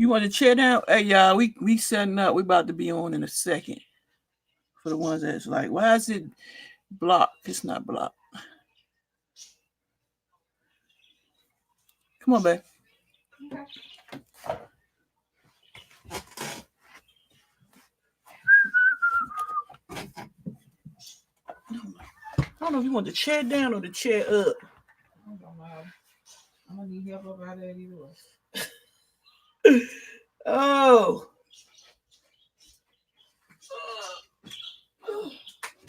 You want to chair down? Hey, y'all, we setting up. We about to be on in a second. For the ones that's like, why is it blocked? It's not blocked. Come on, babe. Okay. I don't know if you want the chair down or the chair up. I don't know. I don't need help up out there either. Oh.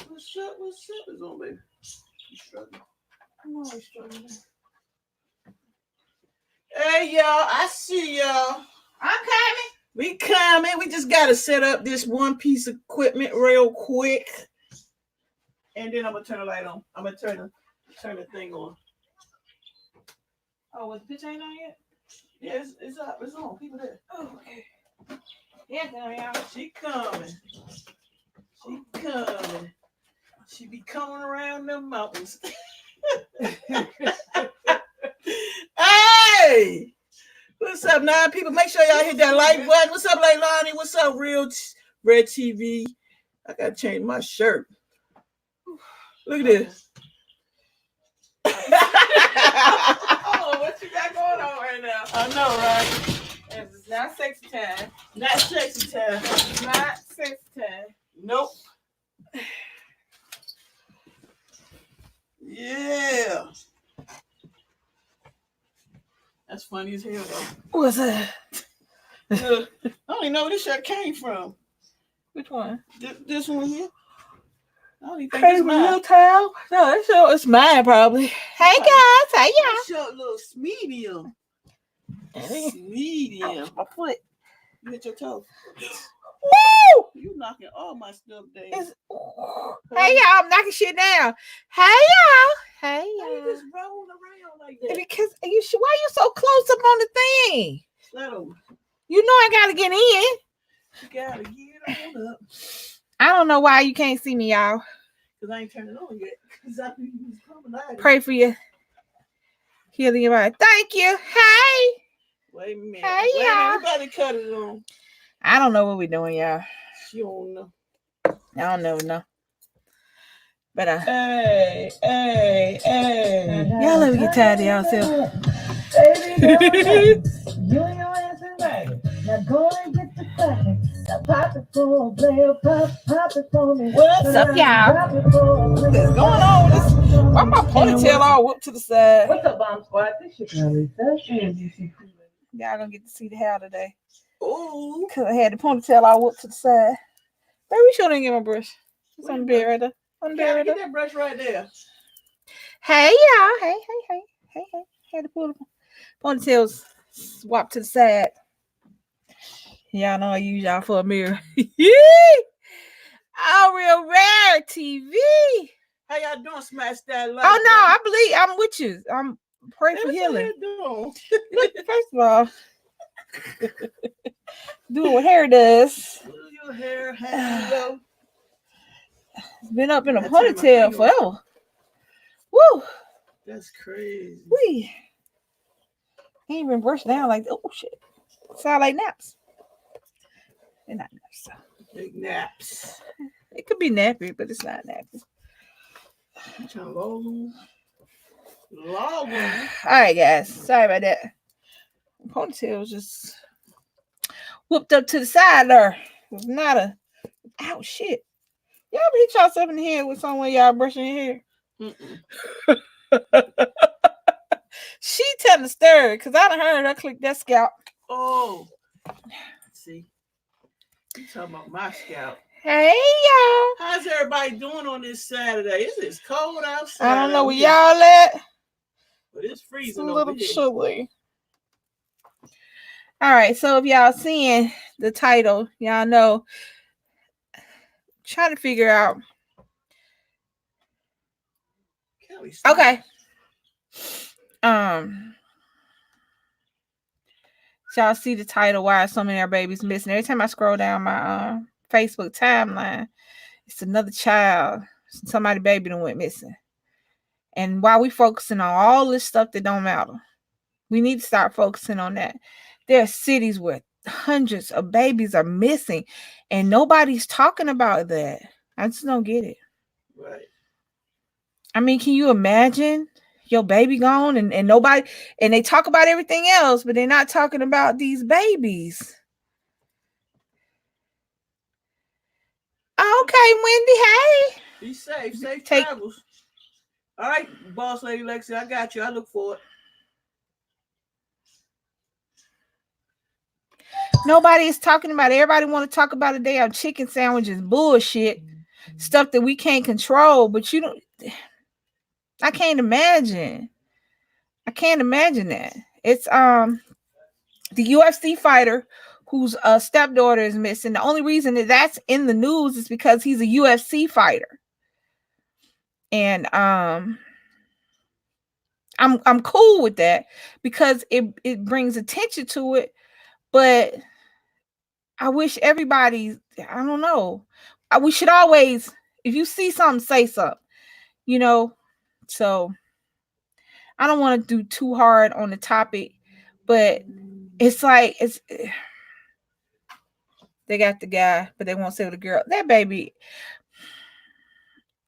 What's up? What's up? It's on, baby. You struggling? I'm always struggling. Hey, y'all. I see y'all. I'm coming. We coming. We just got to set up this one piece of equipment real quick. And then I'm going to turn the light on. I'm going to turn the thing on. Oh, was the picture ain't on yet? Yeah, it's up. It's on. People there. Oh, okay. Yeah, y'all. She coming. She coming. She be coming around them mountains. Hey! What's up, 9 people? Make sure y'all hit that like button. What's up, Leilani? What's up, Red TV? I gotta change my shirt. Look at this. Oh, what you got going on right now? I know, right? It's not sexy time. Not sexy time. Not sexy time. Nope. Yeah. That's funny as hell, though. What's that? I don't even know where this shirt came from. Which one? This one here. I don't even think Came it's from mine. your towel? No, it's mine probably. Hey guys, hey y'all. Short little medium. Medium. My foot. You hit your toe. Woo! You knocking all my stuff down. Hey y'all, I'm knocking shit down. Hey y'all. Hey Why you y'all. just rolling around like that? Because why you so close up on the thing? Let 'em. You know I gotta get in. You gotta get on up. I don't know why you can't see me, y'all. Because I ain't turned it on yet. Because I knew you was coming out. Pray for you. Healing your body. Thank you. Hey. Wait a minute. Hey, Wait a y'all. minute. We better cut it on. I don't know what we're doing, y'all. She don't know. I don't know. No. But Hey. y'all let me get tired of y'all self. You and your ass invited. Now go and get the party. Now pop it for a player, pop it for me. What's up, y'all? What's going on? Why my ponytail all whooped to the side? What's up, Bomb Squad? This shit really and DCKOOLAID. Y'all gonna get to see the hair today. Ooh. Cause I had the ponytail all whooped to the side. Maybe we shouldn't get my brush. It's on the bed right there. On the bed right Get there. that brush right there. Hey y'all. Hey. Had to pull the ponytails swap to the side. Y'all know I use y'all for a mirror. Oh, Real Rare TV. How y'all doing? Smash that like. Oh no, I believe I'm with you. I'm praying for healing. Look, first of all, doing what hair does. Do your hair, hello. It's been up in a ponytail forever. Woo. That's crazy. Wee. Ain't even brushed down like oh shit. Sound like naps. They're not naps. So. Big naps. It could be nappy, but it's not nappy. I'm trying to log All right, guys. Sorry about that. The ponytail was just whooped up to the side there. It was not a ow shit. Y'all ever hit yourself in the head with someone y'all brushing your hair? She telling the story because I done heard her click that scalp. Oh. See. You talking about my scalp. Hey y'all. How's everybody doing on this Saturday? It's cold outside. I don't know where y'all at. But it's It's freezing a little over here. chilly. All right, so if y'all seeing the title, y'all know. Trying to figure out. Okay. Y'all see the title, why so many of our babies missing? Every time I scroll down my Facebook timeline, it's another child, somebody baby that went missing. And while we focusing on all this stuff that don't matter, we need to start focusing on that. There are cities where hundreds of babies are missing, and nobody's talking about that. I just don't get it. Right. I mean, can you imagine your baby gone and nobody, and they talk about everything else, but they're not talking about these babies. Okay, Wendy, hey. Be safe. Safe Take- travels. All right, boss lady Lexi, I got you. I look for it. Nobody is talking about it. Everybody want to talk about a damn chicken sandwiches, bullshit, stuff that we can't control. But you don't. I can't imagine. I can't imagine that. It's the UFC fighter whose stepdaughter is missing. The only reason that that's in the news is because he's a UFC fighter, and I'm cool with that because it brings attention to it. But I wish everybody, I don't know, we should always, if you see something, say something, you know. So I don't want to do too hard on the topic, but it's like they got the guy, but they won't say the girl. That baby,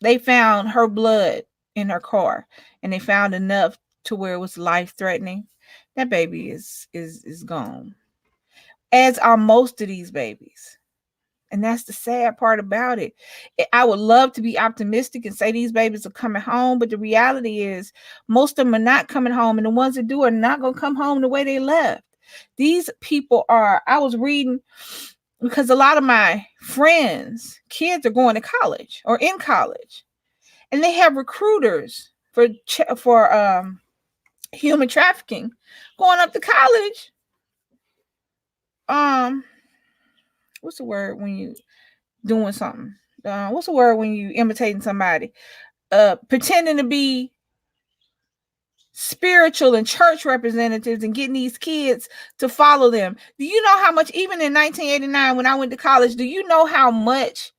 they found her blood in her car, and they found enough to where it was life threatening. That baby is gone, as are most of these babies. And that's the sad part about it. I would love to be optimistic and say these babies are coming home, but the reality is most of them are not coming home, and the ones that do are not going to come home the way they left. These people are, I was reading, because a lot of my friends' kids are going to college or in college, and they have recruiters for human trafficking going up to college. What's the word when you doing something? What's the word when you imitating somebody? Pretending to be spiritual and church representatives and getting these kids to follow them. Do you know how much, even in 1989 when I went to college, do you know how much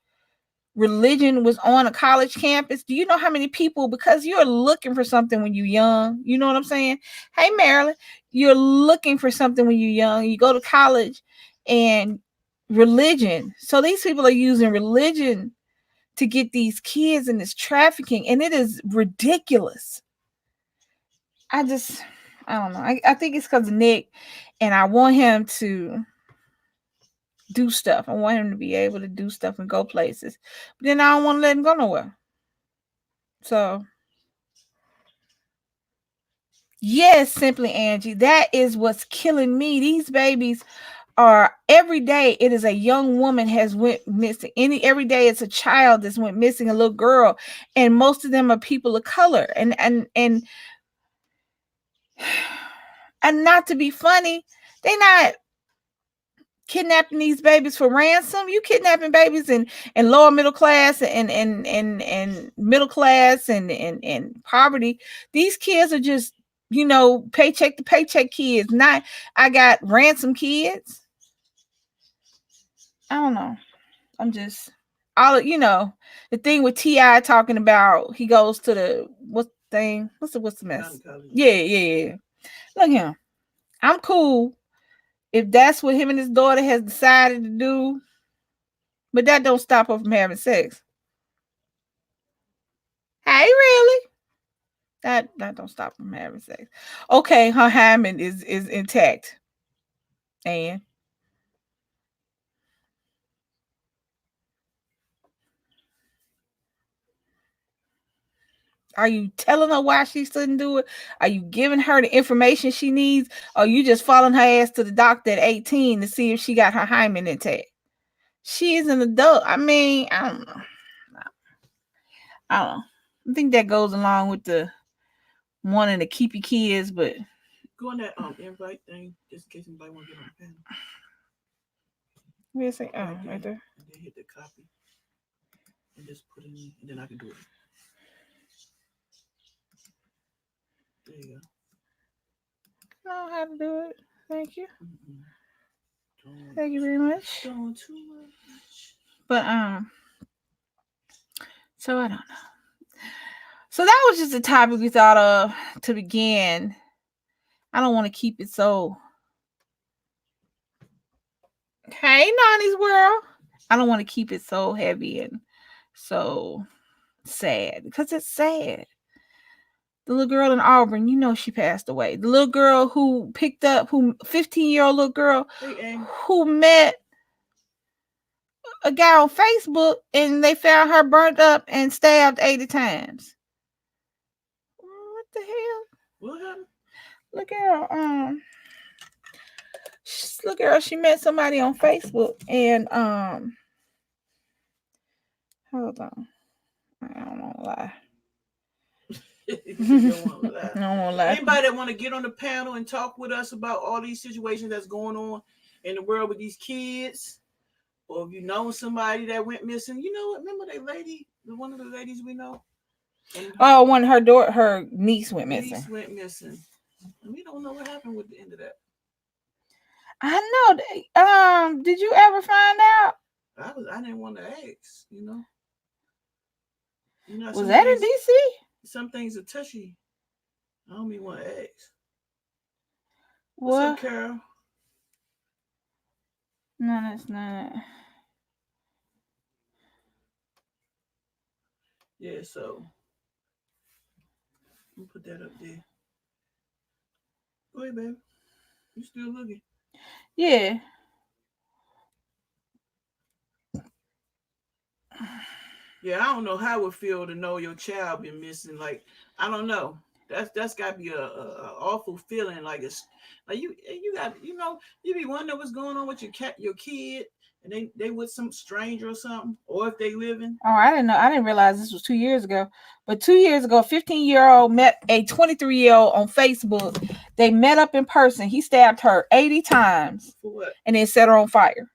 religion was on a college campus? Do you know how many people, because you're looking for something when you're young, you know what I'm saying? Hey, Marilyn, you're looking for something when you're young, you go to college, and religion. So these people are using religion to get these kids in this trafficking, and it is ridiculous. I don't know. I think it's because of Nick, and I want him to do stuff. I want him to be able to do stuff and go places. But then I don't want to let him go nowhere. So, yes, simply Angie, that is what's killing me. These babies are, every day it is a young woman has went missing. Every day it's a child that's went missing, a little girl, and most of them are people of color. And not to be funny, they not kidnapping these babies for ransom. You kidnapping babies in lower middle class and middle class and poverty. These kids are just, paycheck to paycheck kids. Not, I got ransom kids. I don't know. I'm just the thing with T.I. talking about, he goes to the what's the mess? Yeah. Look him. I'm cool if that's what him and his daughter has decided to do, but that don't stop her from having sex. Hey, really? That don't stop her from having sex. Okay, her hymen is intact. And are you telling her why she shouldn't do it? Are you giving her the information she needs? Or are you just following her ass to the doctor at 18 to see if she got her hymen intact? She is an adult. I mean, I don't know. I think that goes along with the wanting to keep your kids, but go on that invite thing just in case anybody want to get on the panel. Where's it? Right there. And then hit the copy and just put it in, and then I can do it. There you go. I know how to do it. Thank you. Thank you very much. Don't too much. But so I don't know. So that was just a topic we thought of to begin. I don't want to keep it so Hey, Nani's world. I don't want to keep it so heavy and so sad because it's sad. The little girl in Auburn, you know, she passed away. The little girl who picked up, 15-year-old little girl who met a guy on Facebook and they found her burnt up and stabbed 80 times. What the hell? What happened? Look at her. She met somebody on Facebook and hold on. I don't want to lie. I don't want to lie. Anybody that want to get on the panel and talk with us about all these situations that's going on in the world with these kids, or if you know somebody that went missing, you know what? Remember that lady, one of the ladies we know? When her niece went missing. And we don't know what happened with the end of that. I know. Did you ever find out? I didn't want to ask, you know. Was that in DC? Some things are touchy. I don't even want to ask. What? What's up, Carol? No, that's not. Yeah, so I'm put that up there. Go ahead, baby. You still looking? Yeah. Yeah, I don't know how it would feel to know your child been missing. Like, I don't know. That's got to be a awful feeling. Like it's like you got, you know, you be wondering what's going on with your kid, and they with some stranger or something, or if they living. Oh, I didn't know. I didn't realize this was 2 years ago. But 2 years ago, a 15-year-old met a 23-year-old on Facebook. They met up in person. He stabbed her 80 times. For what? And then set her on fire.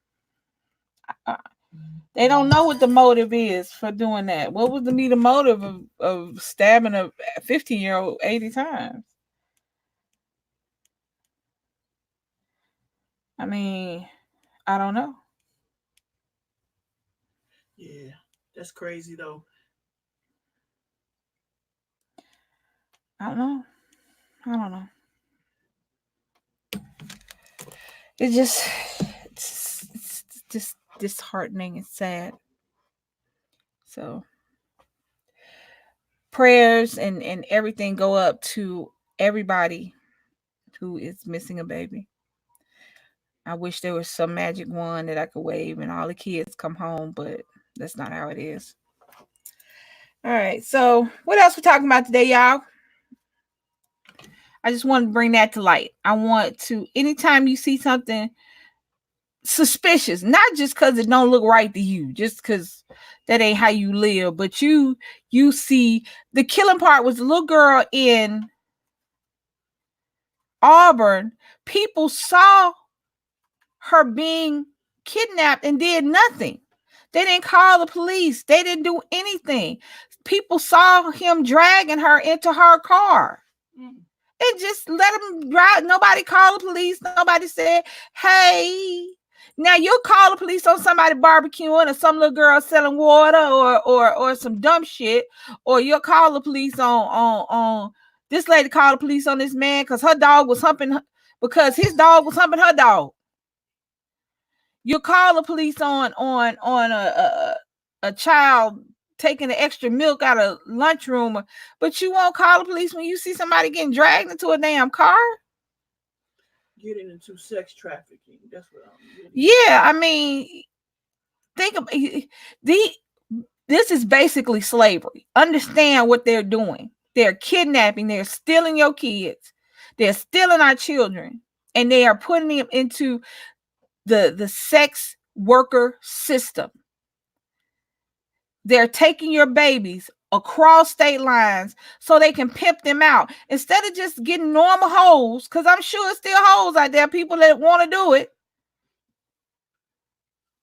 They don't know what the motive is for doing that. What would be the motive of stabbing a 15-year-old 80 times? I mean, I don't know. Yeah, that's crazy though. I don't know. It's just disheartening and sad. So prayers and everything go up to everybody who is missing a baby. I wish there was some magic wand that I could wave and all the kids come home, but that's not how it is. All right, so what else we're talking about today, y'all? I just want to bring that to light. I want to, anytime you see something suspicious, not just because it don't look right to you, just because that ain't how you live, but you see the killing part was a little girl in Auburn. People saw her being kidnapped and did nothing. They didn't call the police. They didn't do anything. People saw him dragging her into her car. And just let him drive. Nobody called the police. Nobody said, hey. Now you'll call the police on somebody barbecuing or some little girl selling water or some dumb shit. Or you'll call the police on this lady called the police on this man because her dog was humping because his dog was humping her dog. You'll call the police on a child taking the extra milk out of lunchroom, but you won't call the police when you see somebody getting dragged into a damn car. Getting into sex trafficking. That's what I'm getting. Yeah, I mean, think about this is basically slavery. Understand what they're doing. They're kidnapping, they're stealing your kids, they're stealing our children, and they are putting them into the sex worker system. They're taking your babies across state lines so they can pimp them out instead of just getting normal hoes, because I'm sure it's still hoes out there, people that want to do it.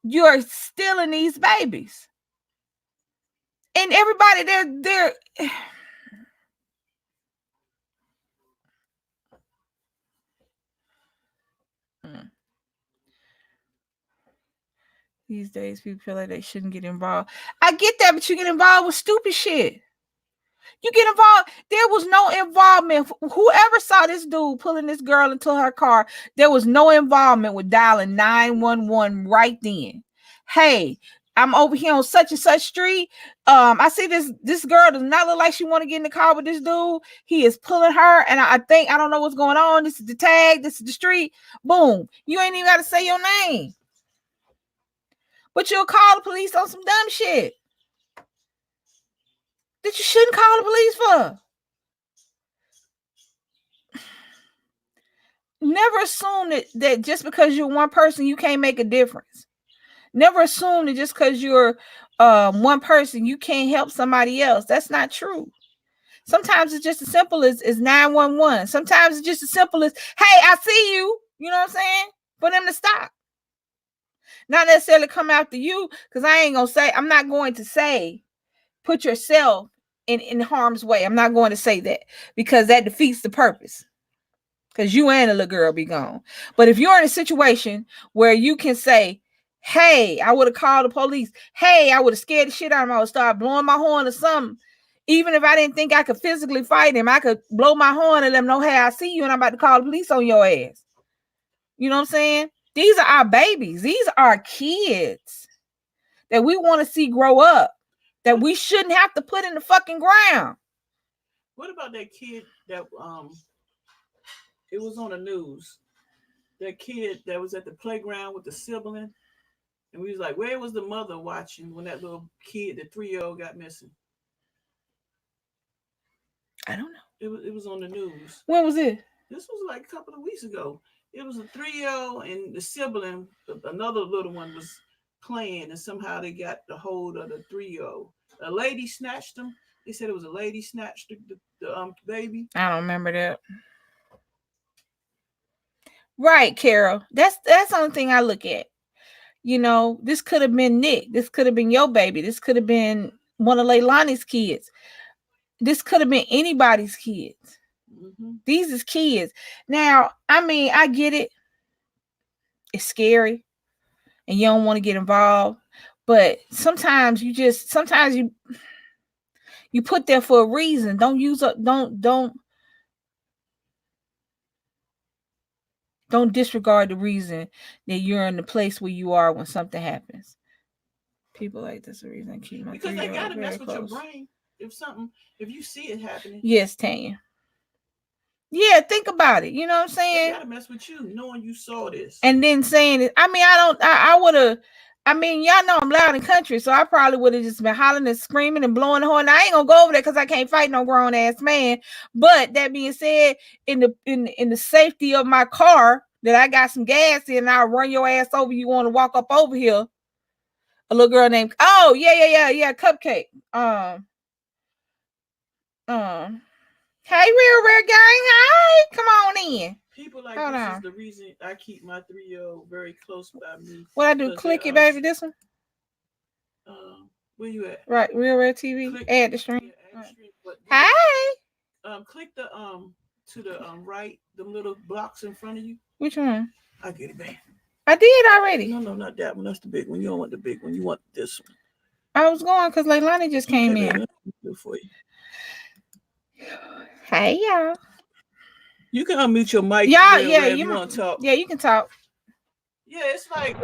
You're stealing these babies, and everybody they're these days people feel like they shouldn't get involved. I get that, but you get involved with stupid shit. You get involved. There was no involvement. Whoever saw this dude pulling this girl into her car, there was no involvement with dialing 911 right then. Hey, I'm over here on such and such street. I see this girl does not look like she want to get in the car with this dude. He is pulling her, and I think I don't know what's going on. This is the tag. This is the street. Boom. You ain't even got to say your name, but you'll call the police on some dumb shit that you shouldn't call the police for. Never assume that just because you're one person, you can't make a difference. Never assume that just because you're one person, you can't help somebody else. That's not true. Sometimes it's just as simple as 911. Sometimes it's just as simple as, hey, I see you. You know what I'm saying? For them to stop. Not necessarily come after you, because I'm not going to say put yourself in harm's way. I'm not going to say that, because that defeats the purpose. Because you and the little girl be gone. But if you're in a situation where you can say, hey, I would have called the police. Hey, I would have scared the shit out of him. I would start blowing my horn or something. Even if I didn't think I could physically fight him, I could blow my horn and let them know, hey, I see you and I'm about to call the police on your ass. You know what I'm saying? These are our babies. These are our kids that we want to see grow up, that we shouldn't have to put in the fucking ground. What about that kid that it was on the news? That kid that was at the playground with the sibling, and we was like, where was the mother watching when that little kid, the 3-year-old, got missing? I don't know. It was on the news. When was it? This was like a couple of weeks ago. It was a 3-year-old and the sibling, another little one, was playing, and somehow they got the hold of the 3-year-old. A lady snatched him. They said it was a lady snatched the baby. I don't remember that. Right, Carol. That's the only thing I look at. You know, this could have been Nick. This could have been your baby. This could have been one of Leilani's kids. This could have been anybody's kids. Mm-hmm. These is kids. Now, I mean, I get it. It's scary, and you don't want to get involved. But sometimes you put there for a reason. Don't disregard the reason that you're in the place where you are when something happens. People like, that's the reason I keep my because they gotta mess with your brain. If you see it happening. Yes, Tanya. Yeah, think about it. You know what I'm saying? They gotta mess with you, knowing you saw this. And then saying it. I mean, y'all know I'm loud in country, so I probably would have just been hollering and screaming and blowing the horn. I ain't gonna go over there because I can't fight no grown ass man. But that being said, in the safety of my car, that I got some gas in, and I'll run your ass over. You want to walk up over here? A little girl named Cupcake. Hey, Real Rare Gang. Hi, come on in. People like this is the reason I keep my 3-year-old very close by me. What I do? Click it, baby. This one. Where you at? Right, Real Rare TV. Add the stream. Yeah, add the stream. Hi. Click the to the right, the little blocks in front of you. Which one? I get it, babe. I did already. No, not that one. That's the big one. You don't want the big one. You want this one. I was going because Leilani just came in. Let me do it for you. Hey, y'all. You can unmute your mic. Yeah, you want to talk. Yeah, you can talk. Yeah, it's like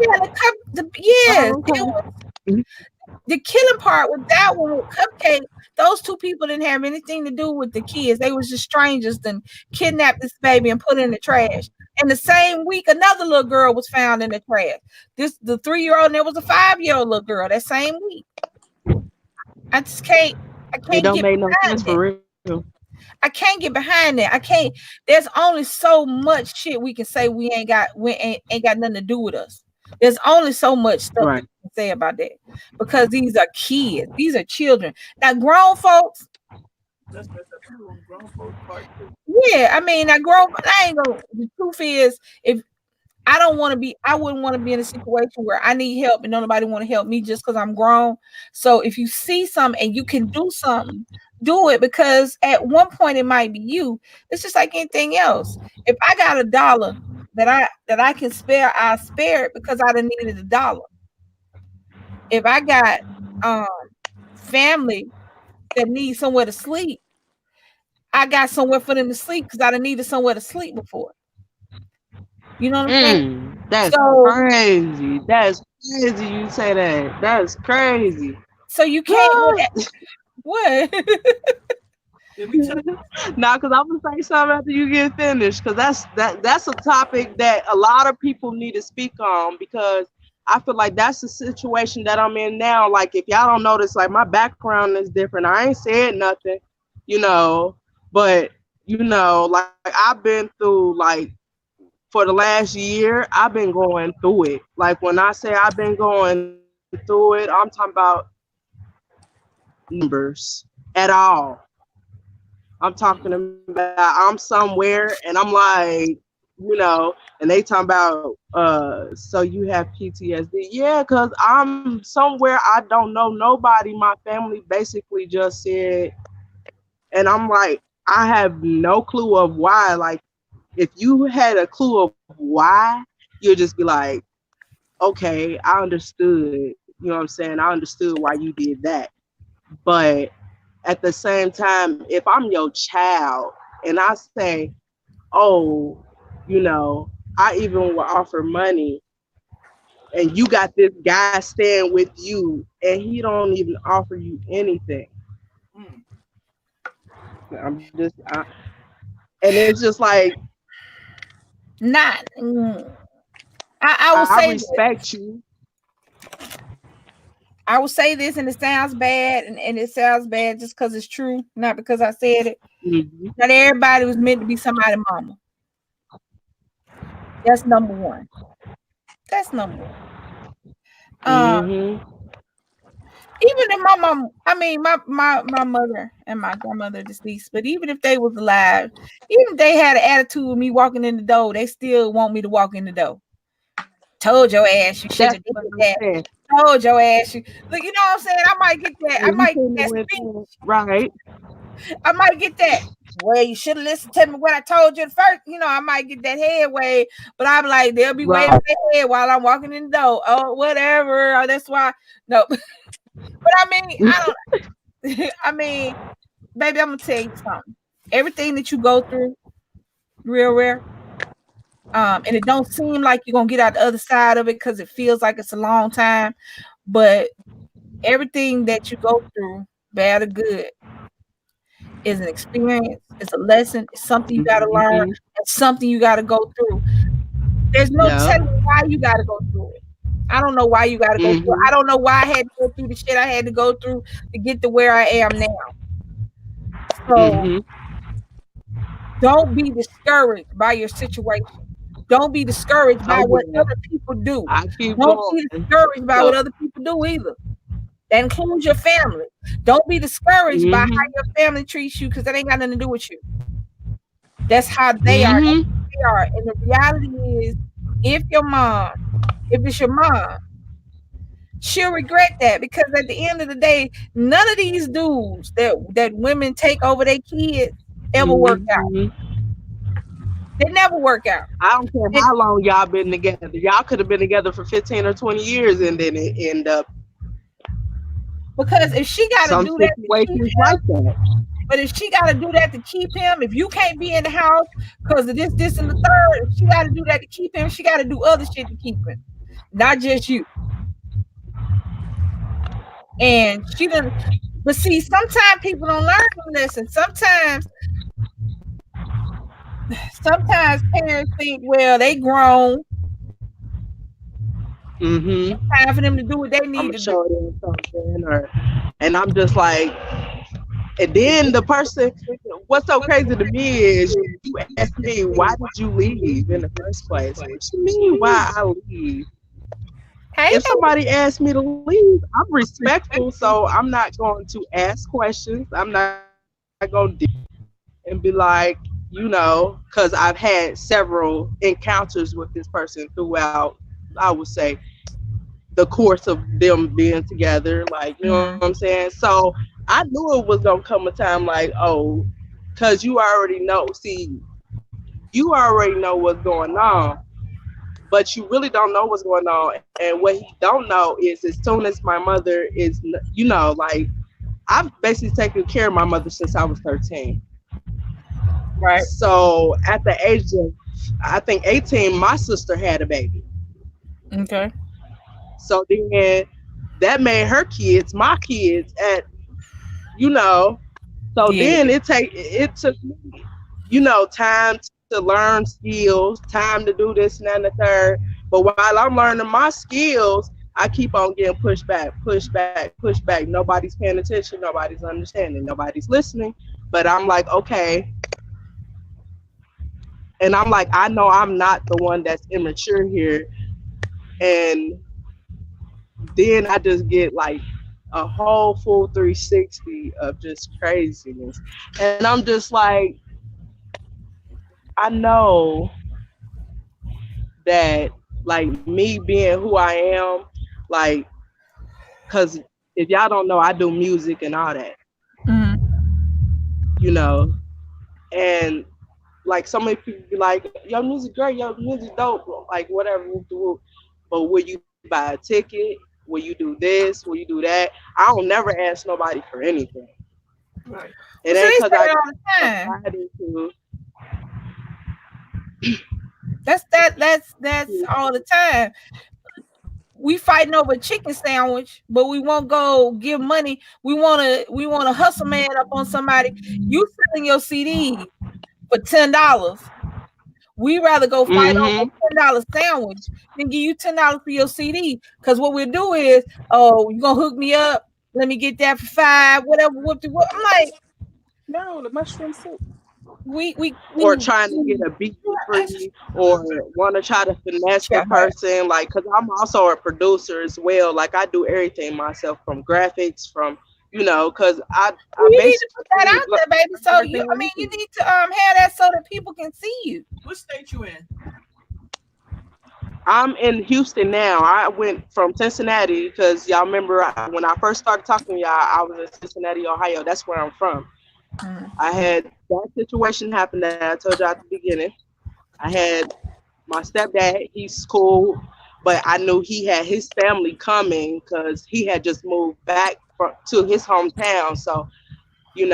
the killing part with that one with Cupcake. Those two people didn't have anything to do with the kids. They was just strangers and kidnapped this baby and put it in the trash. And the same week, another little girl was found in the trash. The 3-year-old, and there was a 5-year-old little girl that same week. I just can't. It don't make no sense for real. I can't get behind that. I can't. There's only so much shit we can say we ain't got nothing to do with us. There's only so much stuff we can say about that, because these are kids. These are children. Now, grown folks. That's grown folks part too. Yeah, I mean, I ain't gonna. The truth is, if I wouldn't want to be in a situation where I need help and nobody want to help me just because I'm grown. So if you see something and you can do something, do it, because at one point it might be you. It's just like anything else. If I got $1 that I can spare, I'll spare it because I done needed $1. If I got family that need somewhere to sleep, I got somewhere for them to sleep because I done needed somewhere to sleep before. You know what I'm saying? That's So crazy. That's crazy. You say that. That's crazy. you can't what? Nah, because I'm gonna say something after you get finished, because that's a topic that a lot of people need to speak on, because I feel like that's the situation that I'm in now. Like, if y'all don't notice, like, my background is different. I ain't said nothing, but like, I've been through, like, for the last year, I've been going through it. Like, when I say I've been going through it, I'm talking about numbers at all. I'm talking about I'm somewhere and I'm like, and they talking about, so you have PTSD. Yeah, because I'm somewhere I don't know nobody. My family basically just said, and I'm like, I have no clue of why. Like, if you had a clue of why, you'd just be like, okay, I understood. You know what I'm saying? I understood why you did that. But at the same time, if I'm your child and I say, oh, I even will offer money, and you got this guy staying with you and he don't even offer you anything. And it's just like, Not. I will say respect you. I will say this, and it sounds bad, and it sounds bad just because it's true, not because I said it. Mm-hmm. Not everybody was meant to be somebody's mama. That's number one. That's number one. Mm-hmm. Even if my mom, I mean, my mother and my grandmother deceased, but even if they was alive, even if they had an attitude with me walking in the door, they still want me to walk in the door. Told your ass you shouldn't have did that. Told your ass you look, you know what I'm saying? I might get that. I might get that speech. Right. I might get that. Well, you should have listened to me when I told you first. I might get that headway, but I'm like, they'll be waving their head while I'm walking in the door. Oh, whatever. Oh, that's why. No. But I mean, I don't. I mean, baby, I'm gonna tell you something. Everything that you go through, real rare. And it don't seem like you're gonna get out the other side of it because it feels like it's a long time. But everything that you go through, bad or good, is an experience. It's a lesson. It's something you gotta learn. It's something you gotta go through. There's no telling why you gotta go through it. I don't know why you gotta go through it. I don't know why I had to go through the shit I had to go through to get to where I am now. So don't be discouraged by your situation. Don't be discouraged by what other people do. Don't be discouraged by what other people do either. That includes your family. Don't be discouraged by how your family treats you, because that ain't got nothing to do with you. That's how they are. That's how they are. And the reality is, if it's your mom, she'll regret that, because at the end of the day, none of these dudes that women take over their kids ever work out. They never work out. I don't care how long y'all been together. Y'all could have been together for 15 or 20 years and then it end up. Because if she got to do that to keep him, like that. But if she got to do that to keep him, if you can't be in the house because of this, and the third, if she got to do that to keep him, she got to do other shit to keep him, not just you. And she didn't. But see, sometimes people don't learn from this, and sometimes parents think, well, they grown. It's time for them to do what they need to do. And I'm just like, and then the person, what's so crazy to me is you asked me, why did you leave in the first place? What you mean, why I leave? If somebody asks me to leave, I'm respectful, so I'm not going to ask questions. I'm not going to and be like, because I've had several encounters with this person throughout, I would say, the course of them being together, like, you know what I'm saying? So I knew it was gonna come a time like, oh, because you already know. See, you already know what's going on, but you really don't know what's going on. And what he don't know is, as soon as my mother is, like, I've basically taken care of my mother since I was 13. Right. So at the age of, I think 18, my sister had a baby. Okay. So then that made her kids my kids at, you know. So Yeah. then it took me, time to learn skills, time to do this and that and the third. But while I'm learning my skills, I keep on getting pushed back, pushed back, pushed back. Nobody's paying attention, nobody's understanding, nobody's listening. But I'm like, okay. And I'm like, I know I'm not the one that's immature here. And then I just get like a whole full 360 of just craziness. And I'm just like, I know that, like, me being who I am, like, because if y'all don't know, I do music and all that, Mm-hmm. you know, and like so many people be like, your music great, your music dope, like whatever, but will you buy a ticket? Will you do this? Will you do that? I don't never ask nobody for anything. Right. It Well, so ain't they because say I it all the time. applied into. That's all the time. We fighting over a chicken sandwich, but we won't go give money. We wanna hustle man up on somebody. You selling your CD for $10. We rather go fight over Mm-hmm. a $10 sandwich than give you $10 for your CD. Because what we'll do is, oh, you gonna hook me up? Let me get that for $5, whatever. What? I'm like, No, the mushroom soup. we Or trying to get a beat free, or want to try to finesse the yeah, right. person. Like, because I'm also a producer as well. Like, I do everything myself, from graphics, from, because I Well, you need to put that basically out there, baby. So everything on you YouTube. need to have that so that people can see you. What state you in? I'm in Houston now. I went from Cincinnati because y'all remember when I first started talking to y'all, I was in Cincinnati, Ohio. That's where I'm from. Mm. I had that situation happen that I told you at the beginning. I had my stepdad. He's cool, but I knew he had his family coming because he had just moved back to his hometown. So, he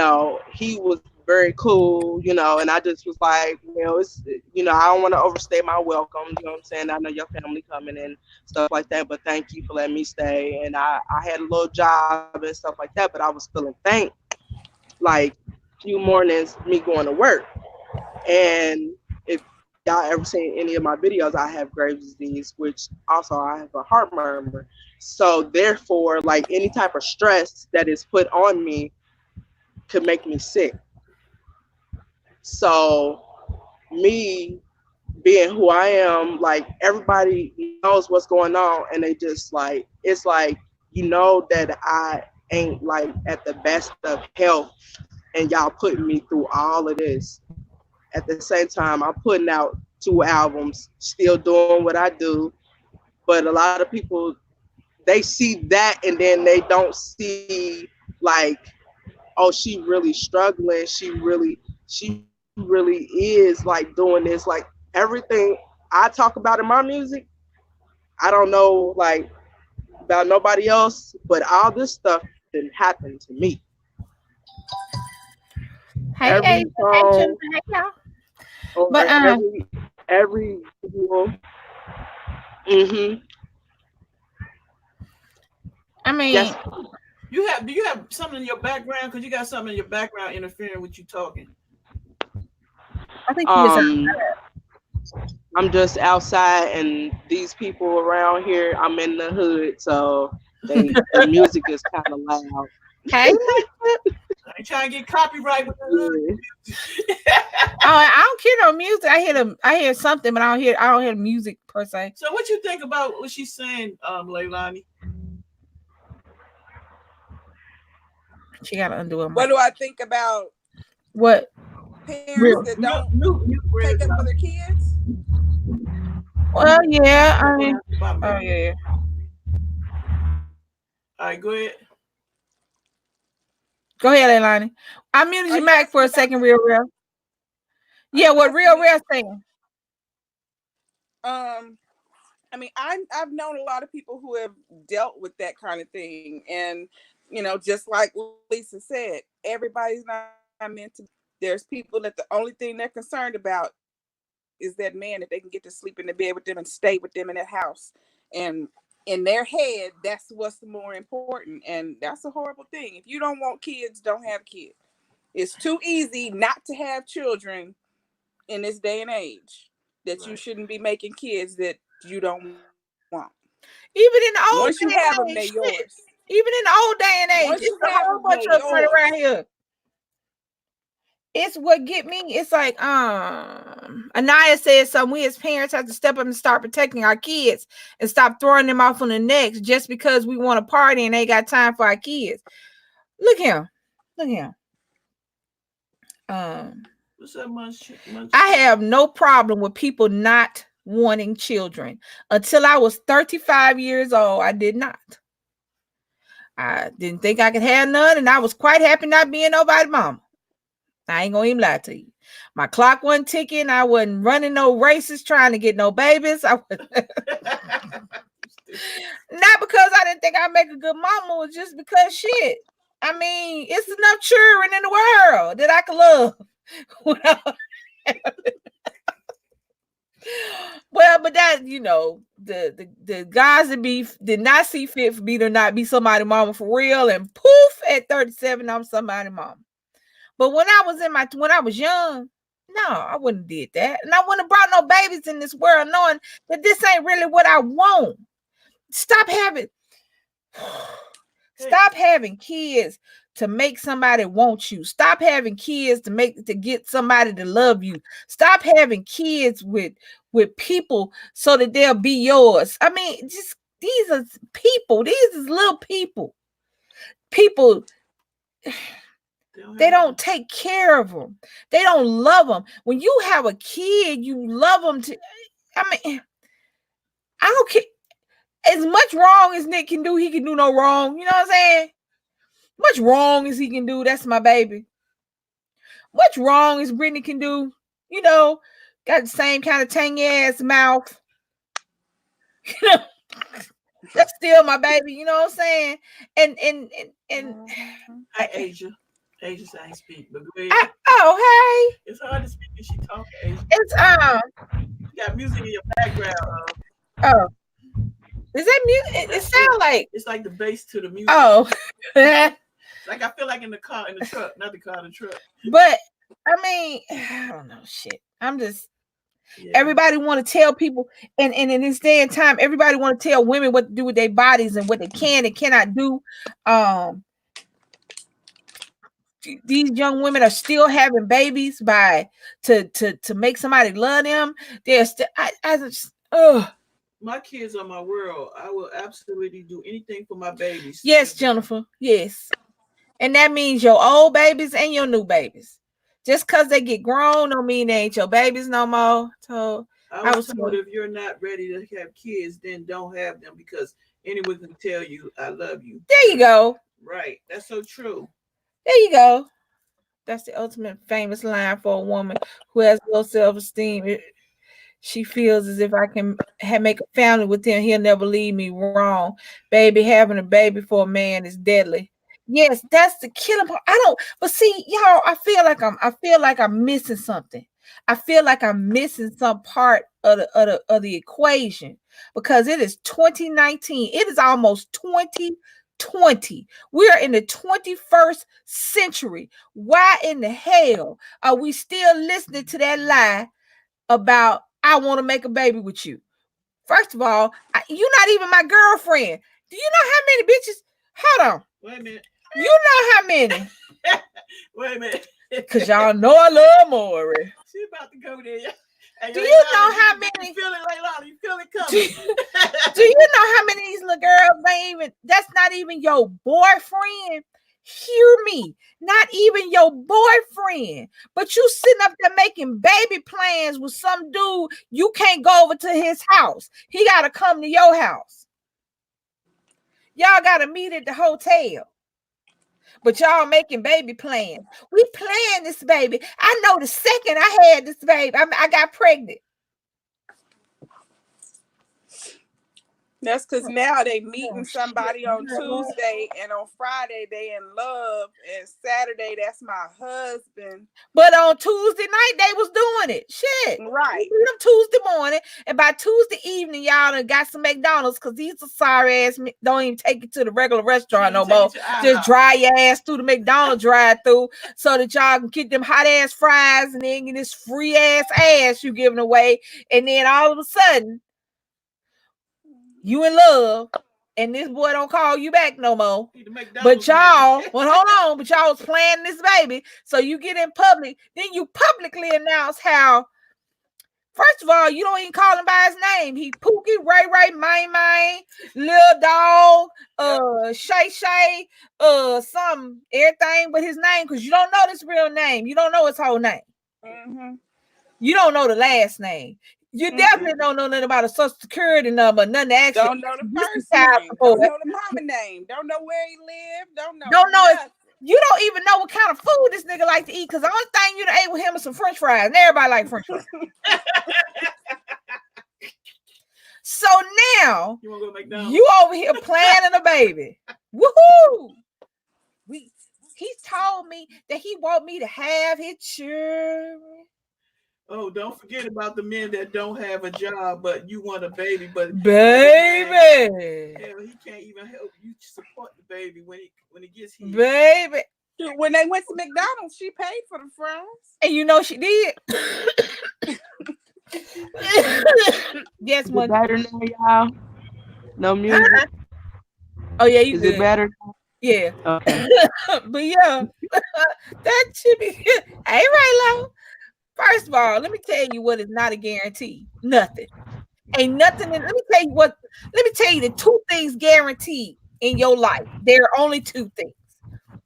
was very cool, and I just was like, it's, I don't want to overstay my welcome. You know what I'm saying? I know your family coming and stuff like that, but thank you for letting me stay. And I had a little job and stuff like that, but I was feeling faint, like few mornings me going to work. And if y'all ever seen any of my videos, I have Graves' disease, which also I have a heart murmur. So therefore, like any type of stress that is put on me could make me sick. So me being who I am, like everybody knows what's going on, and they just like, it's like, that I ain't like at the best of health, and y'all putting me through all of this. At the same time, I'm putting out 2 albums, still doing what I do. But a lot of people, they see that and then they don't see like, oh, she really struggling. She really is like doing this. Like everything I talk about in my music, I don't know like about nobody else, but all this stuff didn't happen to me. Hey, Every Asia. Hey, Jennifer. song Hey, y'all. or But every video. Mm-hmm. I mean, Yes. Do you have something in your background? Because you got something in your background interfering with you talking. I think he is. Um, I'm just outside, and these people around here, I'm in the hood, so the music is kind of loud. Hey. I ain't trying to get copyright with the Yeah. hood. Oh, I don't hear no music. I hear something, but I don't hear music per se. So what you think about what she's saying, Leilani? She gotta undo her What mic. do I think about What? parents Real? that Mute, don't mute, mute, take Reg. up for their kids? Well, yeah. I Go mean, down to the bottom, oh baby. yeah. All right, go ahead. Go ahead, Leilani. I muted Are your you mic for asking a about second, real. are Yeah, you what asking real me? saying? I mean, I've known a lot of people who have dealt with that kind of thing, and just like Lisa said, everybody's not meant to. There's people that the only thing they're concerned about is that man, that they can get to sleep in the bed with them and stay with them in that house. And in their head, that's what's more important. And that's a horrible thing. If you don't want kids, don't have kids. It's too easy not to have children in this day and age, that you shouldn't be making kids that you don't want. Even in the old Once you day have them, and they're age, yours. even in the old day and age, Once it's you a have whole them, bunch they're of us running yours. around here. It's what get me. It's like Anaya said something. We as parents have to step up and start protecting our kids and stop throwing them off on the necks just because we want to party and ain't got time for our kids. Look him. What's up, Munch? I have no problem with people not wanting children. Until I was 35 years old, I did not. I didn't think I could have none, and I was quite happy not being nobody's mama. I ain't gonna even lie to you. My clock wasn't ticking. I wasn't running no races trying to get no babies. Not because I didn't think I'd make a good mama, it was just because shit. I mean, it's enough children in the world that I could love. Well, but that, the guys that did not see fit for me to not be somebody's mama for real, and poof, at 37, I'm somebody's mama. But when I was young, no, I wouldn't have did that. And I wouldn't have brought no babies in this world knowing that this ain't really what I want. Stop having kids to make somebody want you. Stop having kids to get somebody to love you. Stop having kids with people so that they'll be yours. I mean, just these are people. These is little people. People, they don't take care of them. They don't love them. When you have a kid, you love them I mean, I don't care. As much wrong as Nick can do, he can do no wrong. You know what I'm saying? Much wrong as he can do, that's my baby. Much wrong as Brittany can do, got the same kind of tangy ass mouth. That's still my baby, you know what I'm saying? And Hi, Asia. Asia saying speak, but go ahead. Hey. It's hard to speak when she talking, Asia. It's You got music in your background. Is that music? It sounds like it's like the bass to the music. Oh. Like I feel like in the truck, not the car, the truck. But I mean, I don't know shit. I'm just everybody want to tell people, and in this day and time, everybody want to tell women what to do with their bodies and what they can and cannot do. These young women are still having babies to make somebody love them. They're still my kids are my world. I will absolutely do anything for my babies. Yes, Jennifer. Yes. And that means your old babies and your new babies. Just because they get grown don't mean they ain't your babies no more. So I was told if you're not ready to have kids, then don't have them, because anyone can tell you I love you. There you go. Right. That's so true. There you go. That's the ultimate famous line for a woman who has low self-esteem. She feels as if I can make a family with him, he'll never leave me. Wrong. Baby, having a baby for a man is deadly. Yes, that's the killing part. But see, y'all, I feel like I'm missing something. I feel like I'm missing some part of the equation, because it is 2019. It is almost 2020. We are in the 21st century. Why in the hell are we still listening to that lie about I want to make a baby with you? First of all, you're not even my girlfriend. Do you know how many bitches? Hold on. Wait a minute. You know how many? Wait a minute. Because y'all know I love Maury. She about to go there. Hey, do you know how many? You feel it, Layla? You feel it coming? Do you know how many of these little girls that's not even your boyfriend? Hear me, not even your boyfriend, but you sitting up there making baby plans with some dude. You can't go over to his house. He got to come to your house. Y'all got to meet at the hotel. But y'all making baby plans. We planned this baby. I know the second I had this baby, I got pregnant. That's because now they meeting somebody on Tuesday, and on Friday they in love, and Saturday that's my husband. But on Tuesday night they was doing it. Shit. Right. We them Tuesday morning, and by Tuesday evening, y'all done got some McDonald's because these are sorry ass don't even take you to the regular restaurant no more. Just drive your ass through the McDonald's drive-through so that y'all can get them hot ass fries and then get this free ass you giving away, and then all of a sudden you in love, and this boy don't call you back no more. But y'all, well, hold on, but y'all was planning this baby. So you get in public, then you publicly announce how, first of all, you don't even call him by his name. He Pookie, Ray, Mine, Lil Dog, Shay, some everything but his name, because you don't know this real name. You don't know his whole name. Mm-hmm. You don't know the last name. You definitely don't know nothing about a social security number, nothing to actually. Don't know the first name. Don't know the mama name. Don't know where he lived. Don't know it. You don't even know what kind of food this nigga like to eat, because the only thing you done ate with him is some French fries, and everybody like French fries. So now you over here planning a baby. Woohoo! He told me that he want me to have his children. Oh, don't forget about the men that don't have a job, but you want a baby. But baby, hell, he can't even help you support the baby when he gets here. Baby, when they went to McDonald's, she paid for the fries, and you know she did. Yes, one better now, y'all. No music. Oh yeah, you is good. It better? Yeah. Okay. But yeah, that should be. Hey, Raylo. First of all, let me tell you what is not a guarantee. Nothing. Ain't nothing. Let me tell you the two things guaranteed in your life. There are only two things.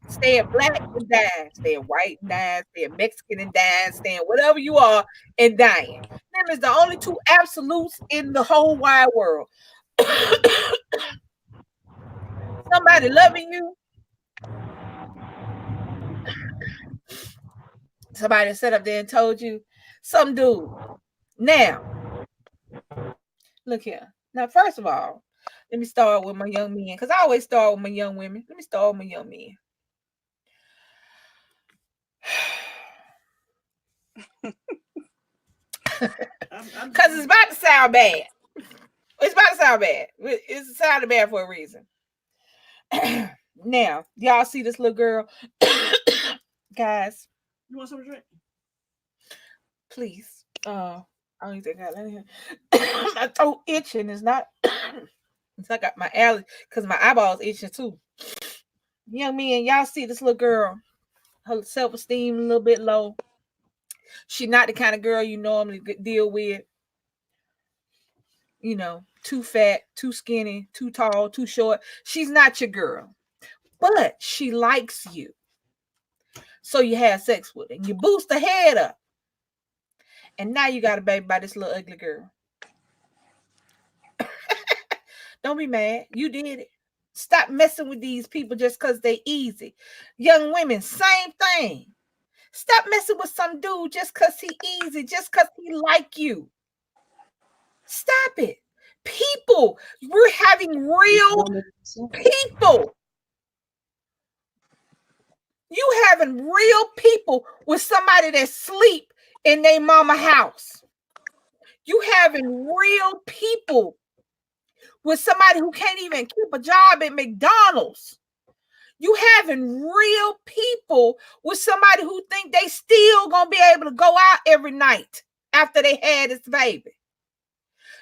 Staying black and dying. Staying white and dying. Staying Mexican and dying. Staying whatever you are and dying. Them is the only two absolutes in the whole wide world. Somebody loving you. Somebody sat up there and told you, some dude. Now, look here. Now, first of all, let me start with my young men, because I always start with my young women. Let me start with my young men. Because it's about to sound bad. It's about to sound bad. It's sounding bad for a reason. Now, y'all see this little girl? Guys. You want some drink? Please. I don't even think I got it. My throat itching. It's not. It's I got my allergy because my eyeballs itching too. Young men, y'all see this little girl? Her self-esteem a little bit low. She's not the kind of girl you normally deal with. You know, too fat, too skinny, too tall, too short. She's not your girl, but she likes you. So you have sex with her. You boost her head up. And now you got a baby by this little ugly girl. Don't be mad. You did it. Stop messing with these people just because they easy. Young women, same thing. Stop messing with some dude just because he easy, just because he like you. Stop it. People, we're having real people. You having real people with somebody that sleep in their mama house. You having real people with somebody who can't even keep a job at McDonald's. You having real people with somebody who think they still gonna be able to go out every night after they had this baby.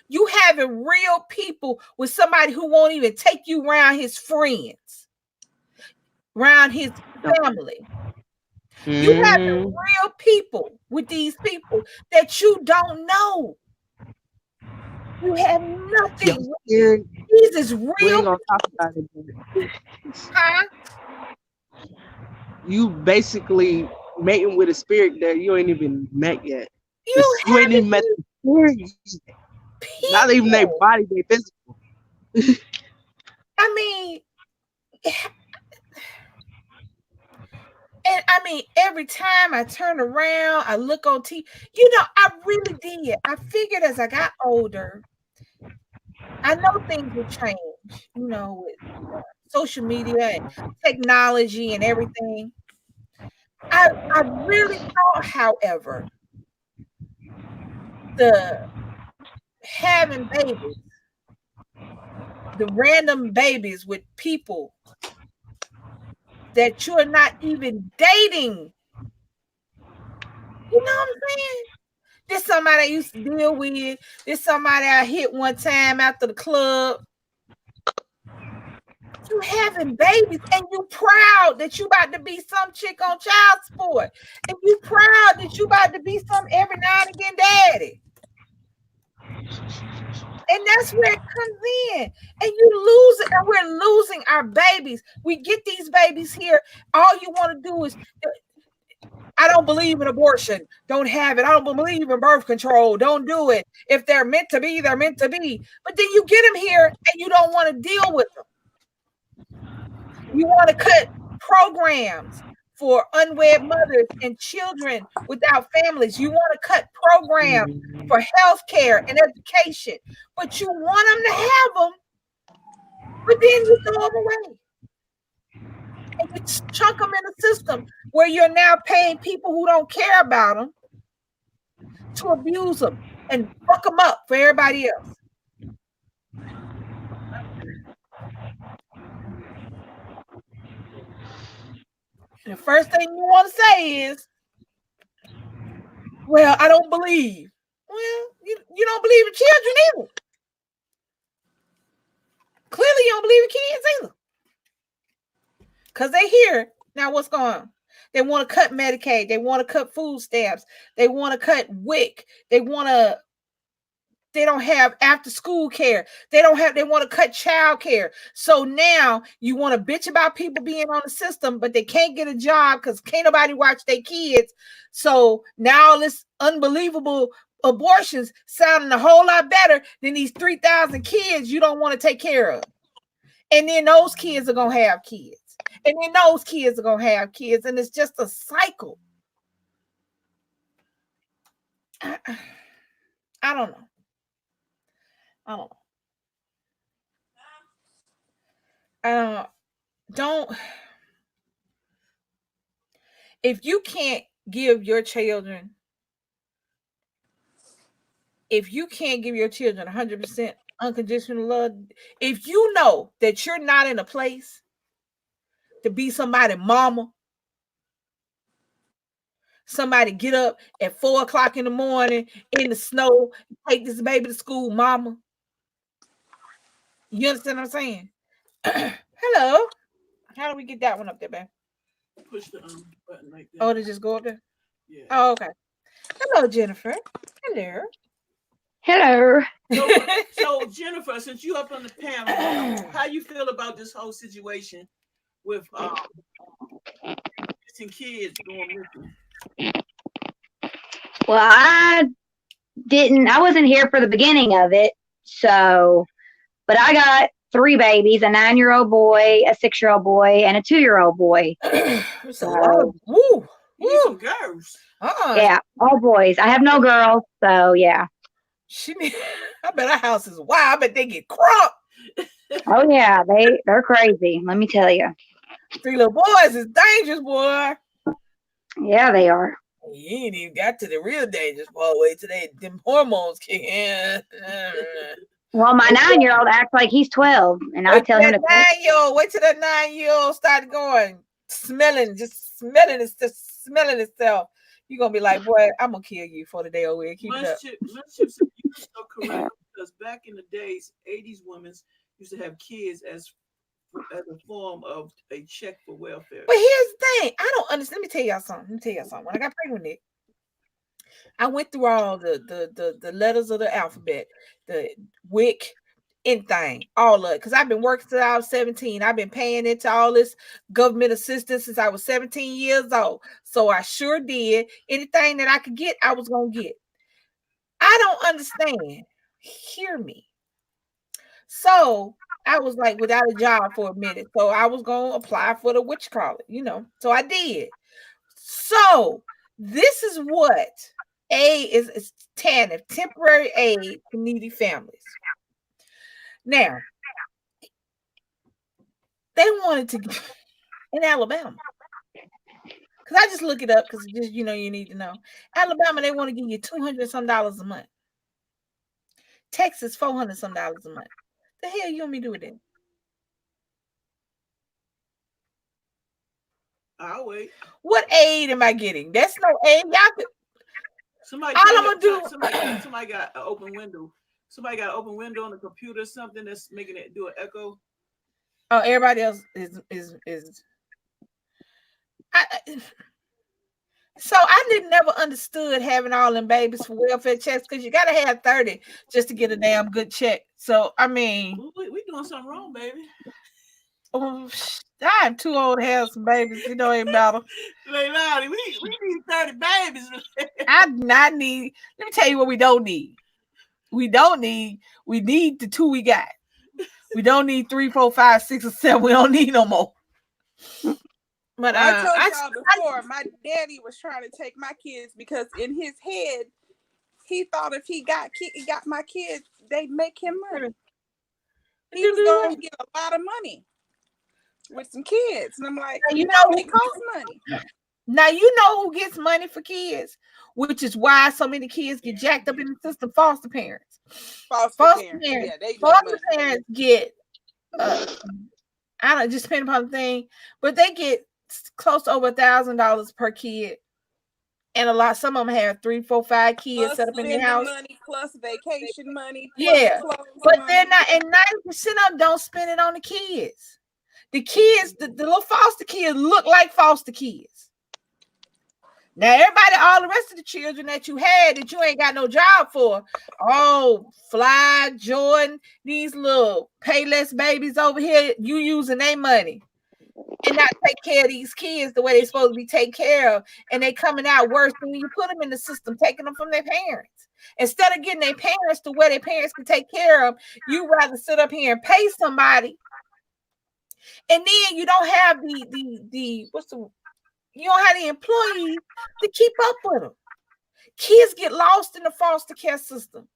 You having real people with somebody who won't even take you around his friends, around his family. You having real people with these people that you don't know. You have nothing. These is real. We ain't gonna talk about it. Huh? You basically mating with a spirit that you ain't even met yet. You ain't even met the spirit yet. Not even their body, their physical. I mean, and I mean, every time I turn around, I look on TV. You know, I really did. I figured as I got older, I know things will change, with social media and technology and everything. I really thought, however, the having babies, the random babies with people that you're not even dating. You know what I'm saying? This somebody I used to deal with. This somebody I hit one time after the club. You having babies and you proud that you about to be some chick on child support. And you proud that you about to be some every now and again daddy. And that's where it comes in. And you lose it, and we're losing our babies. We get these babies here. All you want to do is, I don't believe in abortion. Don't have it. I don't believe in birth control. Don't do it. If they're meant to be, they're meant to be. But then you get them here and you don't want to deal with them. You want to cut programs for unwed mothers and children without families. You want to cut programs for health care and education. But you want them to have them, but then you throw them away. And you chunk them in the system where you're now paying people who don't care about them to abuse them and fuck them up for everybody else. And the first thing you want to say is, well, I don't believe. Well, you don't believe in children either. Clearly you don't believe in kids either. Because they here. Now what's going on? They want to cut Medicaid. They want to cut food stamps. They want to cut WIC. They don't have after school care. They want to cut child care. So now you want to bitch about people being on the system, but they can't get a job because can't nobody watch their kids. So now this unbelievable abortions sounding a whole lot better than these 3,000 kids you don't want to take care of. And then those kids are going to have kids. And then those kids are going to have kids. And it's just a cycle. I don't know. If you can't give your children 100% unconditional love, if you know that you're not in a place to be somebody's mama, somebody get up at 4 o'clock in the morning in the snow, take this baby to school, mama. You understand what I'm saying? Hello. How do we get that one up there, babe? Push the button right there. Oh, to just go up there? Yeah. Oh, okay. Hello, Jennifer. Hello. Hello. So Jennifer, since you up on the panel, how you feel about this whole situation with missing kids going missing? Well, I wasn't here for the beginning of it, but I got 3 babies, a 9-year-old boy, a 6-year-old boy, and a 2-year-old boy. Woo! You need some girls. Yeah, all boys. I have no girls, so yeah. I bet our house is wild. I bet they get crunk. Oh yeah, they're crazy. Let me tell you. 3 little boys is dangerous, boy. Yeah, they are. You ain't even got to the real dangerous part. Wait till them hormones kick in. Well, my 9-year-old acts like he's 12, and I tell him to. 9-year-old. Wait till that 9-year-old start going smelling itself. You're gonna be like, boy, I'm gonna kill you for the day over. Keep it up. You're so correct, because back in the days, 80s women used to have kids as a form of a check for welfare. But here's the thing, I don't understand. Let me tell y'all something. When I got pregnant with Nick, I went through all the letters of the alphabet, the WIC, anything, all of it, because I've been working since I was 17. I've been paying into all this government assistance since I was 17 years old. So I sure did. Anything that I could get, I was gonna get. I don't understand. Hear me. So I was like without a job for a minute. So I was gonna apply for the So I did. So this is what is TANF, temporary aid for needy families. Now, they wanted to in Alabama. Because I just look it up because just you need to know. Alabama, they want to give you $200 some a month. Texas, $400 some a month. The hell you want me to do with it? I'll wait. What aid am I getting? That's no aid. Y'all could. Somebody, all I'm gonna do. Somebody got an open window. Somebody got an open window on the computer or something that's making it do an echo. Oh, everybody else is. So I never understood having all them babies for welfare checks because you gotta have 30 just to get a damn good check. So I mean, we doing something wrong, baby. I'm too old to have some babies. It ain't matter. Leilani, we need 30 babies. I need. Let me tell you what we don't need. We need the 2 we got. We don't need 3, 4, 5, 6, or 7. We don't need no more. But I told y'all before, my daddy was trying to take my kids because in his head, he thought if he got my kids, they'd make him money. He was going to get a lot of money with some kids. And I'm like, it costs money. Now you know who gets money for kids, which is why so many kids get jacked up in the system. Foster parents. Foster parents. Yeah, foster parents get I don't just depend upon the thing, but they get close to over $1,000 per kid, and some of them have 3, 4, 5 kids plus set up in their house. Money plus vacation money. Plus but money. They're not, and 90% of them don't spend it on the kids. The kids, the little foster kids look like foster kids. Now everybody, all the rest of the children that you had that you ain't got no job for, Fly, Jordan, these little payless babies over here, you using their money and not take care of these kids the way they're supposed to be taken care of, and they coming out worse than when you put them in the system, taking them from their parents. Instead of getting their parents to where their parents can take care of them, you rather sit up here and pay somebody, and then you don't have you don't have the employees to keep up with them. Kids get lost in the foster care system.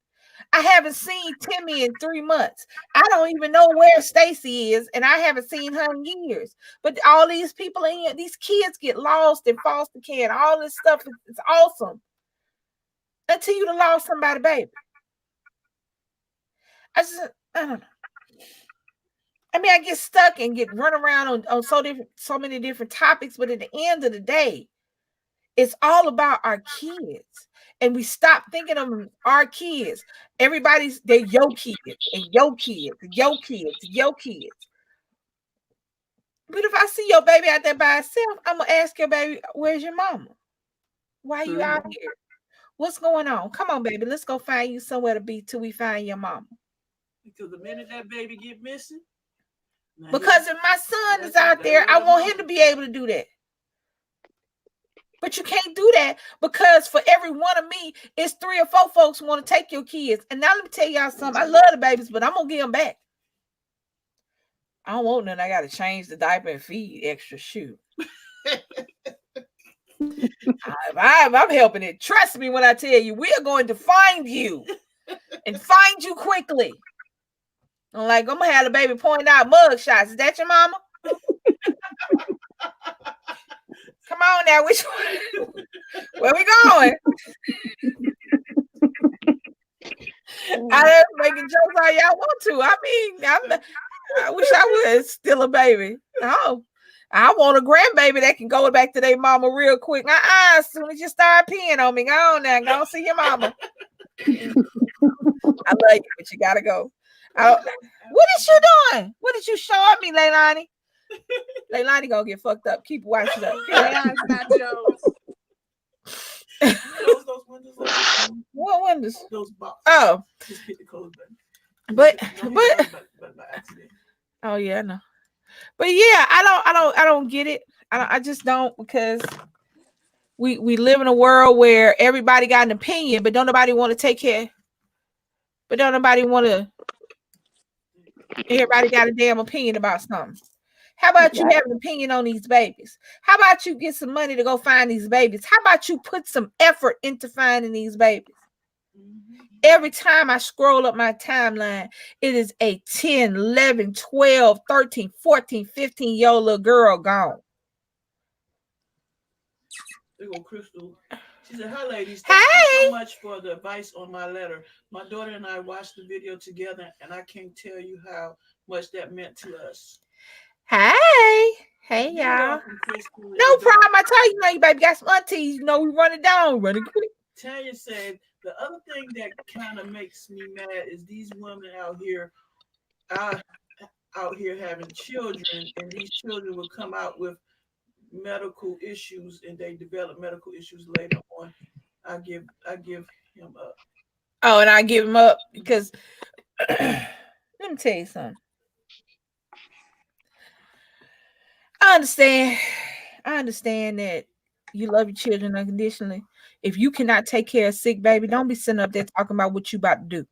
I haven't seen Timmy in 3 months. I don't even know where Stacy is, and I haven't seen her in years. But all these people these kids get lost in foster care, and all this stuff is awesome until you lost somebody, baby. I don't know. I mean, I get stuck and get run around on so many different topics, but at the end of the day, it's all about our kids. And we stop thinking of them, our kids. They're your kids, and your kids, and your kids, and your kids. But if I see your baby out there by herself, I'm going to ask your baby, where's your mama? Why are you out here? What's going on? Come on, baby. Let's go find you somewhere to be till we find your mama. Because the minute that baby get missing. Because if my son is out there, I want him to be able to do that. But you can't do that because for every one of me, it's 3 or 4 folks who want to take your kids. And now let me tell y'all something. I love the babies, but I'm going to give them back. I don't want none. I got to change the diaper and feed extra. Shoot. I'm helping it. Trust me when I tell you, we are going to find you and find you quickly. I'm going to have the baby point out mug shots. Is that your mama? Come on now, which one? Where we going? I done making jokes all y'all want to. I mean, I wish I was still a baby. Oh, I want a grandbaby that can go back to their mama real quick. As soon as you start peeing on me, go on now, go see your mama. I love you, but you gotta go. What is you doing? What did you show up me, Leilani? Leilani gonna get fucked up. Keep watching up. Leilani's not Joe's. Those windows. What windows? Those boxes. Oh. Just hit the close button. But by accident. Oh yeah, I know. But yeah, I don't get it. I just don't, because we live in a world where everybody got an opinion, but don't nobody want to take care. But don't nobody want to. Everybody got a damn opinion about something. How about you have an opinion on these babies? How about you get some money to go find these babies? How about you put some effort into finding these babies? Every time I scroll up my timeline, it is a 10, 11, 12, 13, 14, 15-year-old little girl gone. There go Crystal. She said, "Hi, ladies. Thank you so much for the advice on my letter. My daughter and I watched the video together, and I can't tell you how much that meant to us." Hey, You're y'all. welcome, Crystal. No problem. I tell you, you baby got some aunties. You know, we run it down, run it quick. Tanya said, "The other thing that kind of makes me mad is these women out here having children, and these children will come out with medical issues, and they develop medical issues later on. I give him up." Oh, and I give him up because let me tell you something. I understand that you love your children unconditionally. If you cannot take care of sick baby, don't be sitting up there talking about what you about to do.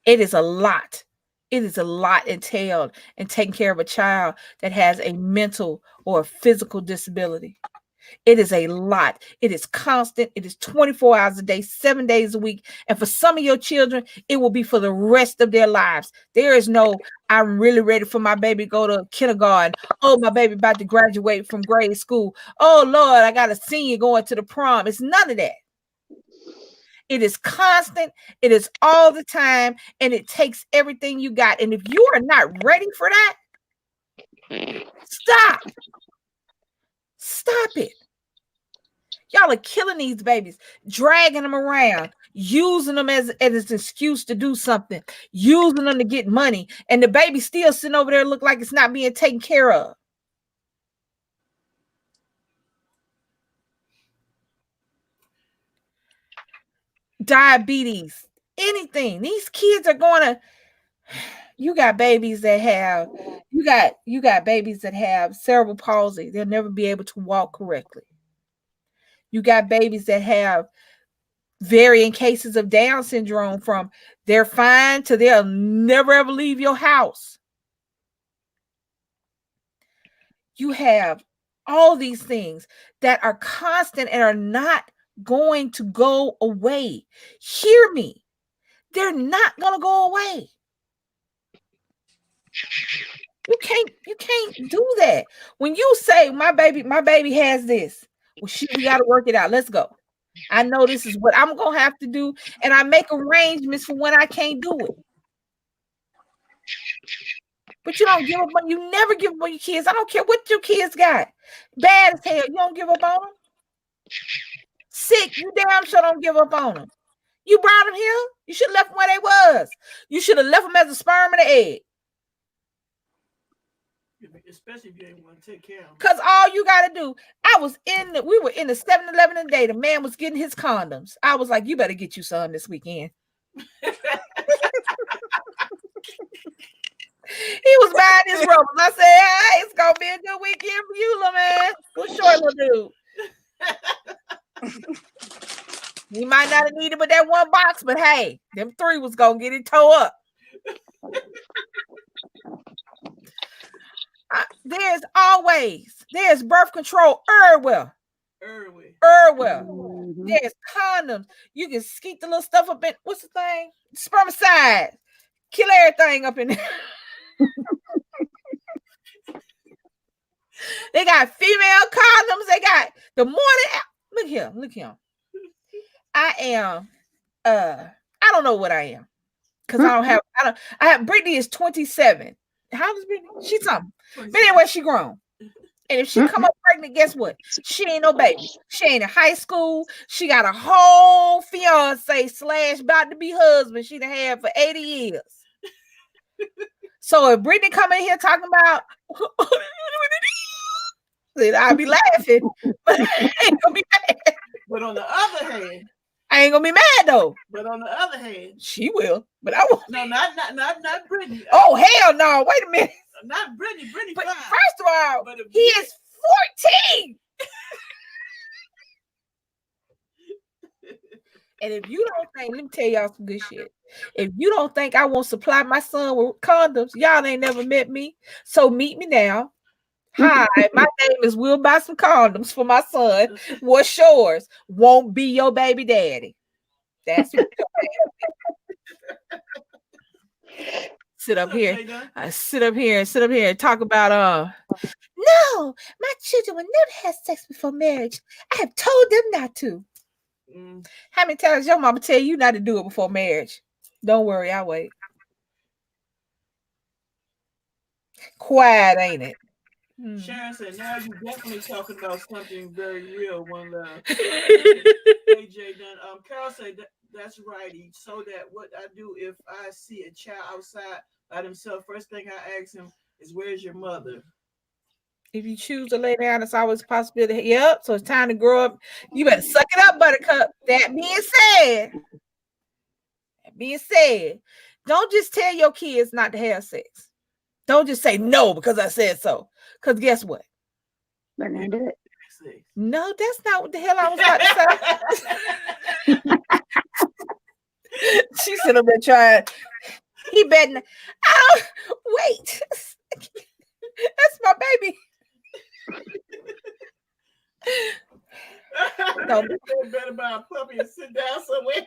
It is a lot. It is a lot entailed in taking care of a child that has a mental or a physical disability. It is a lot. It is constant. It is 24 hours a day, 7 days a week. And for some of your children, it will be for the rest of their lives. There is no, I'm really ready for my baby to go to kindergarten. Oh, my baby about to graduate from grade school. Oh, Lord, I got a senior going to the prom. It's none of that. It is constant. It is all the time. And it takes everything you got. And if you are not ready for that, stop. Stop it. Y'all are killing these babies, dragging them around, using them as an excuse to do something, using them to get money. And the baby still sitting over there look like it's not being taken care of. Diabetes, anything. These kids are going to, you got babies that have, you got babies that have cerebral palsy. They'll never be able to walk correctly. You got babies that have varying cases of Down syndrome, from they're fine to they'll never ever leave your house. You have all these things that are constant and are not going to go away. Hear me. They're not going to go away. You can't do that. When you say my baby has this, well, shit, we got to work it out. Let's go. I know this is what I'm going to have to do, and I make arrangements for when I can't do it. But you don't give up on, you never give up on your kids. I don't care what your kids got. Bad as hell, you don't give up on them. Sick, you damn sure don't give up on them. You brought them here. You should have left them where they was. You should have left them as a sperm and an egg. Especially if you ain't want to take care of them. Because all you got to do, we were in the 7-Eleven today. The man was getting his condoms. I was like, you better get you some this weekend. He was buying his rubbers. I said, hey, it's going to be a good weekend for you, little man. What's short little dude? He might not have needed but that one box, but hey, them 3 was going to get it towed up. There's birth control everywhere. Mm-hmm. There's condoms. You can skeet the little stuff up in, what's the thing? Spermicide. Kill everything up in there. They got female condoms. They got the morning. Look here. I don't know what I am. Because I have Brittany is 27. How old is Brittany? She's something. But anyway, she grown. And if she come up pregnant, guess what? She ain't no baby. She ain't in high school. She got a whole fiance / about to be husband she done had for 80 years. So if Brittany come in here talking about, I'll be laughing, but I ain't gonna be mad. But on the other hand, I ain't gonna be mad though. But on the other hand, she will. But I won't. No, not Brittany. Oh hell no! Wait a minute. Not Brittany. Brittany. But first of all, he is 14. And if you don't think, let me tell y'all some good shit. If you don't think I won't supply my son with condoms, y'all ain't never met me. So meet me now. Hi, my name is We'll Buy Some Condoms for my son. What's yours? Won't be your baby daddy. That's what sit up What's up, here. Jada? I sit up here and talk about no, my children will never have sex before marriage. I have told them not to. How many times your mama tell you not to do it before marriage? Don't worry, I'll wait. Quiet, ain't it? Sharon said, now you're definitely talking about something very real. One love. AJ done. Carol said that's righty. So that what I do if I see a child outside by themselves, first thing I ask him is, where's your mother? If you choose to lay down, it's always a possibility. Yep. So it's time to grow up. You better suck it up, Buttercup. That being said, don't just tell your kids not to have sex. Don't just say no because I said so. Because guess what? They're gonna do it. No, that's not what the hell I was about to say. She said, "I'm gonna try." He betting. Oh, wait. That's my baby. No, better buy a puppy and sit down somewhere.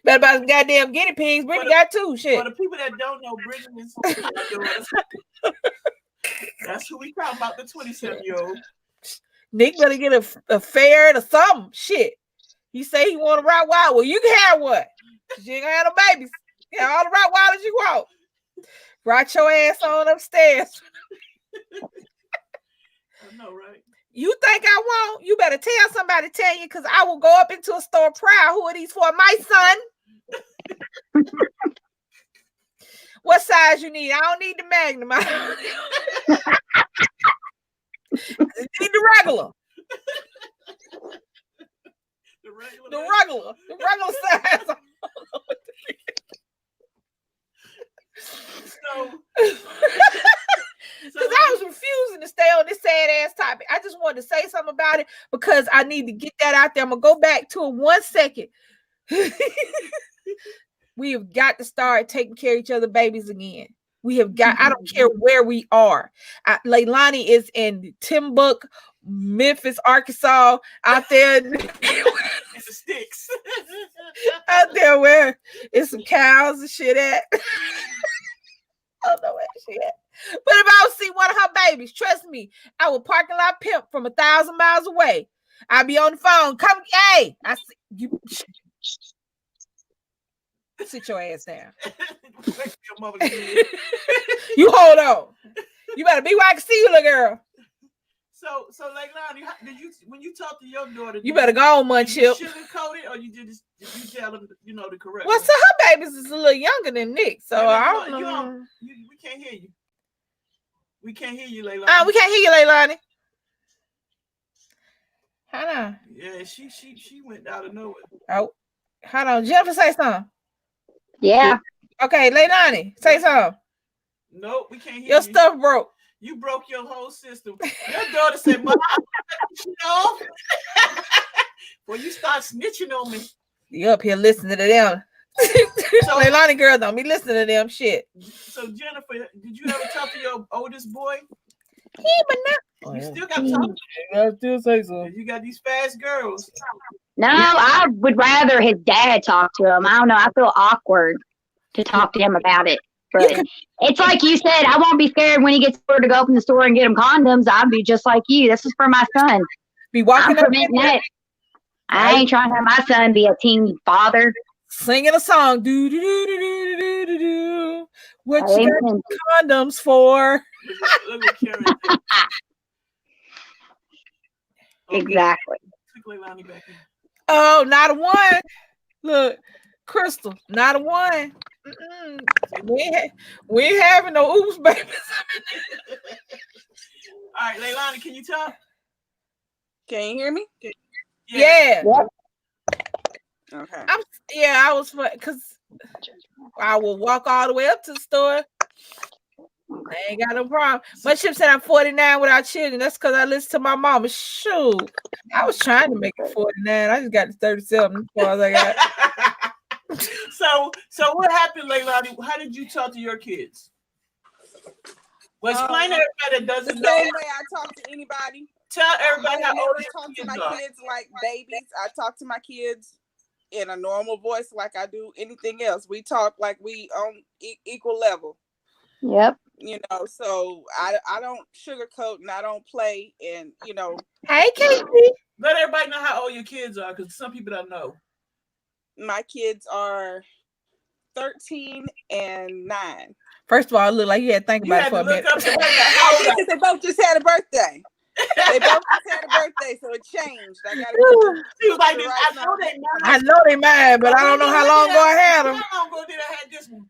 Better buy some goddamn guinea pigs. Brittany got two. Shit. For the people that don't know, Brittany is that's who we talking about, the 27-year-old. Nick better get a ferret or something. Shit. He say he want a Rottweiler. Well, you can have one. You ain't gonna have no babies. You have all the Rottweilers you want. Ride your ass on upstairs. I know, right? You think I won't? You better tell somebody to tell you, because I will go up into a store proud. Who are these for? My son. What size you need? I don't need the Magnum. I just need the regular. The regular size. Because I was refusing to stay on this sad ass topic. I just wanted to say something about it because I need to get that out there. I'm gonna go back to it 1 second. We have got to start taking care of each other babies again. We have got, I don't care where we are. Leilani is in Timbuk, Memphis, Arkansas, out there in the sticks. Out there where it's some cows and shit at. I don't know where she at. But if I would see one of her babies, trust me, I would parking lot pimp from 1,000 miles away. I'd be on the phone. Come, hey, I see you. Sit your ass down. You hold on. You better be where I can see you, little girl. So Leilani, did you, when you talk to your daughter, you better go on, Munch Chip. Did you sugarcoat it, or did you tell them, the correct? Well, so her babies is a little younger than Nick, so I don't know. We can't hear you. We can't hear you, Leilani. We can't hear you, Leilani. Hold on. Yeah, she went out of nowhere. Oh, hold on. Jennifer, say something. Yeah. Okay, Leilani, say something. Nope, we can't hear your stuff broke. You broke your whole system. Your daughter said, "Mom, well, you start snitching on me." You up here listening to them. So Leilani girl don't be listening to them shit. So Jennifer, did you ever talk to your oldest boy? But not. You still got to talk. I still say so. You got these fast girls. No, I would rather his dad talk to him. I don't know. I feel awkward to talk to him about it. But it's like you said, I won't be scared when he gets bored to go open the store and get him condoms. I'll be just like you. This is for my son. Be walking up that. I ain't trying to have my son be a teen father. Singing a song. Do do do do do do do do. What you got condoms for? Exactly. Oh, not a one. Look, Crystal, not a one. We ain't having no oops, babies. All right, Leilani, can you talk? Can you hear me? Yeah. Yep. Okay. I was because I will walk all the way up to the store. I ain't got no problem. My Chip said I'm 49 without children. That's because I listen to my mama. Shoot, I was trying to make it 49. I just got to 37 as far as I got. So what happened, Leilani? How did you talk to your kids? Well, explain to everybody that The doesn't same know. way I talk to anybody. Tell I everybody how old never your talk to kids my are. kids like babies. I talk to my kids in a normal voice like I do anything else. We talk like we on equal level. Yep. You know, so I don't sugarcoat and I don't play, and you know, Hey, Casey. Let everybody know how old your kids are, because some people don't know. my kids are 13 and 9. First of all, it looked like you had to think You about it had for to a look minute. up to find out I how did old because they both just had a birthday. They both just had a birthday, so it changed. I gotta get she was like the this. right I know number. they not. I know they mad, but I don't know how long ago I had them. How long ago did I have this one?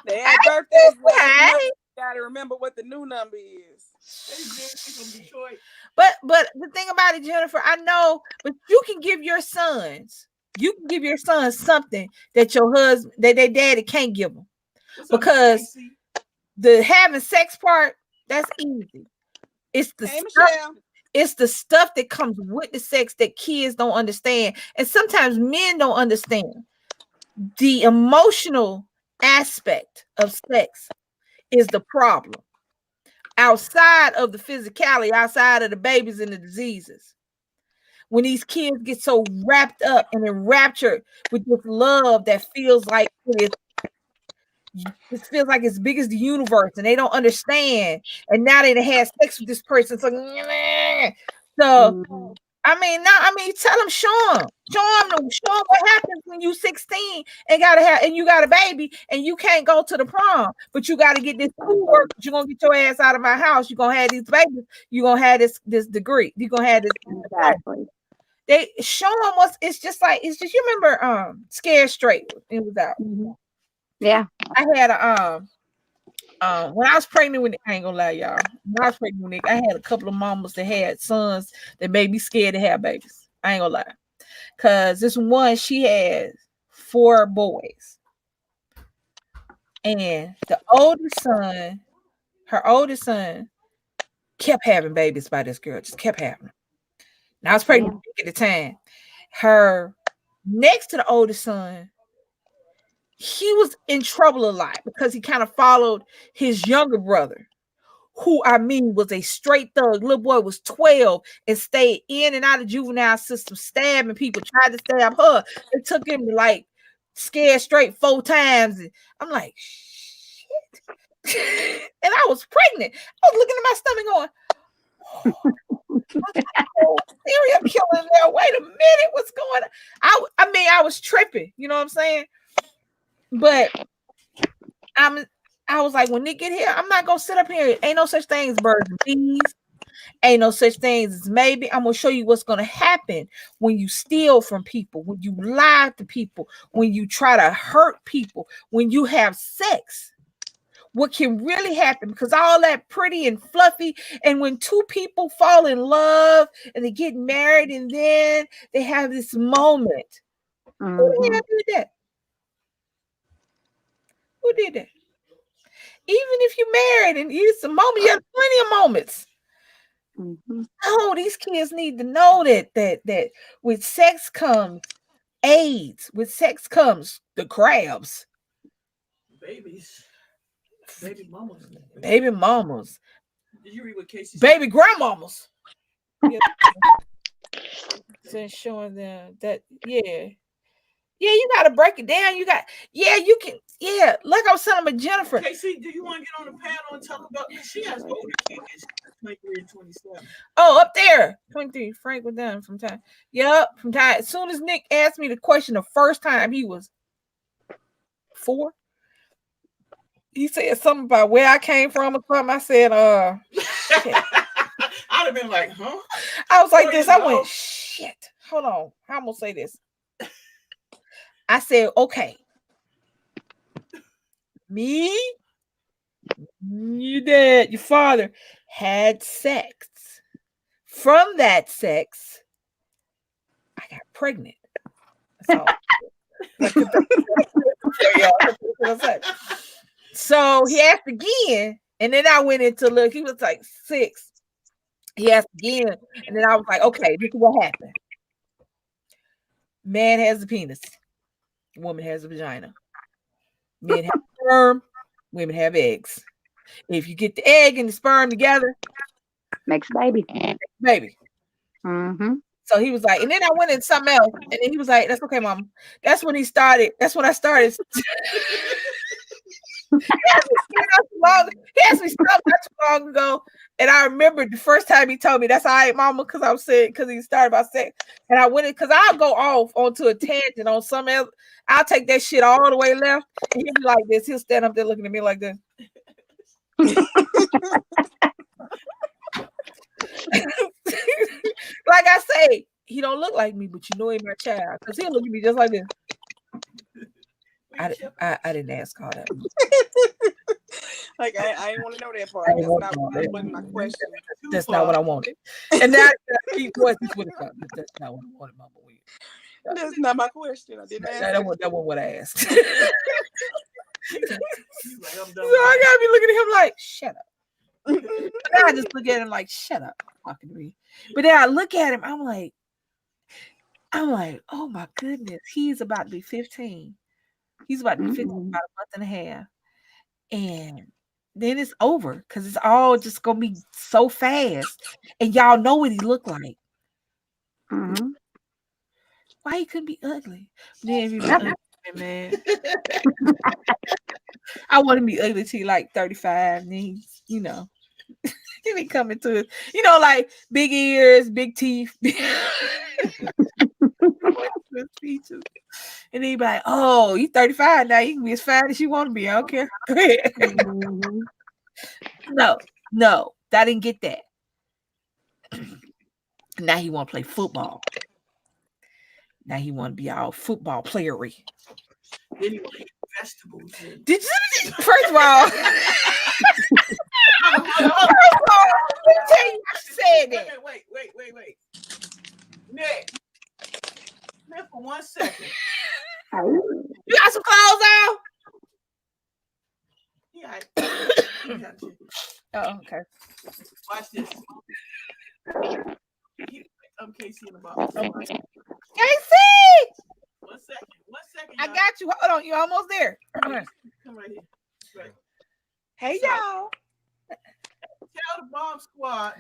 They had birthdays. Hey. You gotta remember what the new number is. From Detroit. But the thing about it, Jennifer, I know, but you can give your sons something that your husband, that their daddy can't give them. Because the having sex part, that's easy. It's the Hey, stuff, Michelle. it's the stuff that comes with the sex that kids don't understand. And sometimes men don't understand. The emotional aspect of sex is the problem. Outside of the physicality, outside of the babies and the diseases. When these kids get so wrapped up and enraptured with this love that feels like it feels like it's big as the universe, and they don't understand. And now they had sex with this person. So tell them, show them what happens when you 16 and you got a baby and you can't go to the prom, but you got to get this schoolwork. You're gonna get your ass out of my house. You're gonna have these babies. You're gonna have this degree. You're gonna have this. Exactly. They show them it's just you remember Scared Straight, it was out. Mm-hmm. Yeah. I had when I was pregnant with Nick, I ain't gonna lie, y'all. When I was pregnant with Nick, I had a couple of mamas that had sons that made me scared to have babies. I ain't gonna lie. Cause this one, she had 4 boys. And her oldest son kept having babies by this girl, just kept having them. And I was pregnant with Nick at the time. Her next to the oldest son, he was in trouble a lot because he kind of followed his younger brother, who was a straight thug. Little boy was 12 and stayed in and out of juvenile system, stabbing people, tried to stab her. It took him to like Scared Straight 4 times. And I'm like, shit. And I was pregnant. I was looking at my stomach going, serial killing there. Wait a minute, what's going on? I was tripping, you know what I'm saying? But I was like, when Nick get here, I'm not gonna sit up here. Ain't no such thing as birds and bees. Ain't no such things as maybe. I'm gonna show you what's gonna happen when you steal from people, when you lie to people, when you try to hurt people, when you have sex. What can really happen, because all that pretty and fluffy, and when 2 people fall in love and they get married and then they have this moment. Mm-hmm. Who did that? Who did that? Even if you married and it's a moment, you have plenty of moments. Mm-hmm. Oh, these kids need to know that with sex comes AIDS, with sex comes the crabs. Babies. Baby mamas. Baby mamas. Did you read what Casey said? Baby grandmamas. Yeah. So showing them that, you got to break it down. You can, like I was telling my Jennifer. Casey, do you want to get on the panel and talk about, she has older kids, 23 and 27. Oh, up there, 23. Frank was done from time. Yep, from time. As soon as Nick asked me the question the first time, he was 4. He said something about where I came from or something. I said, shit. I'd have been like, huh? I was like this. I went, shit. Hold on. How am I gonna say this? I said, okay. Me, your dad, your father had sex. From that sex, I got pregnant. So, so he asked again, and then I went into look. He was like 6. He asked again, and then I was like, okay, this is what happened. Man has a penis. Woman has a vagina. Men have sperm. Women have eggs. If you get the egg and the sperm together, Makes a baby. baby. Mm-hmm. So he was like, and then I went into something else, and then he was like, "That's okay, Mom." That's when he started. That's when I started. He asked me something not too long ago, and I remember the first time he told me, "That's all right, Mama," because I was saying because he started about sex, and I went because I'll go off onto a tangent on some else. I'll take that shit all the way left, and he'll be like this. He'll stand up there looking at me like this. Like I say, he don't look like me, but you know he's my child because he'll look at me just like this. I didn't ask all that. Like I didn't want to know that part. That wasn't my question. That's not what I wanted. And now he was what it was. That's not what I wanted, Mama. That's not my question. I didn't ask. That wasn't what I asked. So I gotta be looking at him like, shut up. Now I just look at him like, shut up, talking to me. But then I look at him, I'm like, oh my goodness, he's about to be 15. He's about to be 15 about a month and a half. And then it's over because it's all just gonna be so fast. And y'all know what he looked like. Mm-hmm. Why he couldn't be ugly? Then he be ugly, man. I want to be ugly till like 35. And then he's, then he coming to it, like big ears, big teeth. And then he be like, oh, you 35 now. You can be as fat as you want to be. I don't care. Go ahead. No, I didn't get that. Now he want to play football. Now he want to be all football playery. Then he want to eat vegetables. Did you? First of all, let me tell you what she said that. Wait. Nick, for 1 second. You got some clothes on? Yeah. Oh, okay. Watch this. I'm Casey in the box. Casey! 1 second. I got you. Hold on. You're almost there. Come right here. Right. Hey, y'all. Tell the bomb squad,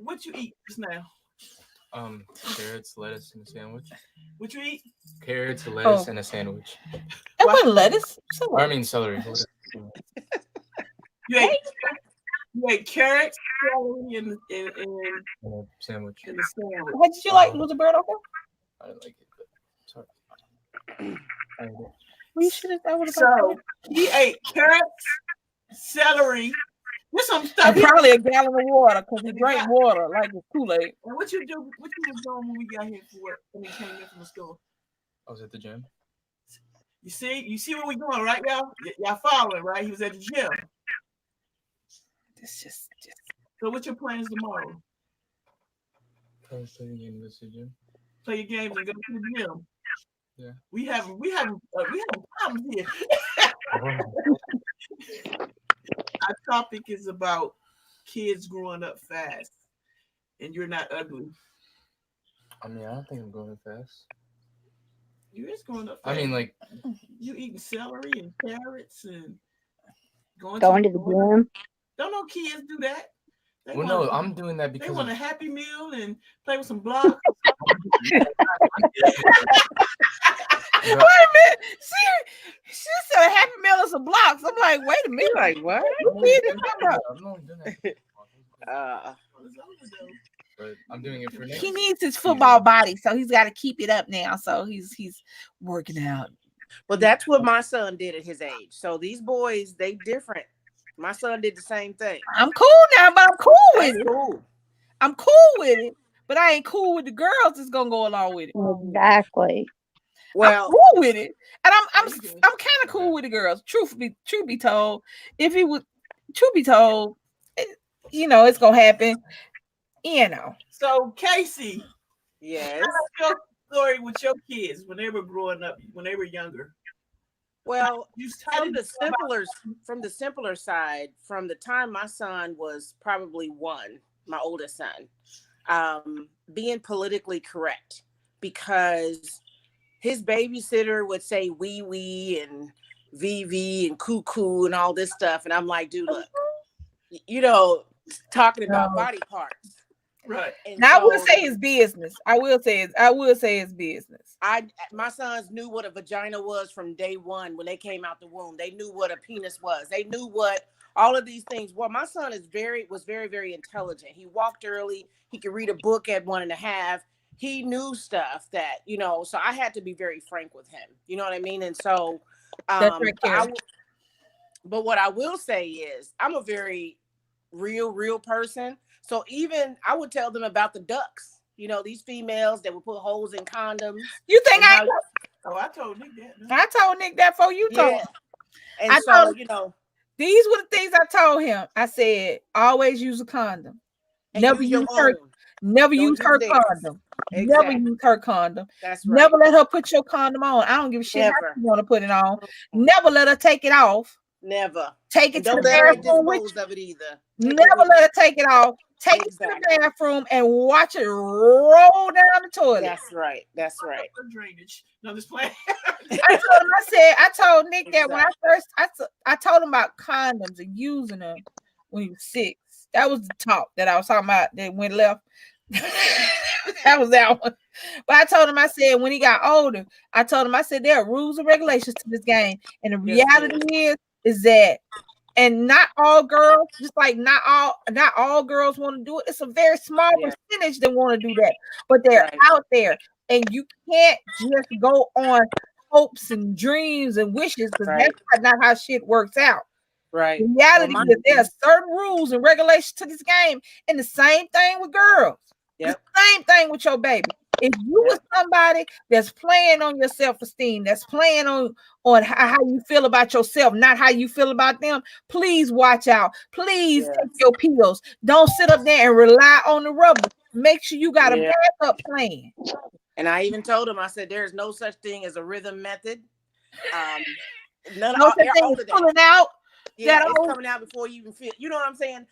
what you eat just now? Carrots, lettuce, and a sandwich. What you eat? Carrots, lettuce, and a sandwich. It wasn't lettuce. I mean celery. You ate carrots, celery, and a sandwich. And the sandwich. What did you like? Was the bird okay? I didn't like it, but sorry. Well, you should have. So he ate carrots, celery. There's some stuff. And probably a gallon of water because he drank water like it's KOOLAID. And what you was doing when we got here for work when we came in from the store? I was at the gym. You see what we doing, right, y'all? Y'all following, right? He was at the gym. It's just. So what's your plans tomorrow? Play a game with the gym. Play your games and go to the gym. Yeah. We have problems here. Our topic is about kids growing up fast, and you're not ugly. I mean, I don't think I'm growing fast. You is growing up fast. I mean, like you eating celery and carrots and going to the gym. Don't no kids do that. No, I'm doing that because they want a Happy Meal and play with some blocks. Wait a minute. She said a Happy Meal and some blocks. I'm like, wait a minute. Like what? I'm not doing that. But I'm doing it for next. He needs his football body, so he's got to keep it up now. So he's working out. Well, that's what my son did at his age. So these boys, they different. My son did the same thing. I'm cool now, but I'm cool with it. Cool. I'm cool with it, but I ain't cool with the girls that's gonna go along with it. Exactly. Well, I'm cool with it, and I'm kind of cool with the girls. Truth be told, if he would, truth be told, it's gonna happen. So Casey, yes. Tell us your story with your kids when they were growing up, when they were younger. Well, from the simpler side, from the time my son was probably 1, my oldest son, being politically correct, because his babysitter would say wee and VV and Cuckoo and all this stuff. And I'm like, dude, look, you know, talking about body parts. Right. And now, so, I will say it's business. I will say it's business. My sons knew what a vagina was from day one when they came out the womb. They knew what a penis was. They knew what all of these things. Well, my son was very, very intelligent. He walked early. He could read a book at 1.5. He knew stuff that, you know, so I had to be very frank with him. You know what I mean? And so, That's right, but what I will say is I'm a very real person. So even I would tell them about the ducks, you know, these females that would put holes in condoms. You think I told Nick that. I told Nick that before you told him. And so, you know, these were the things I told him. I said, always use a condom. Never use her condom. Exactly. Never use her condom. That's right. Never let her put your condom on. I don't give a shit how you want to put it on. Never let her take it off. Never. Take it to the bathroom with you. Of it either. Never let her take it off. Take it to the bathroom and watch it roll down the toilet. That's right. Drainage. No, this plan. I told Nick that when I told him about condoms and using them when he was 6. That was the talk that I was talking about that went left. That was that one. But I told him, I said, when he got older, I told him, I said, there are rules and regulations to this game. And the reality is that, and not all girls, just like not all girls want to do it. It's a very small percentage that want to do that, but they're out there, and you can't just go on hopes and dreams and wishes, because that's not how shit works out. Right. The reality is there are certain rules and regulations to this game, and the same thing with girls. The same thing with your baby. If you with somebody that's playing on your self-esteem, that's playing on how you feel about yourself, not how you feel about them, please watch out. Please take your pills. Don't sit up there and rely on the rubber. Make sure you got a backup plan. And I even told him, I said, there's no such thing as a rhythm method. No such thing as pulling out. Yeah, it's coming out before you even feel. You know what I'm saying?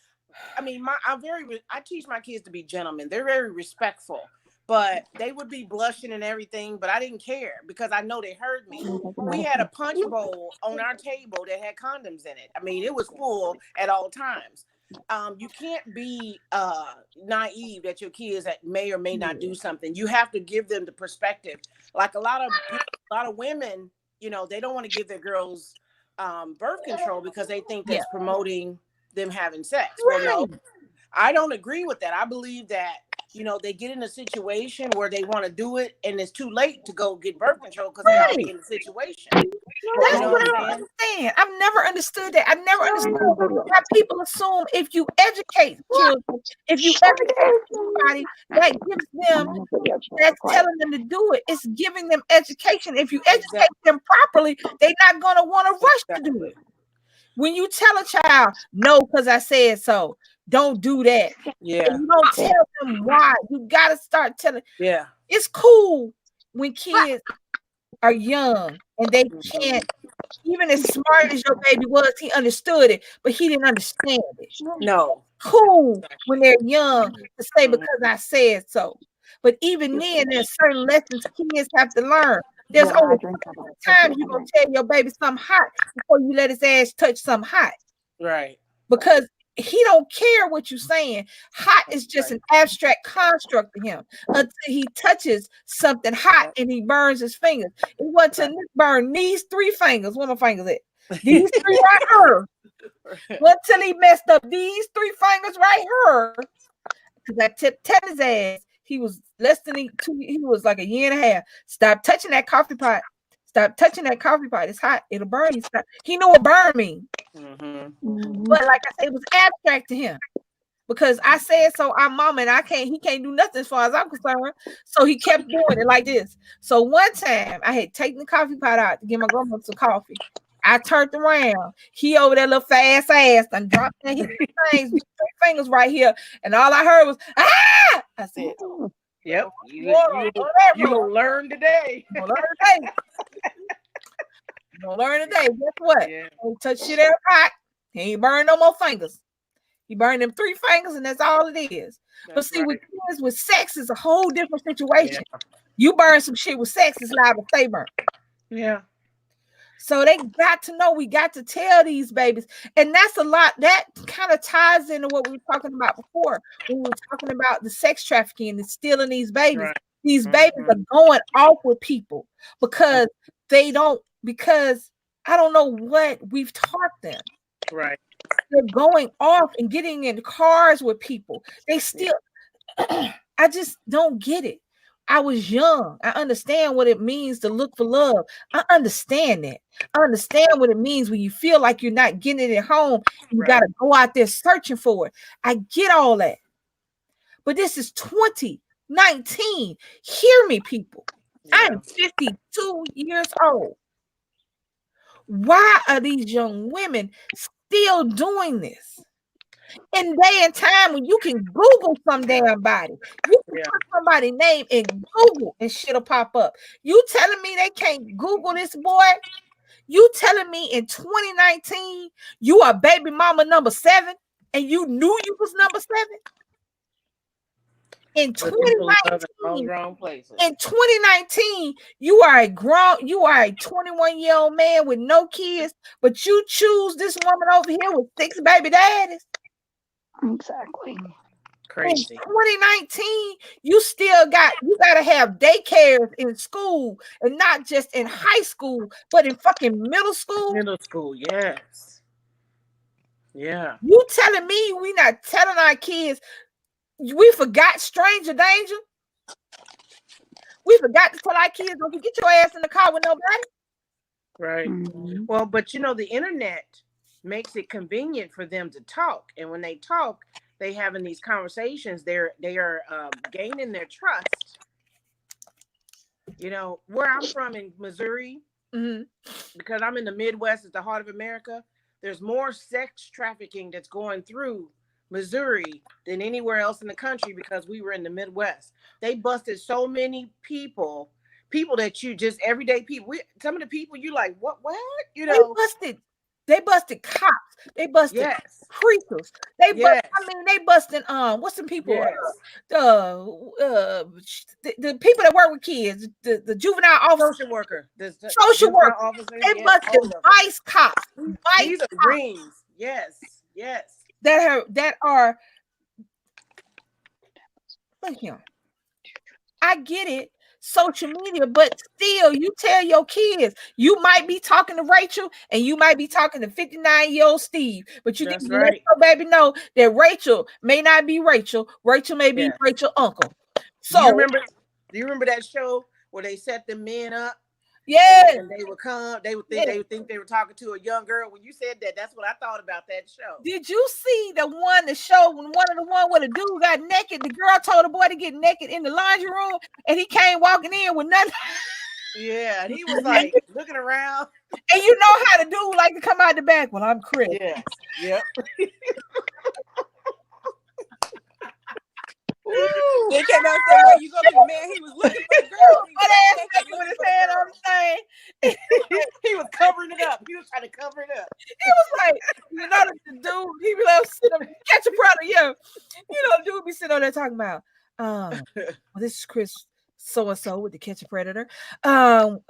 I mean, I teach my kids to be gentlemen. They're very respectful. But they would be blushing and everything, but I didn't care because I know they heard me. We had a punch bowl on our table that had condoms in it. I mean, it was full at all times. You can't be naive that your kids that may or may not do something. You have to give them the perspective. Like a lot of women, you know, they don't want to give their girls birth control because they think that's promoting them having sex. Well, no, I don't agree with that. I believe that, you know, they get in a situation where they want to do it and it's too late to go get birth control because they're already in the situation. That's what I don't understand. I've never understood that. I've never understood how people assume if you educate children, if you educate somebody, that gives them, that's telling them to do it. It's giving them education. If you educate them properly, they're not going to want to rush to do it. When you tell a child, no, because I said so, don't do that. Yeah. And you don't tell them why. You got to start telling. Yeah. It's cool when kids are young and they can't, even as smart as your baby was, he understood it, but he didn't understand it. No. Cool when they're young to say because I said so. But even then, there's certain lessons kids have to learn. There's only times you're going to tell your baby something hot before you let his ass touch something hot. Right. Because he don't care what you're saying. Hot is just an abstract construct to him until he touches something hot and he burns his fingers. It wasn't until Nick burned these 3 fingers. Where my fingers at? These 3 right here. Until he messed up these 3 fingers right here. Because I tipped his ass. He was less than 2. He was like a year and a half. Stop touching that coffee pot. Stop touching that coffee pot. It's hot. It'll burn you. Stop. He knew what burn means. But like I said, it was abstract to him because I said so. I'm mama and he can't do nothing as far as I'm concerned. So he kept doing it like this. So one time I had taken the coffee pot out to give my grandmother some coffee. I turned around. He over there little fast ass and dropped in his things, 3 fingers right here. And all I heard was, ah! I said, yep. You gonna learn today. You gonna learn today. Guess what? Don't touch shit out hot. He ain't burn no more fingers. He burned them 3 fingers, and that's all it is. But see, with kids with sex is a whole different situation. You burn some shit with sex, it's liable to stay burnt. Yeah. So they got to know, we got to tell these babies. And that's a lot. That kind of ties into what we were talking about before. When we were talking about the sex trafficking and stealing these babies. Right. These babies are going off with people because because I don't know what we've taught them. Right. They're going off and getting in cars with people. They still, I just don't get it. I was young. I understand what it means to look for love. I understand that. I understand what it means when you feel like you're not getting it at home. You got to go out there searching for it. I get all that. But this is 2019. Hear me, people. I'm 52 years old. Why are these young women still doing this? In day and time when you can Google some damn body, you can put somebody's name in Google and shit'll pop up. You telling me they can't Google this boy? You telling me in 2019 you are baby mama number 7 and you knew you was number 7? In 2019, you are a 21-year-old man with no kids, but you choose this woman over here with 6 baby daddies. Exactly. Crazy. In 2019, you gotta have daycares in school, and not just in high school, but in fucking middle school. Middle school, yes. Yeah. You telling me we not telling our kids we forgot stranger danger? We forgot to tell our kids, don't you get your ass in the car with nobody? Right. Well, but you know, the internet makes it convenient for them to talk, and when they talk, they having these conversations. They are gaining their trust. You know, where I'm from in Missouri, because I'm in the Midwest, at the heart of America. There's more sex trafficking that's going through Missouri than anywhere else in the country because we were in the Midwest. They busted so many people that you just everyday people. Some of the people you like, what? You know, They busted cops. They busted preachers. They busted, what's some people? The people that work with kids, the juvenile officer, social worker, social worker. They busted vice cops. These are rings. Yes. That are look here. I get it. Social media, but still, you tell your kids you might be talking to Rachel and you might be talking to 59-year-old Steve, but you need to let your baby know that Rachel may not be Rachel. Rachel may be Rachel's uncle. So do you remember that show where they set the men up? Yeah, and they would come. They would think they were talking to a young girl. When you said that, that's what I thought about that show. Did you see the show when one of the one where the dude got naked? The girl told the boy to get naked in the laundry room, and he came walking in with nothing. Yeah, and he was like looking around. And you know how the dude like to come out the back. Well, I'm Chris. Yeah. Yep. They came out saying, "Well, you go to the man. He was looking for the girl. With his hand on the thing. He was covering it up. He was trying to cover it up. He was like, you know, the dude. He be like, sit up, catch a predator. Yeah, you know, the dude be sitting on there talking about, well, this is Chris so and so with the Catch a Predator. Why are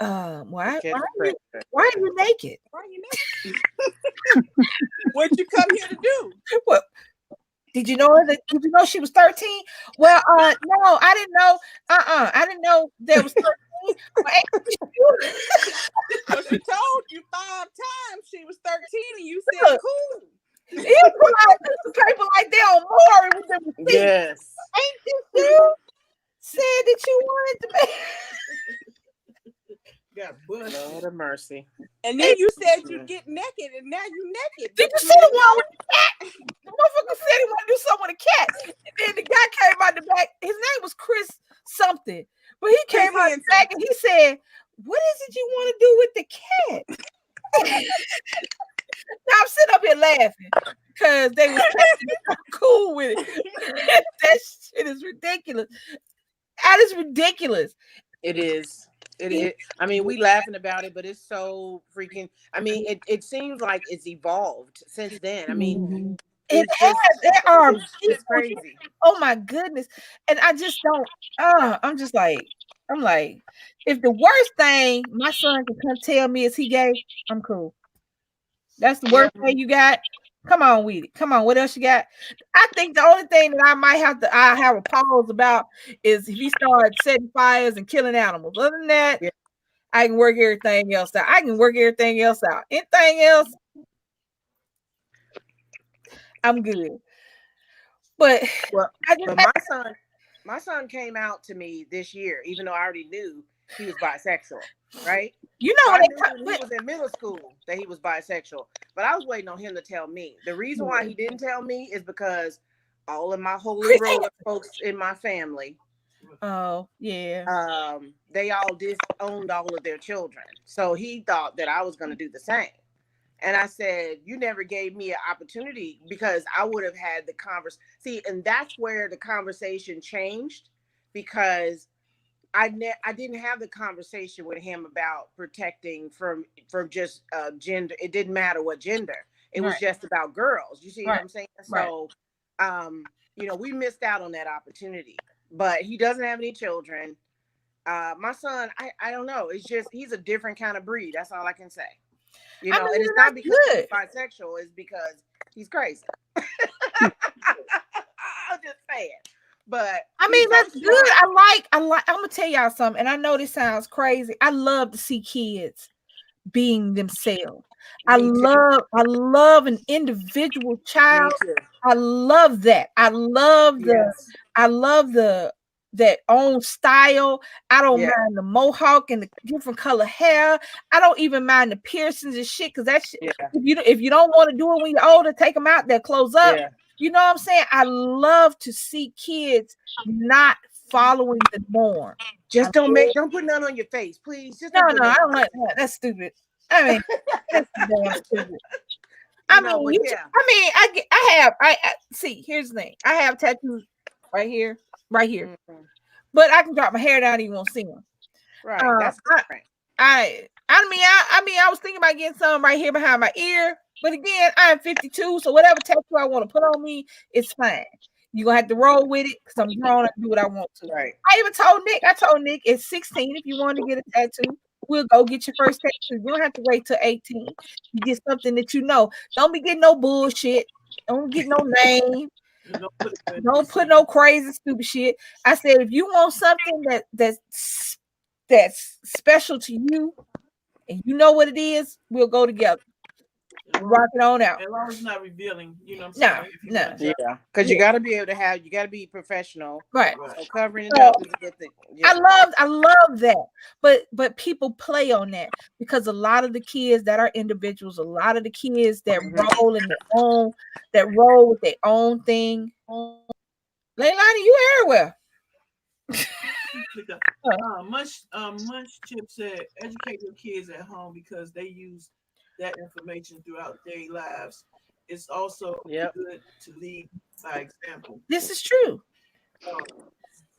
you naked? Why are you naked? What'd you come here to do? What? Did you know she was 13? Well, no, I didn't know. I didn't know there was 13. Well, she told you 5 times she was 13, and you said cool. He put out the paper like they on Maury with them receipts. Yes. Ain't this you said that you wanted to be? Got busted. Lord of mercy. And then you said you'd get naked, and now you naked. Did you see the one with the cat? The motherfucker said he wanted to do something with a cat. And then the guy came out the back. His name was Chris something. But he came out the back and he said, what is it you want to do with the cat? Now I'm sitting up here laughing because they was cool with it. That shit is ridiculous. That is ridiculous. It is. It is. I mean, we laughing about it, but it's so freaking. I mean, it seems like it's evolved since then. I mean, there are it's crazy. Oh my goodness, and I just don't. I'm just like, I'm like, if the worst thing my son can come tell me is he gay, I'm cool. That's the worst thing you got. Come on with it. Come on. What else you got? I think the only thing that I have a pause about is if he starts setting fires and killing animals. Other than that, Yeah. I can work everything else out. Anything else, I'm good. But Well, I just but my son came out to me this year, even though I already knew he was bisexual, right? you know I when knew when he was in middle school that he was bisexual, but I was waiting on him to tell me. The reason why he didn't tell me is because all of my holy roller folks in my family, oh yeah, they all disowned all of their children. So he thought that I was going to do the same. And I said, you never gave me an opportunity because I would have had the conversation. See, and that's where the conversation changed because I didn't have the conversation with him about protecting from just gender. It didn't matter what gender. It was just about girls. You see what I'm saying? So, we missed out on that opportunity. But he doesn't have any children. My son, I don't know. It's just he's a different kind of breed. That's all I can say. And it's not because he's bisexual. It's because he's crazy. I'm just saying. But I mean, that's good. I like. I'm gonna tell y'all something, and I know this sounds crazy. I love to see kids being themselves. I love an individual child. I love that. I love that own style. I don't mind the mohawk and the different color hair. I don't even mind the piercings and shit because that shit. If you don't want to do it when you're older, take them out. They'll close up. You know what I'm saying? I love to see kids not following the norm. Just don't put none on your face, please. Just no, I don't like that. That's stupid. I mean, that's damn stupid. I see. Here's the thing. I have tattoos right here. Mm-hmm. But I can drop my hair down and you won't see them. Right. That's different. I was thinking about getting some right here behind my ear. But again, I'm 52, so whatever tattoo I want to put on me, it's fine. You're going to have to roll with it because I'm grown and do what I want to. Right. I told Nick at 16, if you want to get a tattoo, we'll go get your first tattoo. You don't have to wait till 18. You get something that you know. Don't be getting no bullshit. Don't get no name. Don't put no crazy stupid shit. I said if you want something that's special to you and you know what it is, we'll go together. Rock it on out. As long as it's not revealing, you know what I'm saying? Yeah. Because you gotta be able to you gotta be professional. Right. So covering it up is a good thing. Yeah. I love that. But people play on that because a lot of the kids that are individuals, a lot of the kids that roll in roll with their own thing. Leilani, you everywhere. Munch Chip said, educate your kids at home because they use that information throughout their lives. It's also good to lead by example. This is true.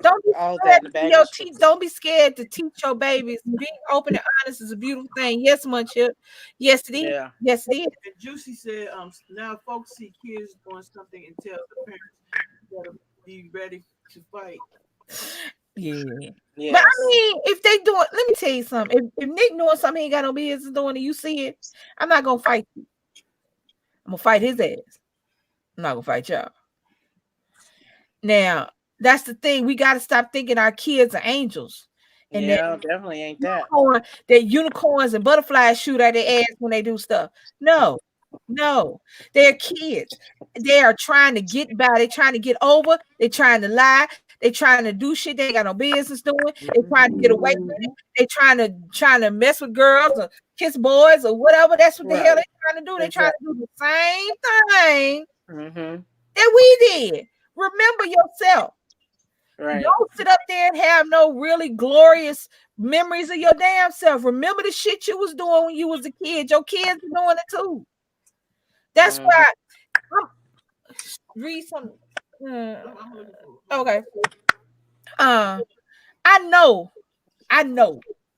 Don't be scared to teach your babies. Being open and honest is a beautiful thing. Yes, Munch Chip. Yes, it is. Yeah. Yes, it is. And Juicy said, now folks see kids doing something and tell the parents you gotta be ready to fight. Yeah. Yes. But I mean, if they do it, let me tell you something. If Nick doing something he ain't got no business doing and you see it, I'm not gonna fight you. I'm gonna fight his ass. I'm not gonna fight y'all. Now, that's the thing. We gotta stop thinking our kids are angels. And definitely ain't that. That unicorns and butterflies shoot at their ass when they do stuff. No, they're kids. They are trying to get by. They're trying to get over. They're trying to lie. They're trying to do shit they ain't got no business doing. They're trying to get away with it. They're trying to mess with girls or kiss boys or whatever. That's what the hell they're trying to do. They're trying to do the same thing that we did. Remember yourself. Right. Don't sit up there and have no really glorious memories of your damn self. Remember the shit you was doing when you was a kid. Your kids are doing it too. That's why. Read some. Okay. I know.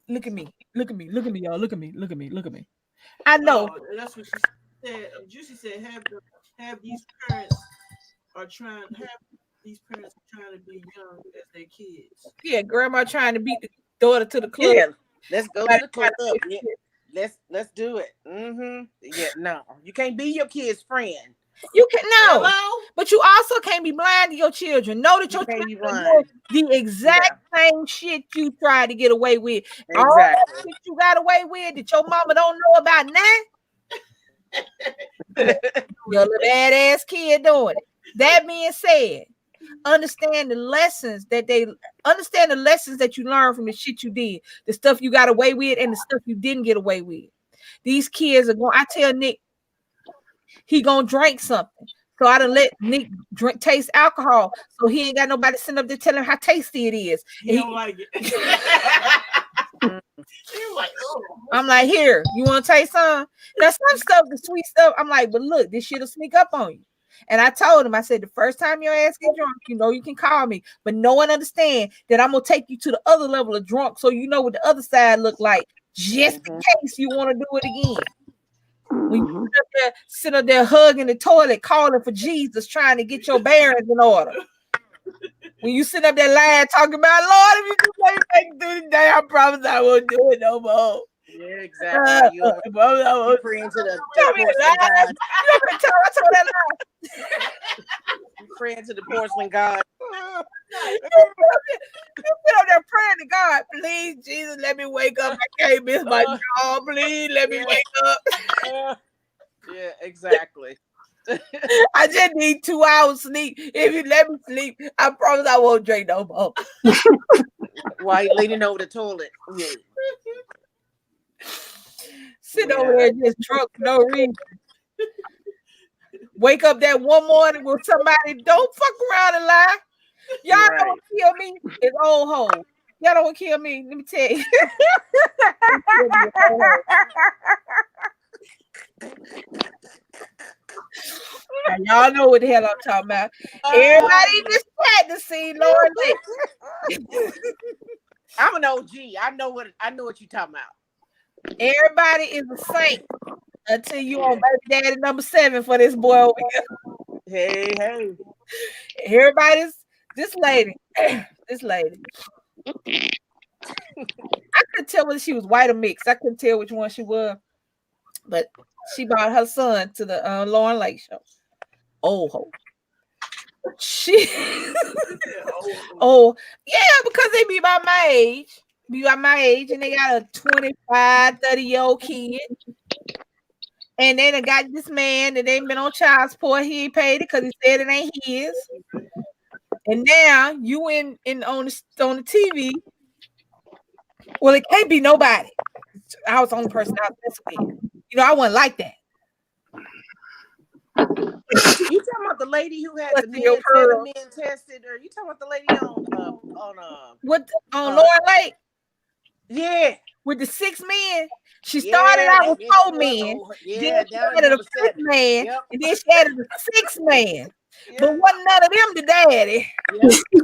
Look at me, y'all. Look at me. I know. That's what she said. Juicy said, have these parents trying to be young as their kids. Yeah, grandma trying to beat daughter to the club. Yeah, let's go to the club. Yeah. Let's do it. Yeah, no, you can't be your kid's friend. You can no, Hello? but you also can't be blind to your children. Know that your can't be children blind. doing the exact same shit you tried to get away with. All Exactly. that shit you got away with that your mama don't know about now. Your little badass kid doing it. That being said, understand the lessons that you learned from the shit you did, the stuff you got away with, and the stuff you didn't get away with. These kids are going. I tell Nick, he gonna drink something. So I done let Nick taste alcohol, so he ain't got nobody sitting up there telling him how tasty it is. He don't like it. Like, I'm like, here, you want to taste some? Now some stuff, the sweet stuff, I'm like, but look, this shit'll sneak up on you. And I told him, I said, the first time your ass get drunk, you know you can call me, but no one understand that I'm gonna take you to the other level of drunk, so you know what the other side look like, just in case you want to do it again. When you sit up there hugging the toilet, calling for Jesus, trying to get your bearings in order. When you sit up there lying, talking about, Lord, if you just let me make it through the day, I promise I won't do it no more. Yeah, exactly. You're praying to the porcelain god. I told that lie. You're praying to the porcelain god. You sit up there praying to God, please, Jesus, let me wake up. I can't miss my job. Please, let me wake up. Yeah, exactly. I just need 2 hours sleep. If you let me sleep, I promise I won't drink no more. Why you leaning over the toilet? Yeah. Sit over there just drunk for no reason. Wake up that one morning with somebody, don't fuck around and lie. Y'all know what kill me? It's old hoes. Y'all know what kill me? Let me tell you. Y'all know what the hell I'm talking about. Everybody in this chat to see Lord Nick. I'm an OG. I know what you're talking about. Everybody is a saint until you on baby daddy number 7 for this boy over here. Hey. Everybody's this lady. This lady. I couldn't tell whether she was white or mixed. I couldn't tell which one she was. But she brought her son to the Lauren Lake show. Old ho. She because they be about my age. And they got a 25, 30-year-old kid. And then they got this man that ain't been on child support. He ain't paid it because he said it ain't his. And now you in on the TV. Well, it can't be nobody. I was the only person I was with. You know, I wasn't like that. You talking about the lady who had the men tested, or you talking about the lady on Lauren Lake? Yeah, with the 6 men. She started out with 4 men. Then she added a 5th man, and then she added a 6th man. But wasn't none of them the daddy.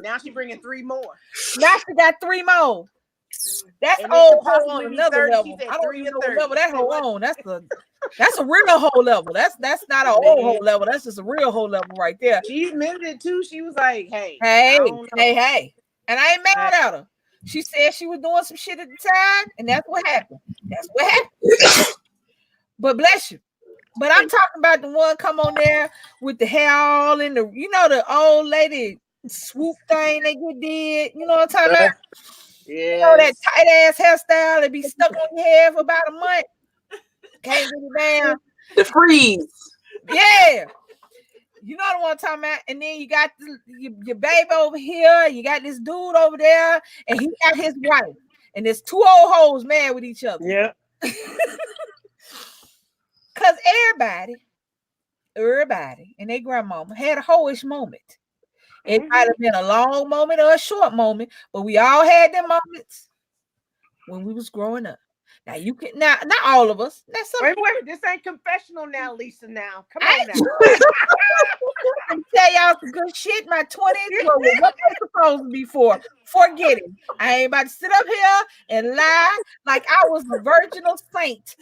Now she bringing 3 more. Now she got 3 more. That's old hoe on another level. I don't even know what level that hoe on. That's a real hoe level. That's not an old hoe level. That's just a real hoe level right there. She admitted it too. She was like, hey. And I ain't mad at her. She said she was doing some shit at the time, and that's what happened. But bless you. But I'm talking about the one come on there with the hair all in the, the old lady swoop thing they did. You know what I'm talking about? Yeah. You know that tight ass hairstyle that be stuck on your head for about a month. Can't get it down. The freeze. Yeah. You know the one I'm talking about. And then you got your baby over here. You got this dude over there. And he got his wife. And there's 2 old hoes mad with each other. Yeah. Because everybody and their grandmama had a hoe-ish moment. It might have been a long moment or a short moment, but we all had them moments when we was growing up. Now you can not all of us. Wait, this ain't confessional now, Lisa. Now come on now. I tell y'all some good shit. My 20s were what they supposed to be for. Forget it. I ain't about to sit up here and lie like I was the virginal saint.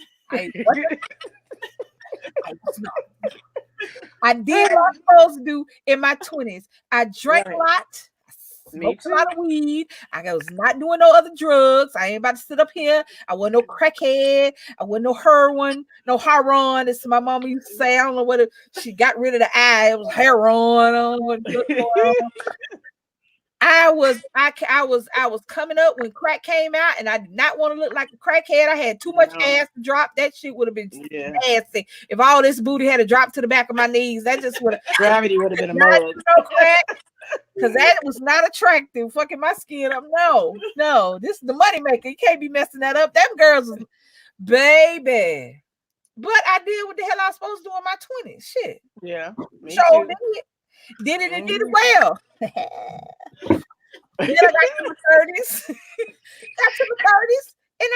I did what I was supposed to do in my 20s. I drank a lot, I Me smoked a lot too. of weed. I was not doing no other drugs. I ain't about to sit up here. I wasn't no crackhead. I wasn't no heroin, no heroin. As my mama used to say. I don't know what she got rid of the I. It was heroin. I don't know what was going on. I was coming up when crack came out, and I did not want to look like a crackhead. I had too much ass to drop. That shit would have been nasty. If all this booty had to drop to the back of my knees, that just would have Gravity would have been a mug. no crack. Because that was not attractive. Fucking my skin up. No. This is the money maker. You can't be messing that up. Them girls was baby. But I did what the hell I was supposed to do in my 20s. Shit. Yeah. Me So too. did it and did it well. Then I got to the 30s. And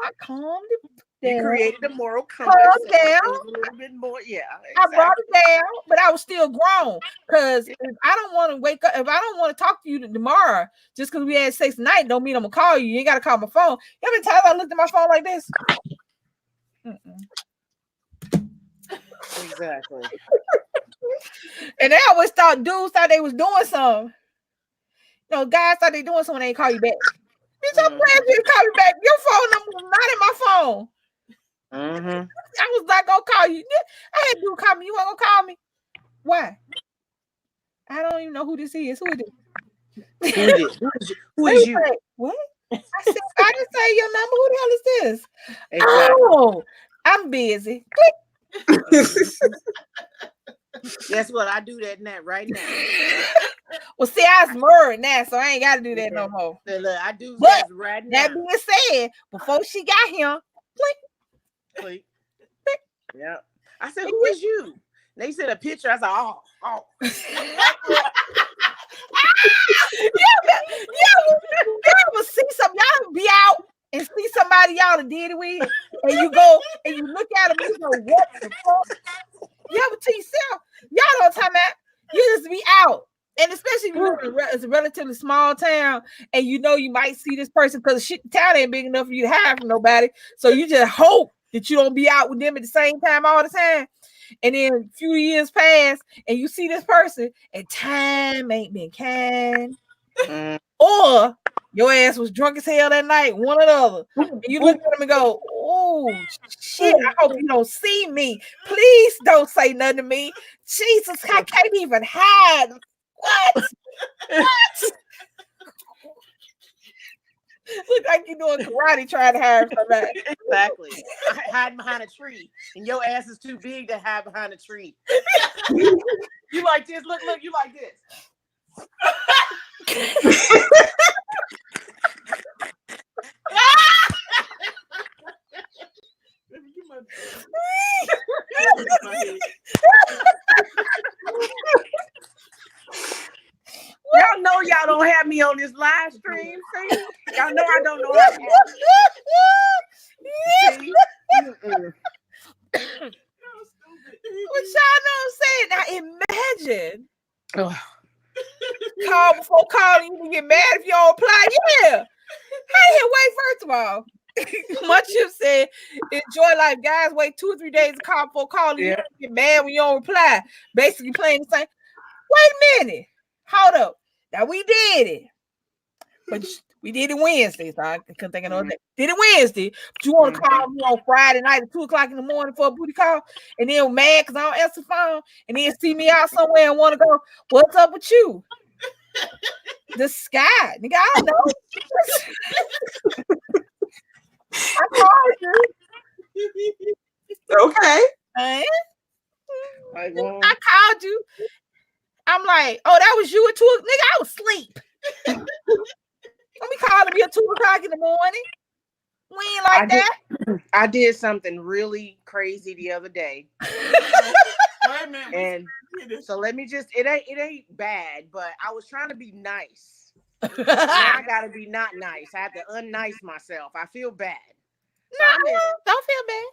I calmed it down. You created a moral compass. Calm down. A little bit more. Yeah. Exactly. I brought it down, but I was still grown. Because if I don't want to wake up, if I don't want to talk to you tomorrow, just because we had sex tonight, don't mean I'm going to call you. You ain't got to call my phone. You know how many times I looked at my phone like this? Exactly. And they always thought dudes thought they was doing something. You know, guys thought they doing something, they ain't call you back. Bitch, I'm glad you call me back. Your phone number was not in my phone. I was not gonna call you. I had dude call me. You want to call me? Why? I don't even know who this is. Who is it? Who is you? Like, what? I said, I didn't say your number. Who the hell is this? Exactly. Oh, I'm busy. Guess what? I do that right now. Well, see, I was married now, so I ain't got to do that no more. Look, I do But that right now. that being said, before she got here, Click. Yeah. I said, who is you? They said a picture. I said, oh. Y'all will see some. Y'all be out and see somebody y'all done did it with, and you go and you look at them, you go, what the fuck? You ever to yourself? Y'all know what I'm talking about. You just be out. And especially if you live in it's a relatively small town and you know you might see this person because the town ain't big enough for you to hide from nobody. So you just hope that you don't be out with them at the same time all the time. And then a few years pass and you see this person and time ain't been kind. Or your ass was drunk as hell that night, one or the other. And you look at them and go, oh, shit, I hope you don't see me. Please don't say nothing to me. Jesus, I can't even hide. What? Look like you're doing karate trying to hide somebody. Exactly. Hiding behind a tree. And your ass is too big to hide behind a tree. You like this? Look, you like this. Y'all know y'all don't have me on this live stream. See? Y'all know I don't know how to see? What y'all know what I'm saying? Now imagine call before calling, you can get mad if you don't reply. Yeah. How you wait, first of all? Much you said enjoy life. Guys wait 2 or 3 days to call before calling. You get mad when you don't reply. Basically playing the same. Wait a minute. Hold up. Now we did it. But we did it Wednesday, so I couldn't think of another day. Did it Wednesday, but you want to call me on Friday night at 2:00 in the morning for a booty call, and then mad because I don't answer the phone, and then see me out somewhere and want to go, what's up with you? The sky, nigga, I don't know. I called you. Okay. I called you. I'm like, oh, that was you at 2:00. Nigga, I was asleep. Don't be calling me at 2:00 in the morning. We ain't like that. I did something really crazy the other day. And so let me just, it ain't bad, but I was trying to be nice. Now I gotta be not nice. I have to unnice myself. I feel bad. No, don't feel bad.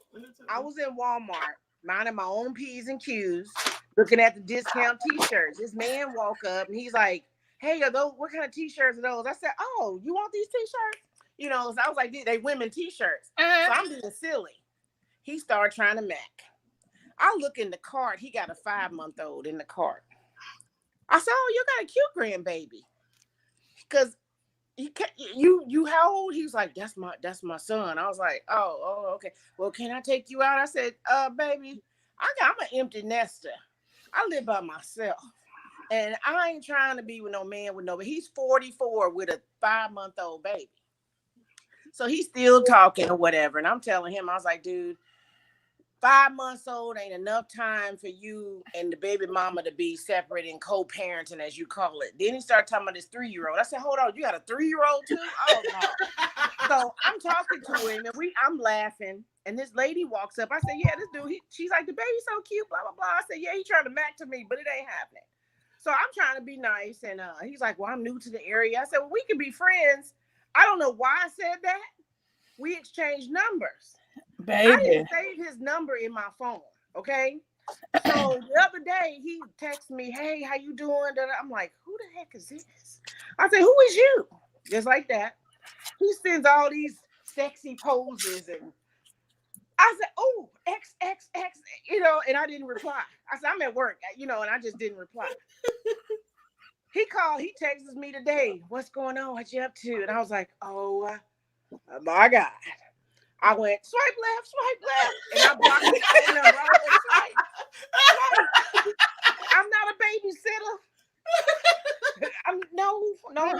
I was in Walmart, minding my own P's and Q's, looking at the discount t-shirts. This man walk up and he's like, hey, are those, what kind of t-shirts are those? I said, oh, you want these t-shirts? You know, so I was like, they women t-shirts. So I'm being silly. He started trying to mac. I look in the cart. He got a 5-month-old in the cart. I said, oh, you got a cute grandbaby. because you how old? He was like, that's my son. I was like, oh, okay. Well, can I take you out? I said, baby, I'm an empty nester. I live by myself. And I ain't trying to be with no man with nobody. He's 44 with a 5-month-old baby. So he's still talking or whatever. And I'm telling him, I was like, dude, 5 months old ain't enough time for you and the baby mama to be separate and co-parenting, as you call it. Then he started talking about this 3-year-old. I said, hold on, you got a 3-year-old too? Oh, no. So I'm talking to him and I'm laughing. And this lady walks up. I said, yeah, this dude, she's like, the baby's so cute, blah, blah, blah. I said, yeah, he's trying to match to me, but it ain't happening. So I'm trying to be nice. And he's like, well, I'm new to the area. I said, well, we can be friends. I don't know why I said that. We exchanged numbers. Baby. I didn't save his number in my phone. Okay. So the other day he texted me, hey, how you doing? I'm like, who the heck is this? I said, who is you? Just like that. He sends all these sexy poses and I said, oh, XXX, and I didn't reply. I said, I'm at work, and I just didn't reply. He texts me today. What's going on? What you up to? And I was like, oh, my God. I went, swipe left, and I blocked his phone number. I went, swipe. I'm not a babysitter. No. Ain't nothing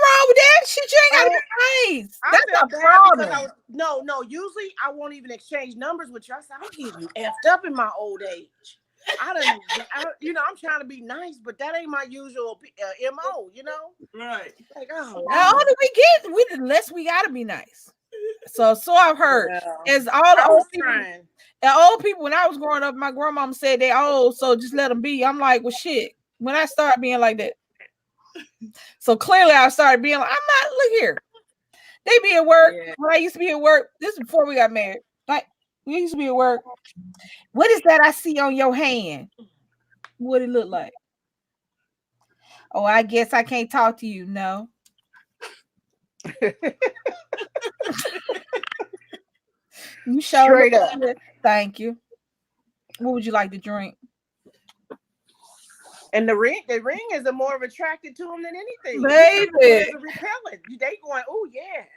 wrong with that. Shit, you ain't got to be nice. That's a problem. No. Usually I won't even exchange numbers with you. I said, I'm getting effed up in my old age. I'm trying to be nice, but that ain't my usual MO, Right. Like, oh, the older we get, the less we got to be nice. So I've heard. As all the old people, when I was growing up, my grandmama said they old, so just let them be. I'm like, well, shit. When I started being like that, so clearly I started being like, I'm not. Look here, they be at work. Yeah. When I used to be at work, this is before we got married. Like we used to be at work. What is that I see on your hand? What it look like? Oh, I guess I can't talk to you. No. You straight up. Thank you. What would you like to drink? And the ring is more attracted to him than anything. Baby. It's a repellent. They going, oh yeah.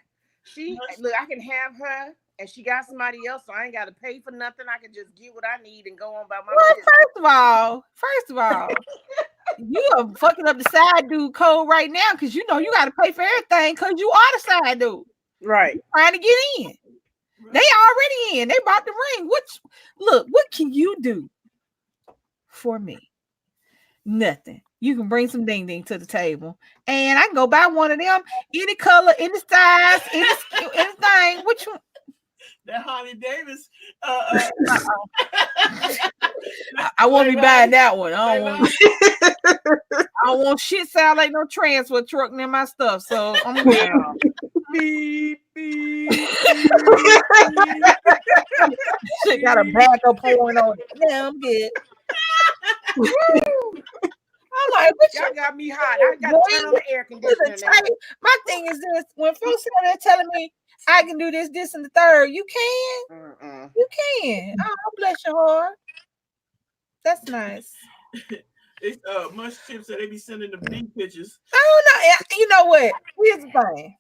Look, I can have her and she got somebody else, so I ain't gotta pay for nothing. I can just get what I need and go on by my business. First of all, you are fucking up the side dude code right now because you gotta pay for everything because you are the side dude. Right. You're trying to get in. They already in. They bought the ring. What can you do for me? Nothing. You can bring some ding ding to the table, and I can go buy one of them, any color, any size, anything. Which one? That Harley Davis. I won't be buying that one. I don't want shit sound like no transfer truck near my stuff. So I'm gonna beep, beep, beep. Shit got a backup horn on it. Yeah, I'm good. I'm like, y'all got me hot. I got to turn on the air conditioner now. My thing is this: when folks are there telling me I can do this, this, and the third, you can. You can. Oh, bless your heart. That's nice. It's Mush Chip said they be sending the big pictures. I don't know. You know what? Here's the thing.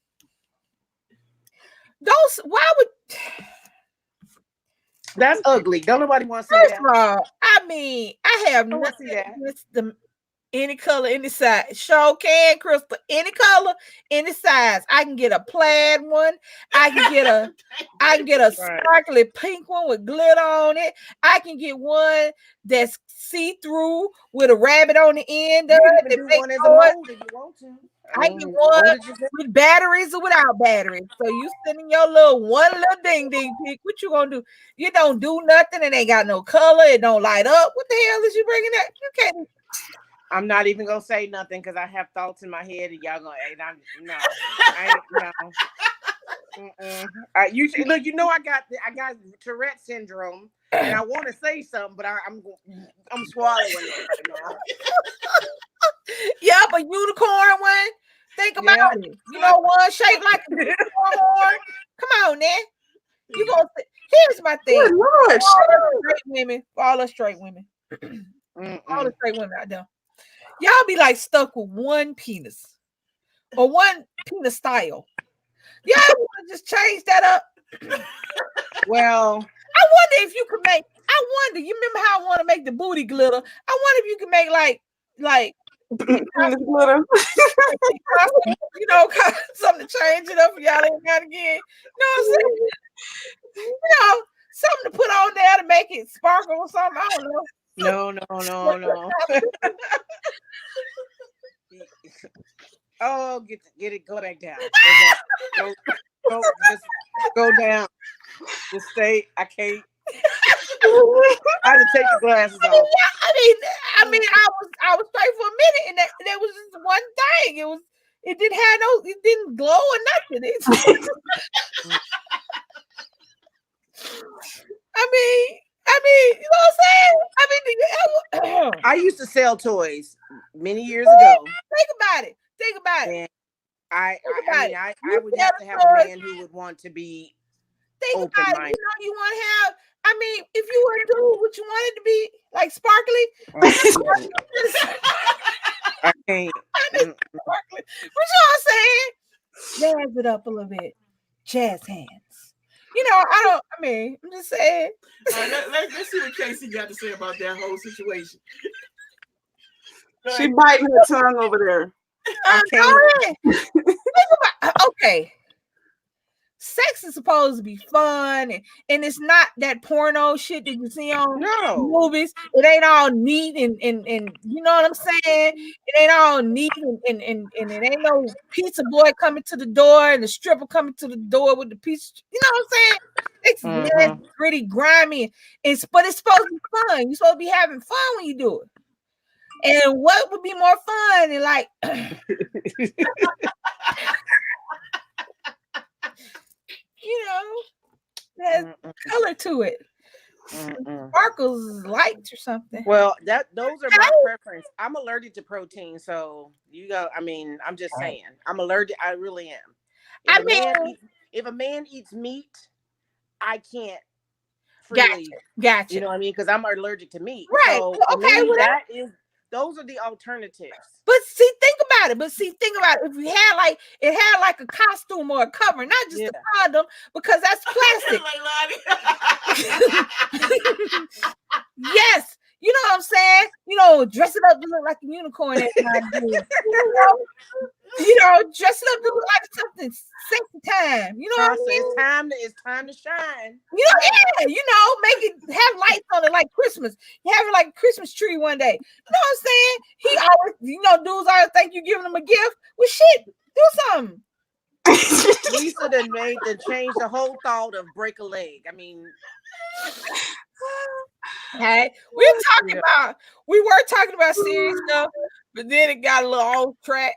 Why would that's ugly? Don't nobody want to see that. First of all, I mean, I have nothing against any color, any size. Sure can, Crystal. Any color, any size. I can get a plaid one. I can get a sparkly pink one with glitter on it. I can get one that's see-through with a rabbit on the end of it. You one as a mold if you want to. I get one with batteries or without batteries. So you sending your one little ding ding pick. What you gonna do? You don't do nothing. It ain't got no color. It don't light up. What the hell is you bringing that? You can't. I'm not even gonna say nothing because I have thoughts in my head and y'all gonna. No. You look. I got Tourette syndrome and I want to say something, but I'm swallowing it. Yeah, but unicorn one. Think about it. One shaped like a unicorn. Come on, now. You gonna? Here's my thing. Good Lord, all us straight women. All the straight women out there. Y'all be like stuck with one penis. or one penis style. Yeah, I want to just change that up. Well, I wonder if you could make. I wonder. You remember how I want to make the booty glitter? I wonder if you could make like Penis glitter. you know, something to change it up for y'all ain't got again. You know what I'm saying? You know, something to put on there to make it sparkle or something. I don't know. No. Oh, get it, go back down. Just go down. Just stay. I can't. I had to take the glasses off. I mean, I was straight for a minute, and that was just one thing. It didn't glow or nothing. I mean, you know what I'm saying? I used to sell toys many years ago. Think about it. And I would have to have a man who would want to be open minded. You want to have. I mean, if you were to do what you wanted to be, like sparkly. I can't. What y'all saying? Jazz it up a little bit. Jazz hands. You know, I'm just saying. Let's see what Casey got to say about that whole situation. She biting her tongue over there. Okay. Sex is supposed to be fun, and it's not that porno shit that you see on movies. It ain't all neat and you know what I'm saying? It ain't all neat and it ain't no pizza boy coming to the door and the stripper coming to the door with the pizza. You know what I'm saying? It's nasty, gritty, grimy. But it's supposed to be fun. You're supposed to be having fun when you do it. And what would be more fun than like you know, has color to it. Sparkles, lights, or something. Well, those are my preference. I'm allergic to protein, so I'm just saying. I'm allergic. I really am. If a man eats meat, I can't freely. Gotcha. You know what I mean? Because I'm allergic to meat. Right. So those are the alternatives. But think about it. If you had it had like a costume or a cover, not just a condom, because that's plastic. Yes. You know what I'm saying? You know, dress it up to look like a unicorn every time. You know, dress it up to look like something sexy time. You know what I mean? It's time to shine. You know, you know, make it have lights on it like Christmas. You have it like a Christmas tree one day. You know what I'm saying? He always, dudes always think you giving him a gift. Well, shit, do something. Lisa changed the whole thought of break a leg. I mean, hey, we were talking about serious stuff, but then it got a little off track.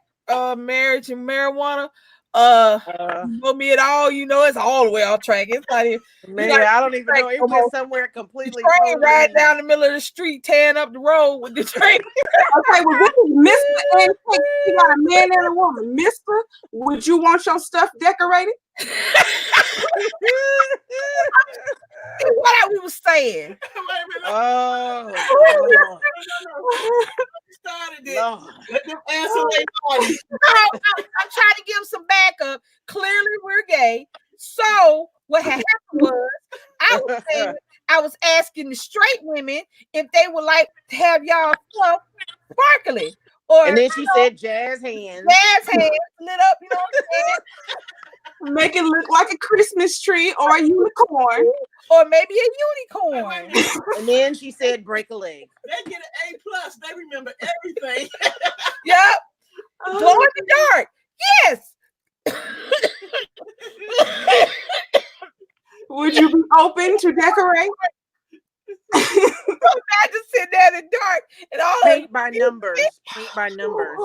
Marriage and marijuana. Know me at all, it's all the way off track. It's not even, I don't even know. It went somewhere completely. The train right down the middle of the street, tearing up the road with the train. Okay, well, this is Mr. and you got a man and a woman. Mr., would you want your stuff decorated? What we was saying? Oh, started it. Let them answer. I'm trying to give them some backup. Clearly, we're gay. So what happened was, I was asking the straight women if they would like to have y'all stuff sparkly. And then she said jazz hands. Jazz hands lit up, you know what I'm saying? Make it look like a Christmas tree or a unicorn. Or maybe a unicorn. And then she said break a leg. They get an A+. They remember everything. Yep. Glow in the dark. Yes. Would you be open to decorate? I just sit there in the dark and all paint by numbers. Paint by numbers.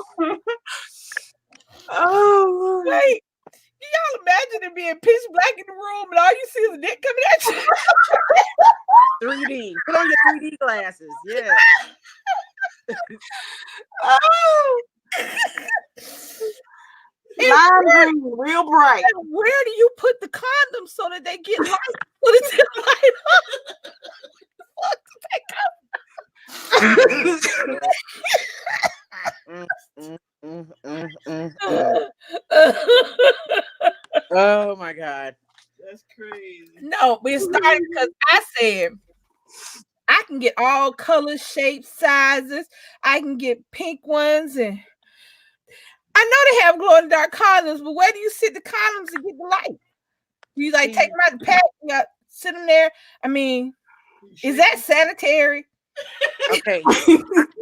Oh, wait. Can y'all imagine it being pitch black in the room and all you see is a dick coming at you? 3D. Put on your 3D glasses. Yeah. Oh. Lime green, real bright. Where do you put the condoms so that they get light? So that they light up? Oh my God. That's crazy. No, but it started because I said I can get all colors, shapes, sizes. I can get pink ones, and I know they have glow in the dark condoms, but where do you sit the condoms to get the light? You like take them out the pack, you got sit them there. I mean, is that sanitary? Okay,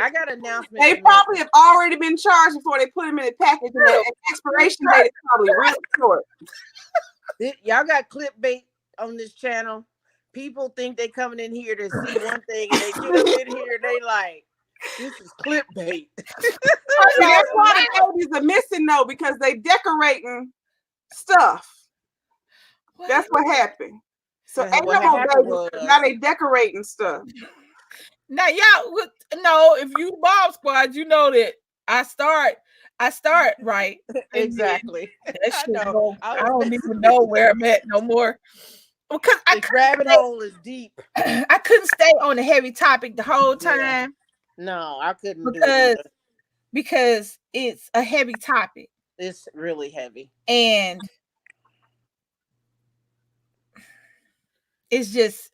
I got an announcement. They probably have already been charged before they put them in the package, and the expiration date is probably real short. Y'all got clickbait on this channel. People think they coming in here to see one thing, and they get up in here, they like, this is clickbait. That's why the babies are missing though, because they decorating stuff. That's what happened. So ain't no more babies. Now they decorating stuff. Now y'all no, if you Bob Squad, you know that I start right. Exactly. That shit I don't even know where I'm at no more. Because the rabbit hole is deep. I couldn't stay on the heavy topic the whole time. Yeah. No, I couldn't do it because it's a heavy topic. It's really heavy. And it's just,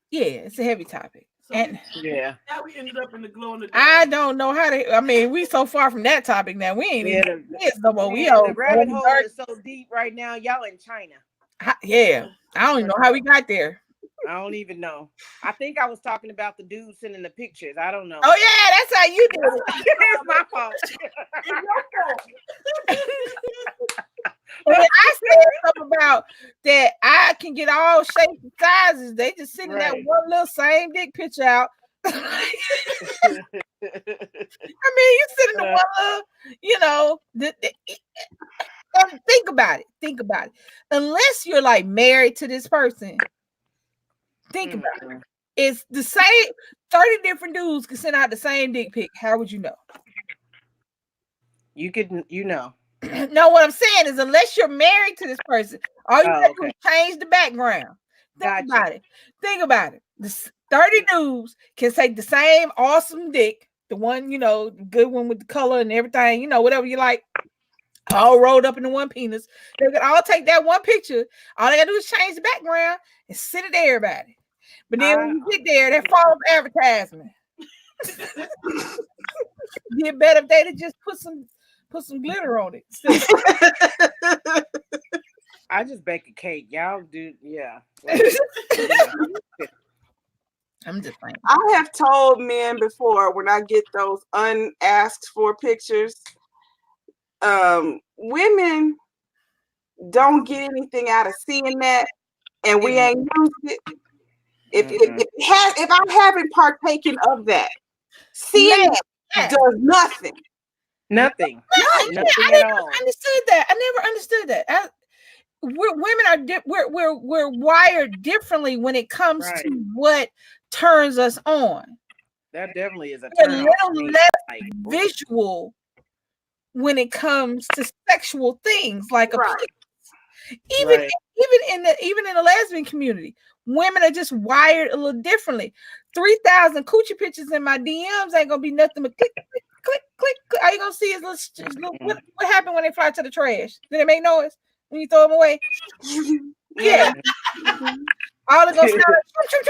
yeah, it's a heavy topic. So and yeah, now we ended up in the glow in the dark. I don't know how to. I mean, we so far from that topic now. We ain't even no more. We the rabbit hole is so deep right now. Y'all in China. Yeah, I don't even know how we got there. I don't even know. I think I was talking about the dude sending the pictures. I don't know. Oh yeah, that's how you did it. It's my fault. When I said something about that, I can get all shapes and sizes. They just sending that one little same dick picture out. I mean, you sitting the one little, you know. Think about it. Think about it. Unless you're like married to this person, think about it. It's the same. 30 different dudes can send out the same dick pic. How would you know? You could, you know. No, what I'm saying is, unless you're married to this person, all you have to do is change the background. Think about it. Think about it. The 30 dudes can take the same awesome dick, the one, you know, the good one with the color and everything, you know, whatever you like, all rolled up into one penis. They can all take that one picture. All they gotta do is change the background and send it to everybody. But then when you get there, that false advertisement. Get better if they'd just put some glitter on it. I just bake a cake. Y'all do, yeah. I'm just saying. I have told men before when I get those unasked for pictures, women don't get anything out of seeing that, and we ain't used it. If I haven't partaken of that, seeing it does nothing. Nothing. Nothing at all. I never understood that. Women are we're wired differently when it comes to what turns us on. That definitely is a turn on. A little less visual when it comes to sexual things like a even in the lesbian community, women are just wired a little differently. 3,000 coochie pictures in my DMs ain't gonna be nothing but click, click, click, click, click. All you gonna see is little what happened when they fly to the trash? Did it make noise when you throw them away? Yeah. All it goes sound like send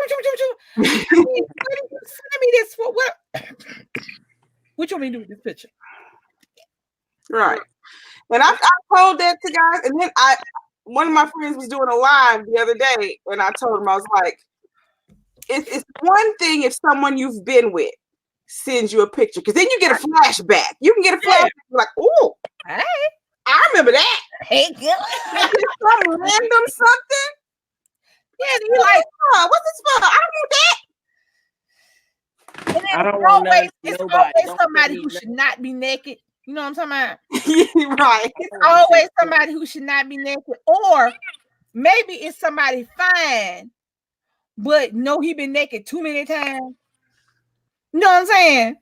me this for what? What you want me to do with this picture? Right. And I told that to guys, and then one of my friends was doing a live the other day, and I told him, I was like, it's one thing if someone you've been with sends you a picture, because then you get a flashback. You can get a flashback, like, oh, hey, I remember that. Hey, some random something. Yeah, and you're like, oh, what's this for? I don't want that. And then it's always somebody who should not be naked. You know what I'm talking about? Right. It's always somebody who should not be naked, or maybe it's somebody fine, but no, he been naked too many times. You know what I'm saying?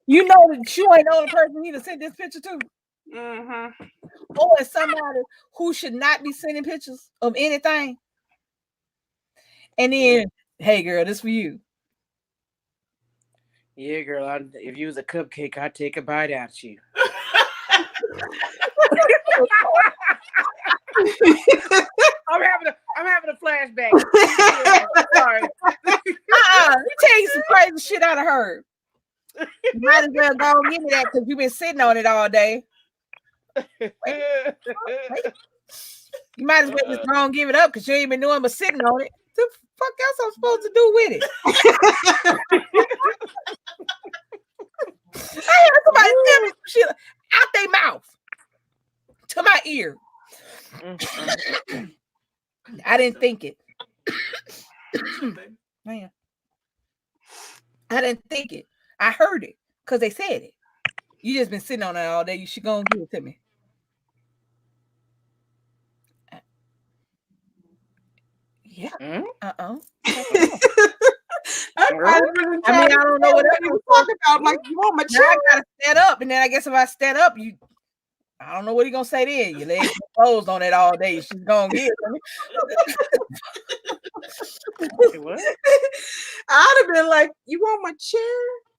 You know that you ain't the only person you need to send this picture to. Mm-hmm. Or it's somebody who should not be sending pictures of anything. And then, hey girl, this for you. Yeah, girl. If you was a cupcake, I'd take a bite out you. I'm having a flashback. Sorry. Let me tell you some crazy shit I done heard. You might as well go and give me that because you've been sitting on it all day. Wait. You might as well just go and give it up because you ain't been doing but sitting on it. The fuck else I'm supposed to do with it? I heard somebody tell me some shit out their mouth to my ear. I didn't think it. Man. I didn't think it. I heard it because they said it. You just been sitting on it all day. You should go and give it to me. Yeah. I don't know what you talking about. Like, you want my chair? I gotta stand up, and then I guess if I stand up, I don't know what he gonna say then. Your legs closed on it all day. She's gonna get it. What? I'd have been like, "You want my chair?"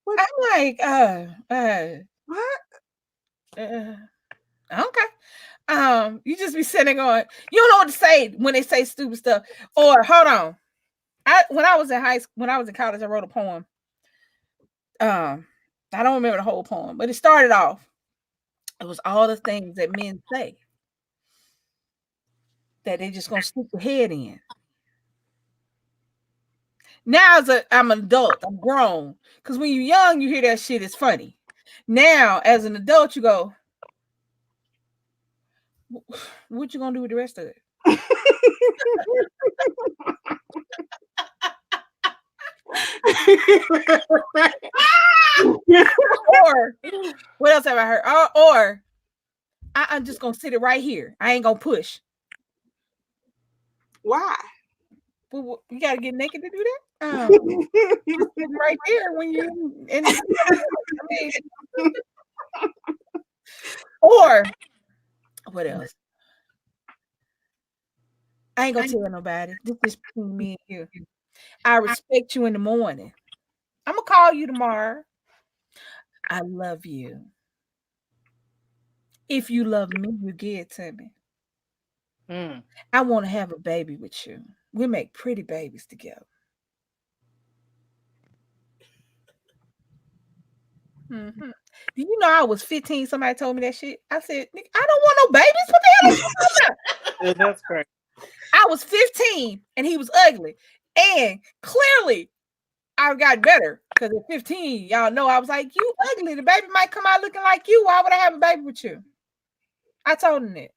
What? I'm like, what? Okay. You just be sitting on. You don't know what to say when they say stupid stuff. Or hold on. When I was in college, I wrote a poem. I don't remember the whole poem, but it started off. It was all the things that men say that they just gonna stick their head in. Now I'm an adult, I'm grown. Because when you're young, you hear that shit, it's funny. Now, as an adult, you go, what you gonna do with the rest of it? Or what else have I heard? Or I'm just gonna sit it right here. I ain't gonna push. Why? Well, you gotta get naked to do that. Right there when you in. Or what else? I ain't gonna tell nobody. This is between me and you. I respect you in the morning. I'm gonna call you tomorrow. I love you. If you love me, you give it to me. I want to have a baby with you. We make pretty babies together. Do you know I was 15? Somebody told me that shit. I said, I don't want no babies. What the hell is going on? That's great. I was 15 and he was ugly. And clearly I got better because at 15, y'all know I was like, you ugly. The baby might come out looking like you. Why would I have a baby with you? I told him that.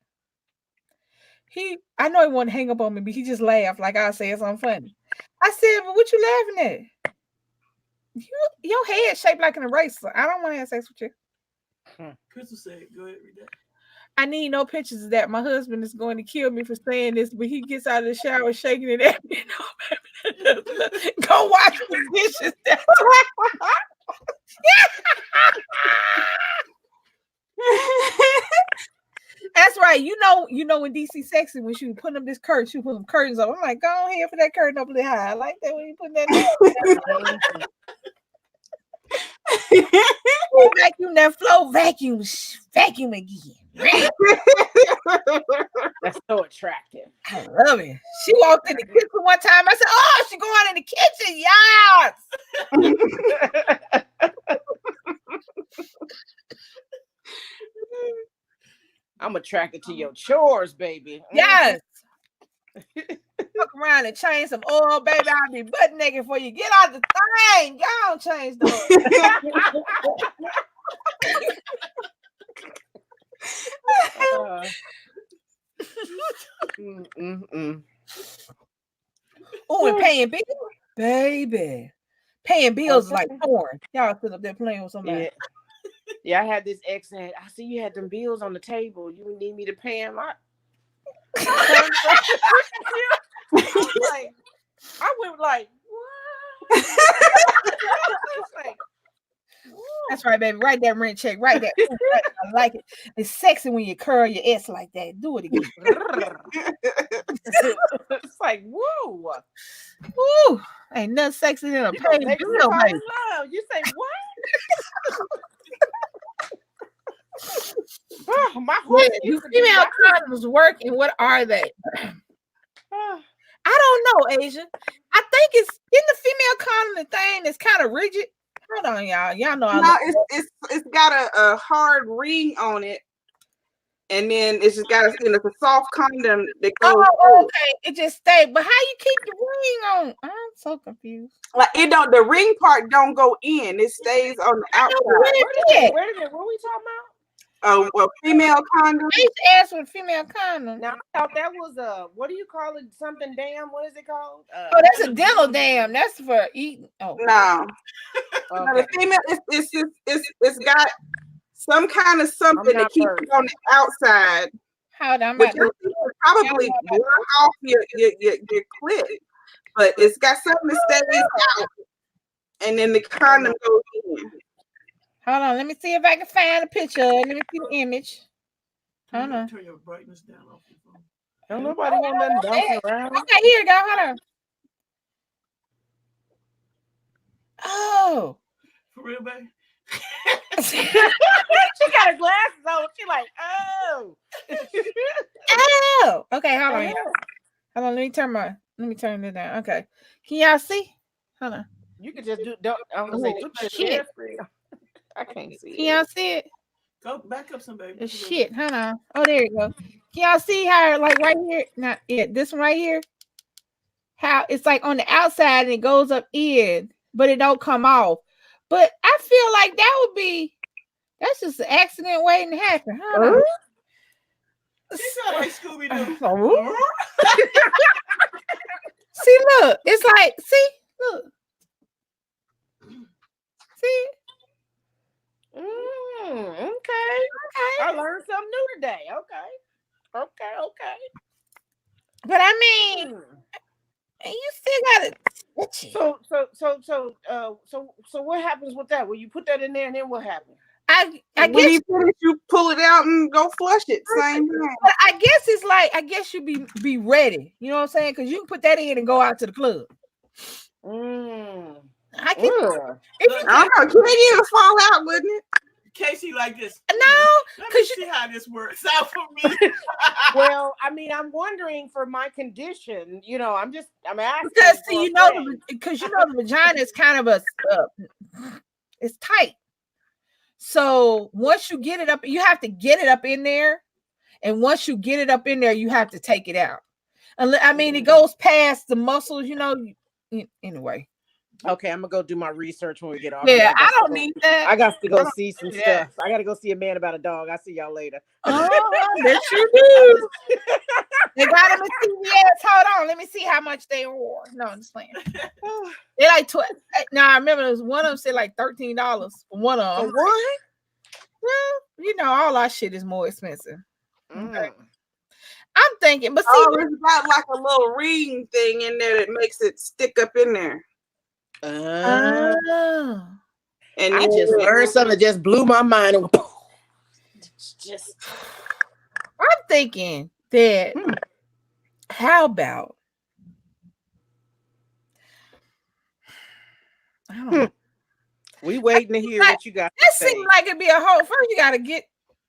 I know he wanted to hang up on me, but he just laughed like I said something funny. I said, but what you laughing at? Your head shaped like an eraser. I don't want to have sex with you. Crystal said, go ahead, read that. I need no pictures of that. My husband is going to kill me for saying this, but he gets out of the shower shaking it at me. Go wash the dishes. That's right. You know when DC sexy when she was putting up this curtain, she put some curtains up. I'm like, go ahead for that curtain up a little high. I like that when you put that down. Vacuum that floor, vacuum again. That's so attractive. I love it. She walked in the kitchen one time. I said, oh, she going in the kitchen. Yes. I'm attracted to your chores, baby. Yes. Fuck around and change some oil, baby. I'll be butt naked before you get out the thing. Y'all don't change the Oh, and paying bills, baby. Paying bills is like porn. Y'all sit up there playing with somebody. Yeah, I had this ex and I see you had them bills on the table. You need me to pay them. I went like, what? That's right, baby. Write that rent check. Write that. I like it. It's sexy when you curl your ass like that. Do it again. It's like, woo. Woo. Ain't nothing sexy than a paying bill, baby. You say what? Oh, my Yeah, heart do used to be female like condoms work, and what are they? ah. I don't know, Asia. I think it's in the female condom thing that's kind of rigid. Hold on, y'all. Y'all know I No, love it's got a hard ring on it, and then it's just got it's a soft condom that goes. Oh, okay. It just stayed. But how you keep the ring on? I'm so confused. Like it don't. The ring part don't go in. It stays on the outside. Wait a minute, what are we talking about? Oh, well, female condom. I used to ask with female condom. Now I thought that was what do you call it? Something dam? What is it called? Oh, that's a dental dam. That's for eating. Oh No. Okay. No, the female it's got some kind of something to keep it on the outside. Hold on, Which probably block off your clit, but it's got something that stays out, and then the condom goes in. Hold on, let me see if I can find a picture. Let me see the image. Hold on. Turn your brightness down off your phone. Don't nobody want nothing bouncing around. Okay, here you go. Hold on. Oh. For real, baby? She got her glasses on. She like, oh. Oh. Okay, hold on. Hold on. Let me turn it down. Okay. Can y'all see? Hold on. You can just do. I'm gonna say, do that shit. I can't see. Can y'all see it? Go back up some, baby. Shit. Hold on. Oh, there you go. Can y'all see how, like, right here? Not it. This one right here. How it's like on the outside and it goes up in, but it don't come off. But I feel like that's just an accident waiting to happen. Huh? She sound like Scooby-Doo. See, look. It's like, look. See? Okay. I learned something new today. Okay. But I mean, you still got it. So what happens with that? Will you put that in there and then what happens? I when guess you finish, you pull it out and go flush it. Same thing. But I guess it's like, I guess you be ready. You know what I'm saying? Because you can put that in and go out to the club. I can. I don't know. Can it even fall out, wouldn't it? Casey like this. No, because you see how this works out for me. Well, I mean, I'm wondering for my condition. You know, I'm asking because see, because the vagina is kind of it's tight. So once you get it up, you have to get it up in there, and once you get it up in there, you have to take it out. I mean, it goes past the muscles, Anyway. Okay, I'm gonna go do my research when we get off. Yeah, I don't need that. I got to go see some stuff. I got to go see a man about a dog. I'll see y'all later. Oh, that you do. They got them in CVS. Hold on, let me see how much they were. No, I'm just playing. They like 12. Now I remember there was one of them said like $13 for one of them. For what? Well, all our shit is more expensive. Okay. I'm thinking, but see, it's got like a little ring thing in there that makes it stick up in there. And I just learned something that just blew my mind. I'm thinking that how about I don't know. We waiting to hear what you got. That seems like it'd be a whole first. You gotta get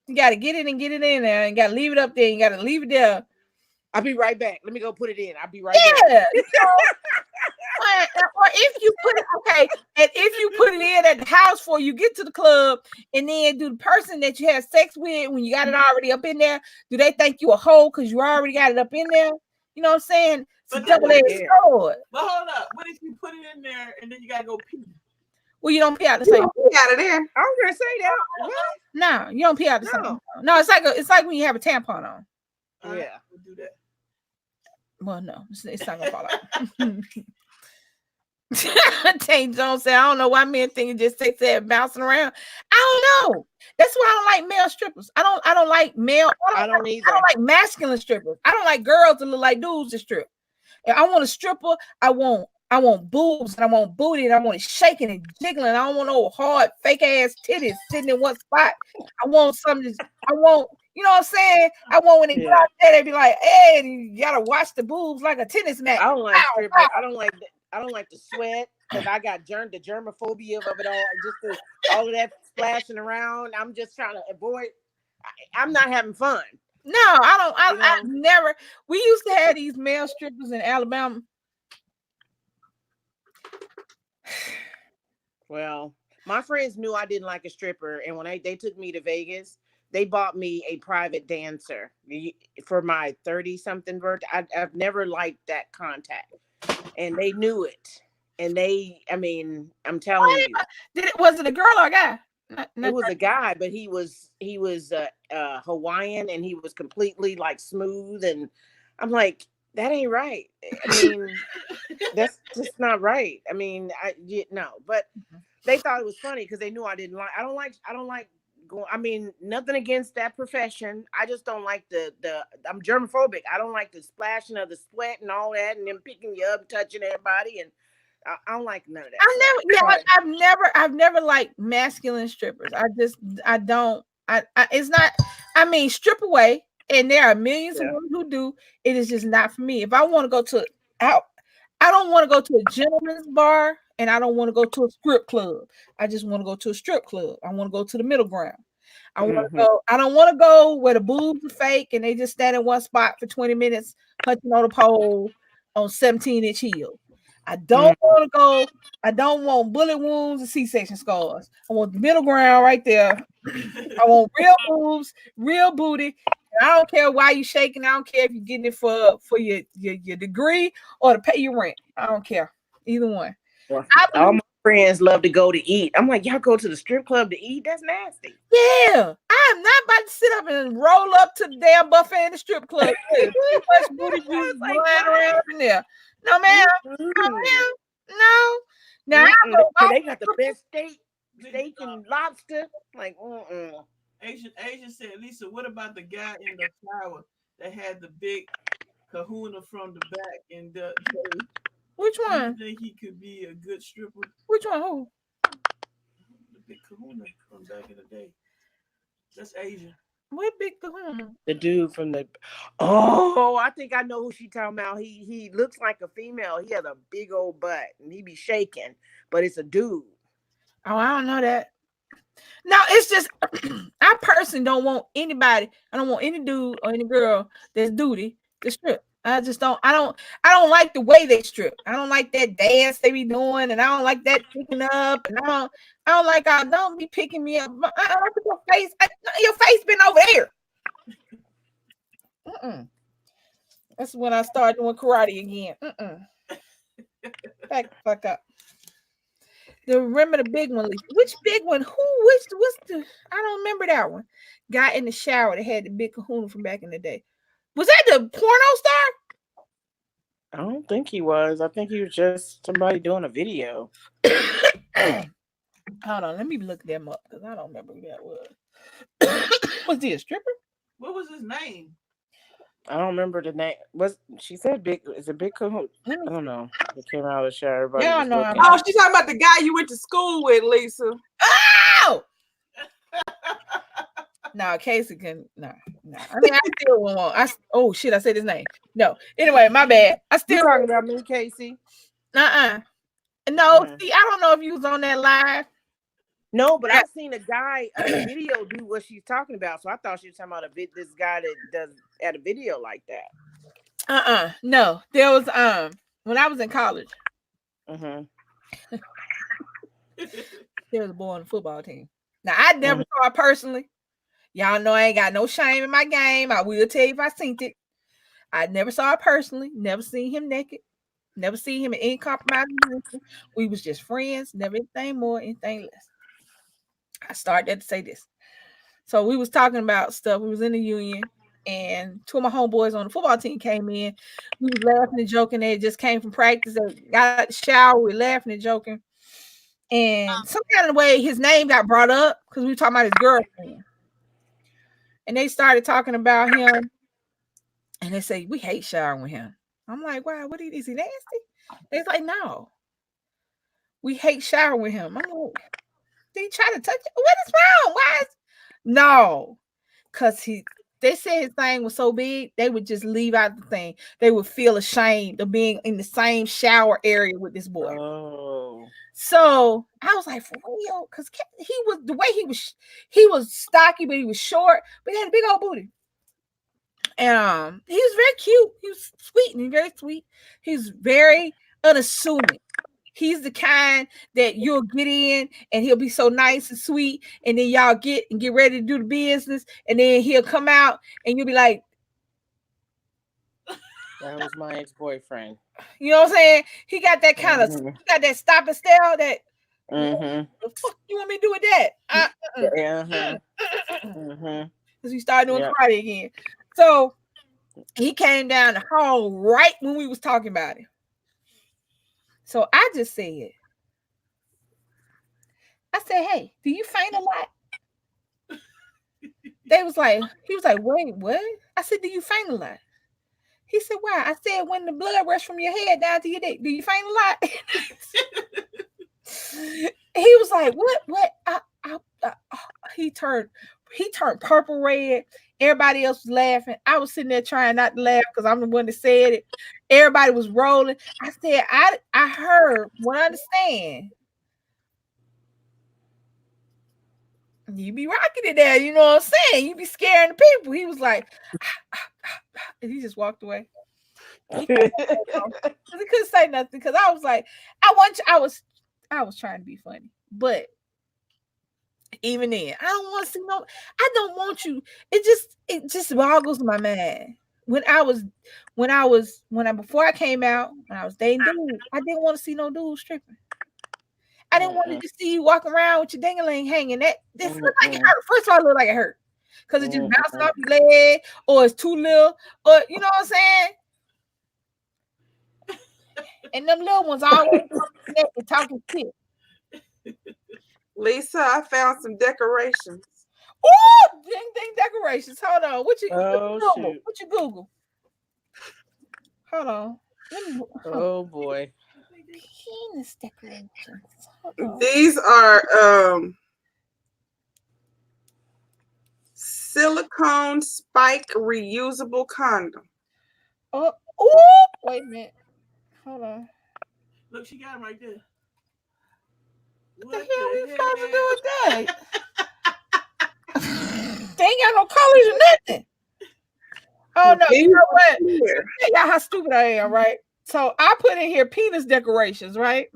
it and get it in there, and gotta leave it up there, and you gotta leave it there. I'll be right back. Let me go put it in. I'll be right back. Or if you put it, okay, and if you put it in at the house before you get to the club, and then do the person that you have sex with when you got it already up in there, do they think you a hoe because you already got it up in there? You know what I'm saying? It's a double-edged sword. But hold up, what if you put it in there and then you gotta go pee? Well, you don't pee out the same. Pee out of there. I was gonna say that. What? No, you don't pee out the same. No, it's like when you have a tampon on. Yeah, we'll do that. Well, no, it's not gonna fall out. Tank Jones said, I don't know why men think it just takes that bouncing around. I don't know. That's why I don't like male strippers. I don't like male. I don't either. I don't like masculine strippers. I don't like girls that look like dudes that strip. If I want a stripper, I want boobs and I want booty and I want it shaking and jiggling. I don't want no hard fake ass titties sitting in one spot. I want something. You know what I'm saying? I want when they go out there, they be like, hey, you gotta watch the boobs like a tennis match. I don't like strippers. I don't like the sweat because I got the germophobia of it all. Just all of that splashing around. I'm just trying to avoid I'm not having fun. No, I don't. You I've know? never. We used to have these male strippers in Alabama. Well, my friends knew I didn't like a stripper, and when they took me to Vegas, they bought me a private dancer for my 30-something birthday. I've never liked that contact, and they knew it. And I mean, I'm telling you, Was it a girl or a guy? it was a guy, but he was Hawaiian, and he was completely like smooth, and I'm like, that ain't right. I mean, that's just not right. I mean, no, but they thought it was funny because they knew I didn't like. I don't like going. I mean, nothing against that profession. I just don't like the. I'm germophobic. I don't like the splashing of the sweat and all that, and them picking you up, touching everybody, and I don't like none of that. I've never liked masculine strippers. I don't. It's not. I mean, strip away, and there are millions of women who do. It is just not for me. If I want to go to I don't want to go to a gentleman's bar, and I don't want to go to a strip club. I just want to go to a strip club. I want to go to the middle ground. I want to go. I don't want to go where the boobs are fake and they just stand in one spot for 20 minutes punching on the pole on 17-inch heels. I don't want to go. I don't want bullet wounds and C-section scars. I want the middle ground right there. I want real boobs, real booty. I don't care why you shaking. I don't care if you're getting it for your degree or to pay your rent. I don't care. Either one. Well, all my friends love to go to eat. I'm like, y'all go to the strip club to eat? That's nasty. Yeah. I'm not about to sit up and roll up to the damn buffet in the strip club. Too much booty juice flying around in there. No, ma'am. No. Now, they got the best steak and lobster. Like, Asian said, Lisa, what about the guy in the shower that had the big kahuna from the back? And which one? Do you think he could be a good stripper? Which one? Who? The big kahuna from back in the day. That's Asian. What big kahuna? The dude from the. Oh, I think I know who she talking about. He looks like a female. He has a big old butt, and he be shaking, but it's a dude. Oh, I don't know that. No, it's just I personally don't want anybody. I don't want any dude or any girl that's duty to strip. I just don't. I don't like the way they strip. I don't like that dance they be doing, and I don't like that picking up. And I don't like. Don't be picking me up. I like your face. Your face been over there. That's when I start doing karate again. Back the fuck up. Remember the big one? Which big one? What's the? I don't remember that one. Guy in the shower that had the big kahuna from back in the day. Was that the porno star? I don't think he was. I think he was just somebody doing a video. Hold on, let me look them up because I don't remember who that was. Was he a stripper? What was his name? I don't remember the name. She said big? Is it Big Kahuna? I don't know. It came out of the shower. Yeah, no. Oh, she's talking about the guy you went to school with, Lisa. Oh! No, Casey can. No. I mean, I still want. Oh shit! I said his name. No. Anyway, my bad. I still talking about me, Casey. No. See, I don't know if you was on that live. No, but I've seen a guy a video do what she's talking about. So I thought she was talking about this guy that does at a video like that. No, there was when I was in college. There was a boy on the football team. Now I never saw it personally. Y'all know I ain't got no shame in my game. I will tell you if I seen it. I never saw it personally. Never seen him naked. Never seen him in any compromising position. We was just friends. Never anything more, anything less. I started to say this. So we was talking about stuff. We was in the union, and two of my homeboys on the football team came in. We was laughing and joking. They just came from practice. They got out the shower. We were laughing and joking. And some kind of way, his name got brought up because we were talking about his girlfriend. And they started talking about him. And they say, we hate showering with him. I'm like, wow, is he nasty? They're like, no. We hate showering with him. I'm like, did he try to touch it? What is wrong? Why? No. Because they said his thing was so big, they would just leave out the thing. They would feel ashamed of being in the same shower area with this boy. Oh. So I was like, for real? Because he was the way he was stocky, but he was short, but he had a big old booty. And he was very cute. He was sweet and very sweet. He's very unassuming. He's the kind that you'll get in and he'll be so nice and sweet, and then y'all get ready to do the business, and then he'll come out and you'll be like, That was my ex-boyfriend. you know what I'm saying? He got that kind of, he got that stop and stare that. Mm-hmm. The fuck you want me to do with that? Because we started doing karate again. So he came down the hall right when we was talking about it. So I just said, hey, do you faint a lot? He was like, wait, what? I said, do you faint a lot? He said, why? I said, when the blood rushes from your head down to your neck, do you faint a lot? He was like, what? He turned purple red. Everybody else was laughing. I was sitting there trying not to laugh because I'm the one that said it. Everybody was rolling. I said, I heard what I understand. You be rocking it there, you know what I'm saying? You be scaring the people. He was like, and he just walked away. He couldn't say nothing because I was like, I was trying to be funny, but even then, I don't want to see no. I don't want you. It just boggles my mind. Before I came out, when I was dating dudes, I didn't want to see no dudes stripping. I didn't want to just see you walking around with your ding-a-ling hanging. This look like it hurt. First of all, it looked like it hurt because it just bouncing off your leg, or it's too little, or you know what I'm saying. And them little ones always talking shit. Lisa, I found some decorations. Oh, ding decorations. Hold on. What you Google? What you Google? Hold on. Oh boy. Penis decorations. These are silicone spike reusable condom. Oh, wait a minute. Hold on. Look, she got him right there. What the hell we supposed to do with that? They ain't got no colors or nothing. Oh no, you know what? Tell y'all how stupid I am, right? So I put in here penis decorations, right?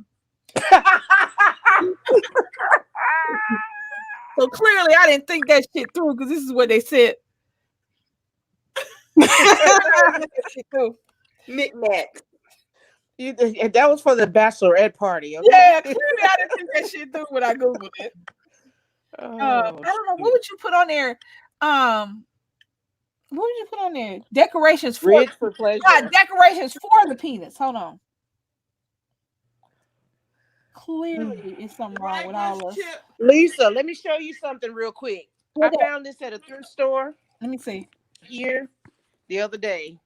So clearly I didn't think that shit through because this is what they said. Knick-knack. That was for the bachelorette party. Okay? Yeah, clearly I didn't think that shit through when I Googled it. I don't know. What would you put on there? What would you put on there? Decorations for Rich for pleasure. Decorations for the penis. Hold on. Clearly, it's something wrong with all of us. Lisa, let me show you something real quick. I found this at a thrift store. Let me see. Here the other day.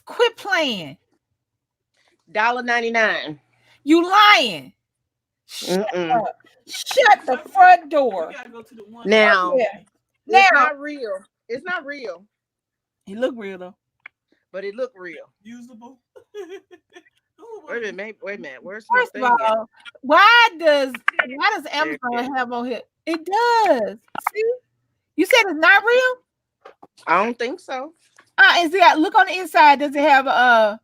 Quit playing. $1.99. You lying. Shut up. Shut the front door. Now, it's not real. It's not real. It look real though. But it look real. Usable. Wait a minute. Where's First of all, why does Amazon have on here? It does. See? You said it's not real? I don't think so. Is it look on the inside? Does it have a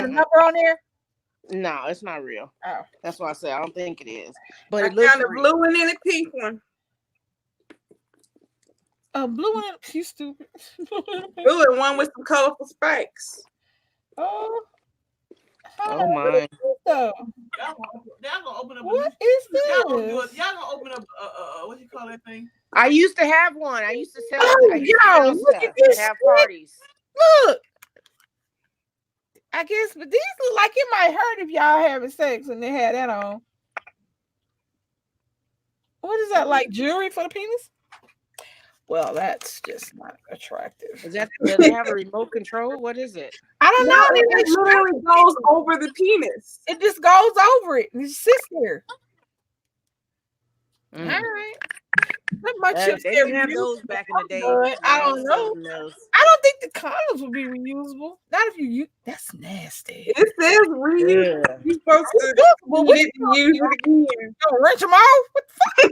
number on there? No, it's not real. Oh. That's why I said I don't think it is. But I it looks found a blue one and a pink one. A blue one? You stupid. Blue and one with some colorful spikes. Oh my. Y'all gonna open up. What is this? Y'all gonna open up what you call that thing? I used to have one. I used to sell it. Look at this. Have parties. Look. I guess, but these look like it might hurt if y'all having sex and they had that on. What is that, like jewelry for the penis? Well, that's just not attractive. Is that, do they have a remote control? What is it? I don't know. It literally goes over the penis. It just goes over it and it sits there. All right. My chips They get didn't have reusable. those back in the day. Good. I My don't mom know. sold them those. I don't think the condoms would be reusable. Not if you use. That's nasty. It says reuse. Yeah. You're supposed to Well, use it and use it again. gonna wrench them off?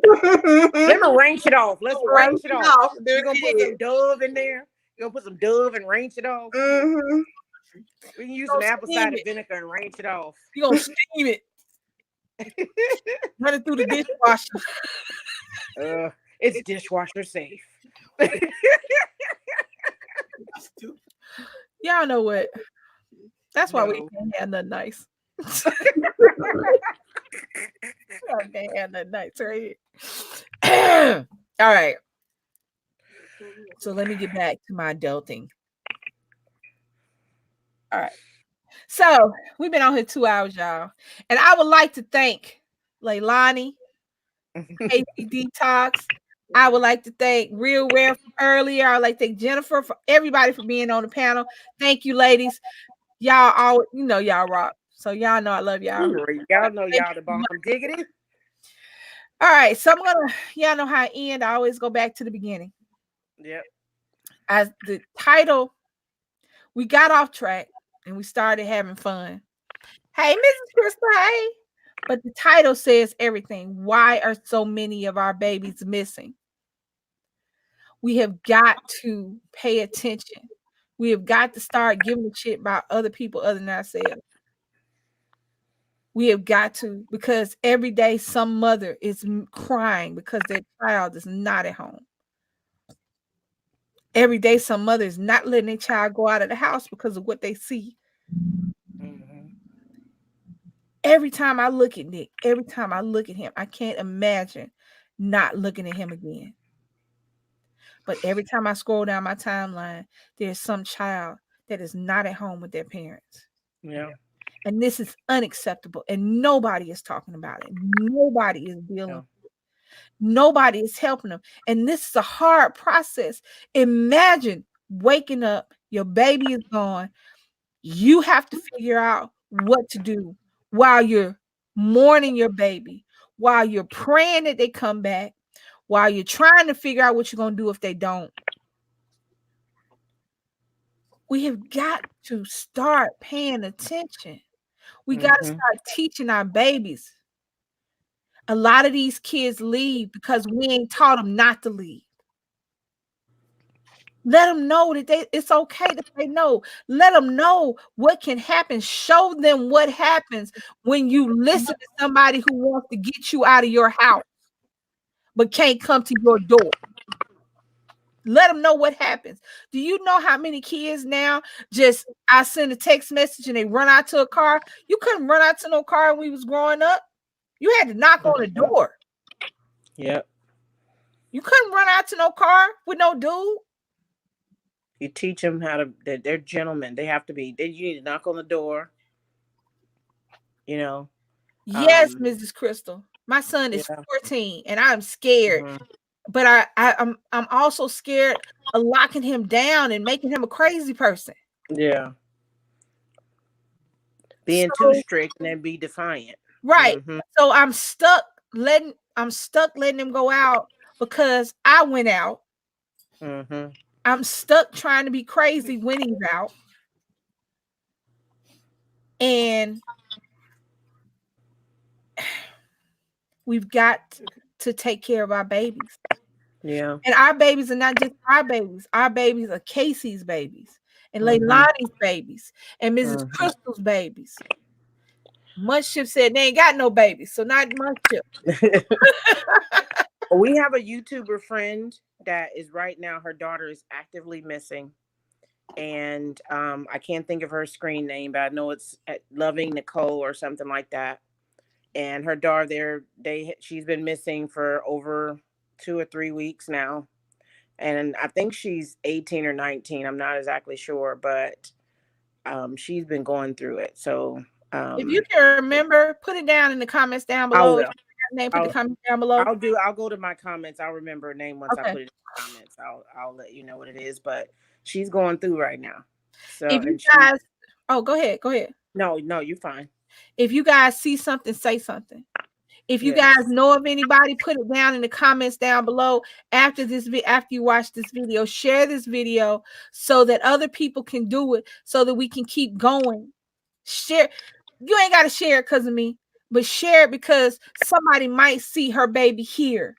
What Let me range it off. Let's range it off. Do You gonna put it. some Dove in there? You gonna put some Dove and range it off? Mhm. We can use Gonna some apple steam cider it. vinegar and range it off. You gonna steam it? Run it through the dishwasher. It's dishwasher safe. Y'all know what? That's why we No. can't have nothing nice. I can't have nothing nice right here. All right. So let me get back to my adulting. All right. So we've been on here 2 hours, y'all. And I would like to thank Leilani, AC Detox. I would like to thank Real Rare from earlier. I would like to thank Jennifer, for everybody for being on the panel. Thank you, ladies. Y'all all y'all rock. So y'all know I love y'all. Y'all know y'all the bomb. Diggity. All right. So y'all know how I end. I always go back to the beginning. Yep. As the title, we got off track and we started having fun. Hey, Mrs. Crystal, hey. But the title says everything. Why are so many of our babies missing? We have got to pay attention. We have got to start giving a shit about other people other than ourselves. We have got to, because every day some mother is crying because their child is not at home. Every day some mother is not letting their child go out of the house because of what they see. Mm-hmm. Every time I look at Nick, every time I look at him, I can't imagine not looking at him again. But every time I scroll down my timeline, there's some child that is not at home with their parents. Yeah. And this is unacceptable. And nobody is talking about it. Nobody is dealing with it. Nobody is helping them. And this is a hard process. Imagine waking up, your baby is gone. You have to figure out what to do while you're mourning your baby, while you're praying that they come back, while you're trying to figure out what you're going to do if they don't. We have got to start paying attention. We got to start teaching our babies. A lot of these kids leave because we ain't taught them not to leave. Let them know that it's okay to say no. Let them know what can happen. Show them what happens when you listen to somebody who wants to get you out of your house but can't come to your door. Let them know what happens. Do you know how many kids now I send a text message and they run out to a car? You couldn't run out to no car when we was growing up. You had to knock on the door. Yep. You couldn't run out to no car with no dude. You teach them that they're gentlemen. They have to be. You need to knock on the door. Yes, Mrs. Crystal. My son is 14 and I'm scared. Mm-hmm. But I'm also scared of locking him down and making him a crazy person. Yeah. Being too strict and then be defiant. Right. Mm-hmm. So I'm stuck letting him go out because I went out. Mm-hmm. I'm stuck trying to be crazy when he's out. And we've got to take care of our babies. Yeah. And our babies are not just our babies. Our babies are Casey's babies and Leilani's babies and Mrs. Crystal's babies. Munchip said they ain't got no babies, so not Munchip. We have a YouTuber friend that is right now, her daughter is actively missing. And I can't think of her screen name, but I know it's Loving Nicole or something like that. And her daughter she's been missing for over 2 or 3 weeks now. And I think she's 18 or 19. I'm not exactly sure, but she's been going through it. So if you can remember, put it down in the comments down below. I will. Put the comments down below. I'll go to my comments. I'll remember her name once I put it in the comments. I'll let you know what it is. But she's going through right now. So if you guys, go ahead. No, you're fine. If you guys see something, say something. If you Yes. guys know of anybody, put it down in the comments down below after you watch this video. Share this video so that other people can do it, so that we can keep going. Share. You ain't got to share it because of me, but share it because somebody might see her baby here.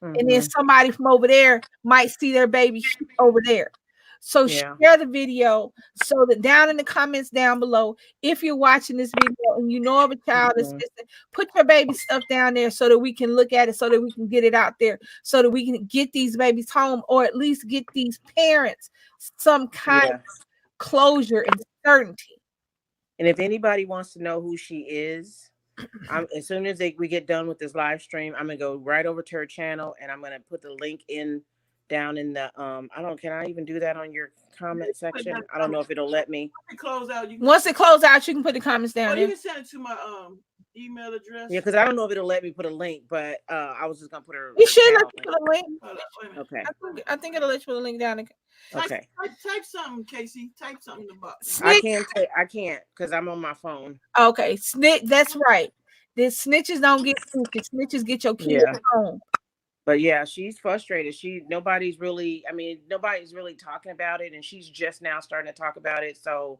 And then somebody from over there might see their baby over there. So Yeah. share the video so that down in the comments down below, if you're watching this video and you know of a child that's missing, put your baby stuff down there so that we can look at it, so that we can get it out there, so that we can get these babies home, or at least get these parents some kind of closure and certainty. And if anybody wants to know who she is, as soon as we get done with this live stream, I'm gonna go right over to her channel and I'm gonna put the link down in the can I even do that on your comment section? I don't know if it'll let me. Once it closes out, you can put the comments down there. You can send it to my email address. Yeah, because I don't know if it'll let me put a link, but I was just gonna put her. You should let you put a link. Okay. I think it'll let you put a link down. Okay. Type something, Casey. Type something in the box. I can't because I'm on my phone. Okay, snitch. That's right. The snitches don't get snitches. Snitches get your kids home. But yeah, she's frustrated. Nobody's really talking about it, and she's just now starting to talk about it. So,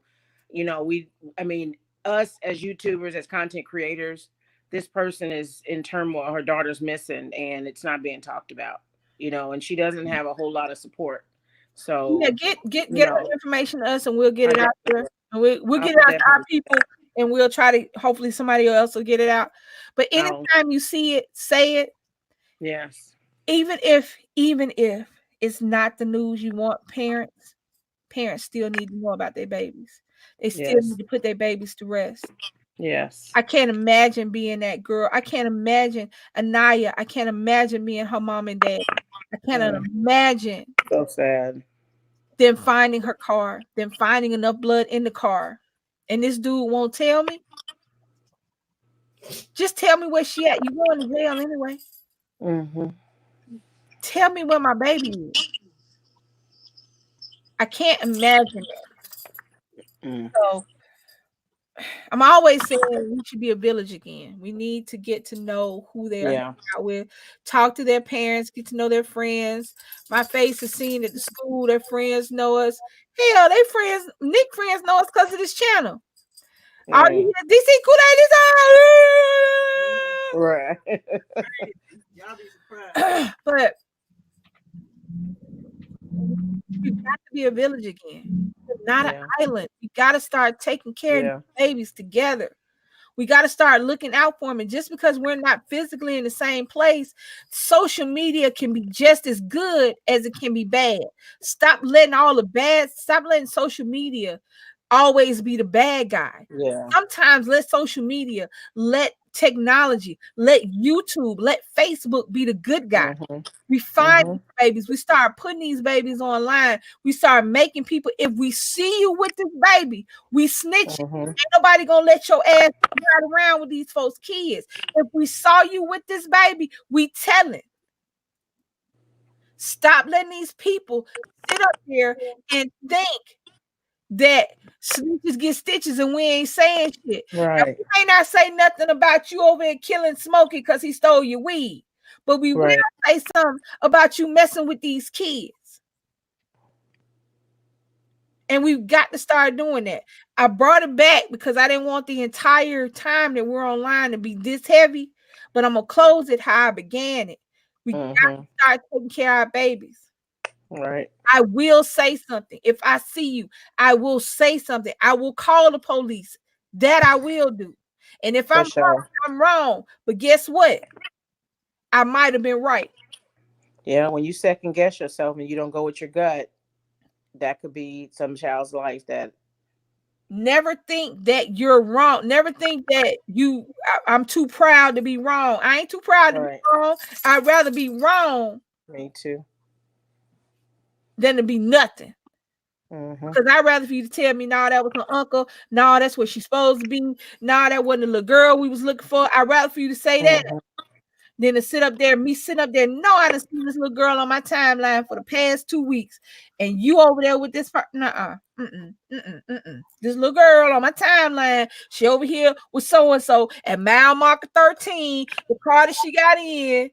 us as YouTubers, as content creators, this person is in turmoil. Her daughter's missing, and it's not being talked about. And she doesn't have a whole lot of support. So yeah, get her information to us, and we'll get it out there. And we'll get it out to our people, and we'll try to. Hopefully, somebody else will get it out. But anytime you see it, say it. Yes. Even if it's not the news you want, parents still need to know about their babies. They still need to put their babies to rest. Yes. I can't imagine being that girl. I can't imagine Anaya. I can't imagine being her mom and dad. I can't imagine. So sad. Them finding her car, them finding enough blood in the car, and this dude won't tell me. Just tell me where she at. You going to jail anyway. Tell me where my baby is. I can't imagine that. So I'm always saying we should be a village again. We need to get to know who they are out with, talk to their parents, get to know their friends. My face is seen at the school. Their friends know us. Hell, they friends, Nick friends know us because of this channel. All you hear, DC KOOLAID is right. Y'all be surprised. But you got to be a village again. You're not an island. You got to start taking care of the babies together. We got to start looking out for them. And just because we're not physically in the same place, social media can be just as good as it can be bad. Stop letting social media always be the bad guy. Yeah. Sometimes let social media, let technology, let YouTube, let Facebook be the good guy. We find these babies. We start putting these babies online. We start making people, if we see you with this baby, we snitch. Ain't nobody gonna let your ass ride around with these folks' kids. If we saw you with this baby, we telling. Stop letting these people sit up here and think that snitches get stitches and we ain't saying shit. Right. Now, we may not say nothing about you over here killing Smokey because he stole your weed, but we will say something about you messing with these kids. And we've got to start doing that. I brought it back because I didn't want the entire time that we're online to be this heavy, but I'm going to close it how I began it. We got to start taking care of our babies. Right. I will say something. If I see you, I will say something. I will call the police. That I will do. And if I'm wrong, I'm wrong. But guess what? I might have been right. Yeah, when you second guess yourself and you don't go with your gut, that could be some child's life. That never think that you're wrong. Never think that I'm too proud to be wrong. I ain't too proud to be wrong. I'd rather be wrong. Me too. Than to be nothing. Because I'd rather for you to tell me, no, that was my uncle. No, that's what she's supposed to be. No, that wasn't the little girl we was looking for. I'd rather for you to say that Then to sit up there, me sitting up there, no, I done seen this little girl on my timeline for the past 2 weeks, and you over there with this part. Nuh-uh. This little girl on my timeline, she over here with so and so at mile marker 13, the car that she got in.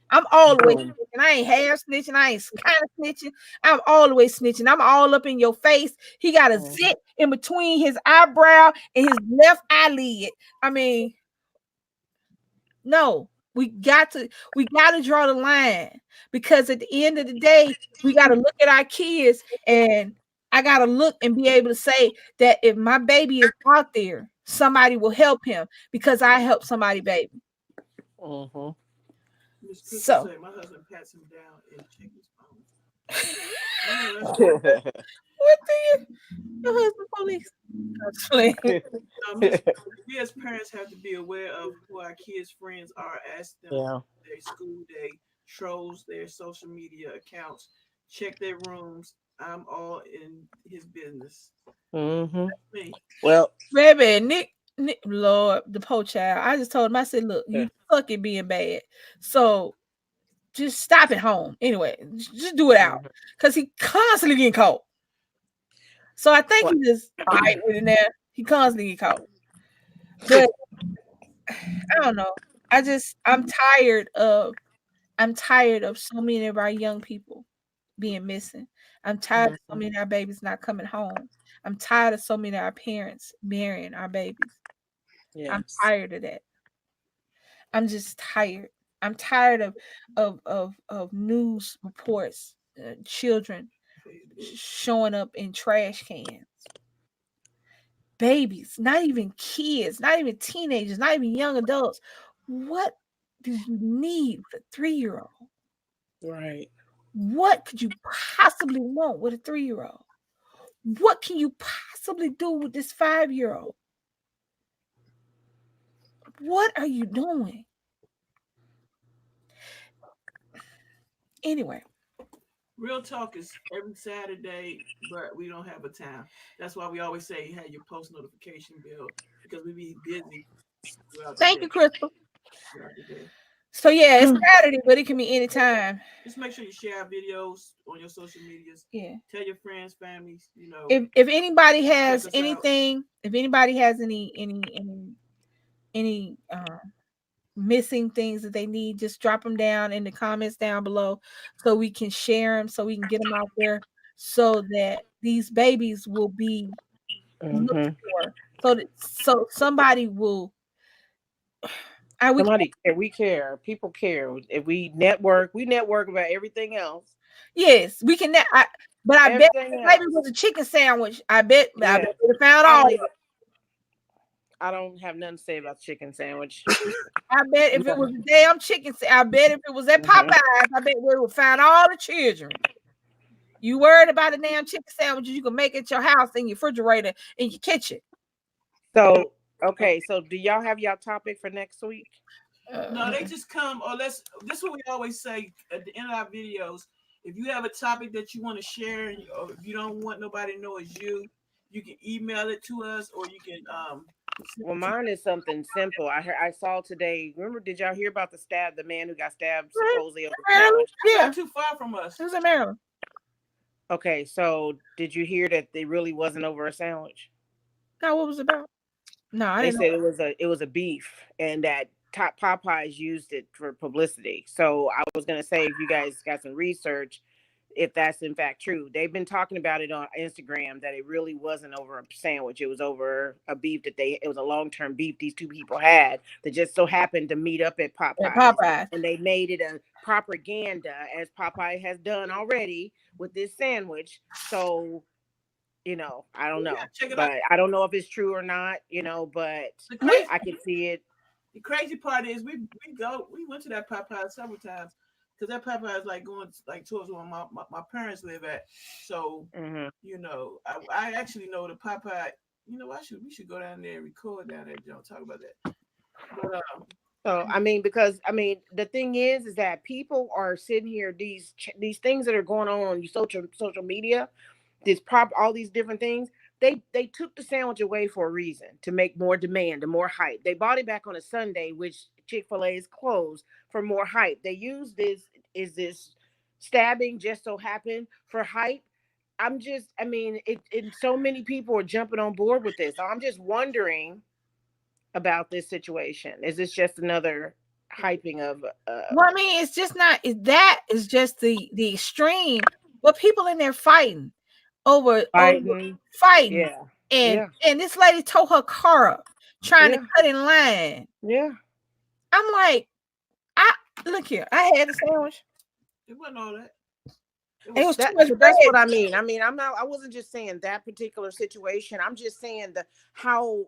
I'm always snitching. I ain't half snitching. I ain't kind of snitching. I'm always snitching. I'm all up in your face. He got a zit in between his eyebrow and his left eyelid. I mean, no, we got to draw the line, because at the end of the day, we got to look at our kids, and I got to look and be able to say that if my baby is out there, somebody will help him because I helped somebody, baby. Miss Crystal So said my husband pats him down and checks his phone. what do your husband police? We as parents have to be aware of who our kids' friends are. Ask them their school day, trolls their social media accounts, check their rooms. I'm all in his business. Me. Well, baby, Nick, Lord, the poor child. I just told him, I said, look, you suck at being bad. So just stop at home. Anyway, just do it out. Because he constantly getting caught. So I think he just all right with it now. He constantly get caught. But I don't know. I'm tired of so many of our young people being missing. I'm tired of so many of our babies not coming home. I'm tired of so many of our parents marrying our babies. Yes. I'm tired of that. I'm just tired. I'm tired of news reports, children showing up in trash cans. Babies, not even kids, not even teenagers, not even young adults. What do you need with a 3-year-old? Right. What could you possibly want with a 3-year-old? What can you possibly do with this 5-year-old? What are you doing? Anyway. Real talk is every Saturday, but we don't have a time. That's why we always say you have your post notification bill, because we be busy throughout the day. Thank you, Crystal. Throughout the day. So yeah, it's Saturday, but it can be anytime. Just make sure you share videos on your social medias. Yeah. Tell your friends, families, you know. If anybody has anything, if anybody has any missing things that they need, just drop them down in the comments down below so we can share them, so we can get them out there, so that these babies will be looked for, so somebody will. Somebody care. We care. People care. If we network about everything else. Yes, we can. But I bet maybe it was a chicken sandwich. I bet we found all. I don't have nothing to say about chicken sandwich. I bet if it was a damn chicken, I bet if it was at Popeyes, I bet we would find all the children. You worried about a damn chicken sandwiches you can make at your house, in your refrigerator, in your kitchen. So okay, so do y'all have y'all topic for next week? No, they just come. Or this is what we always say at the end of our videos. If you have a topic that you want to share, or if you don't want nobody to know it's you, you can email it to us, or you can Well, mine is something simple. I saw today. Remember, did y'all hear about the man who got stabbed supposedly over Maryland? Yeah, not too far from us. It was in Maryland. Okay, so did you hear that it really wasn't over a sandwich? No, what was it about? No, I didn't. They said it was a beef, and that Top Popeyes used it for publicity. So I was gonna say, if you guys got some research, if that's in fact true. They've been talking about it on Instagram that it really wasn't over a sandwich. It was over a beef it was a long-term beef these two people had that just so happened to meet up at Popeyes. And they made it a propaganda, as Popeye has done already with this sandwich. So, I don't know. But I don't know if it's true or not, but I can see it. The crazy part is we went to that Popeye several times, because that Popeye is like going like towards where my parents live at. So I actually know the Popeye. We should go down there and record down there, talk about that. But so because the thing is that people are sitting here, these things that are going on social media, all these different things. They took the sandwich away for a reason, to make more demand and more hype. They bought it back on a Sunday, which Chick-fil-A is closed for more hype. They use this stabbing just so happened for hype. I mean, so many people are jumping on board with this. I'm just wondering about this situation. Is this just another hyping of well, I mean, it's just not that is just the extreme, but people in there fighting over fighting? fighting. Yeah. And this lady tore her car up trying to cut in line. Yeah. I'm like, look here. I had a sandwich. It wasn't all that. It was that's what I mean. I wasn't just saying that particular situation. I'm just saying how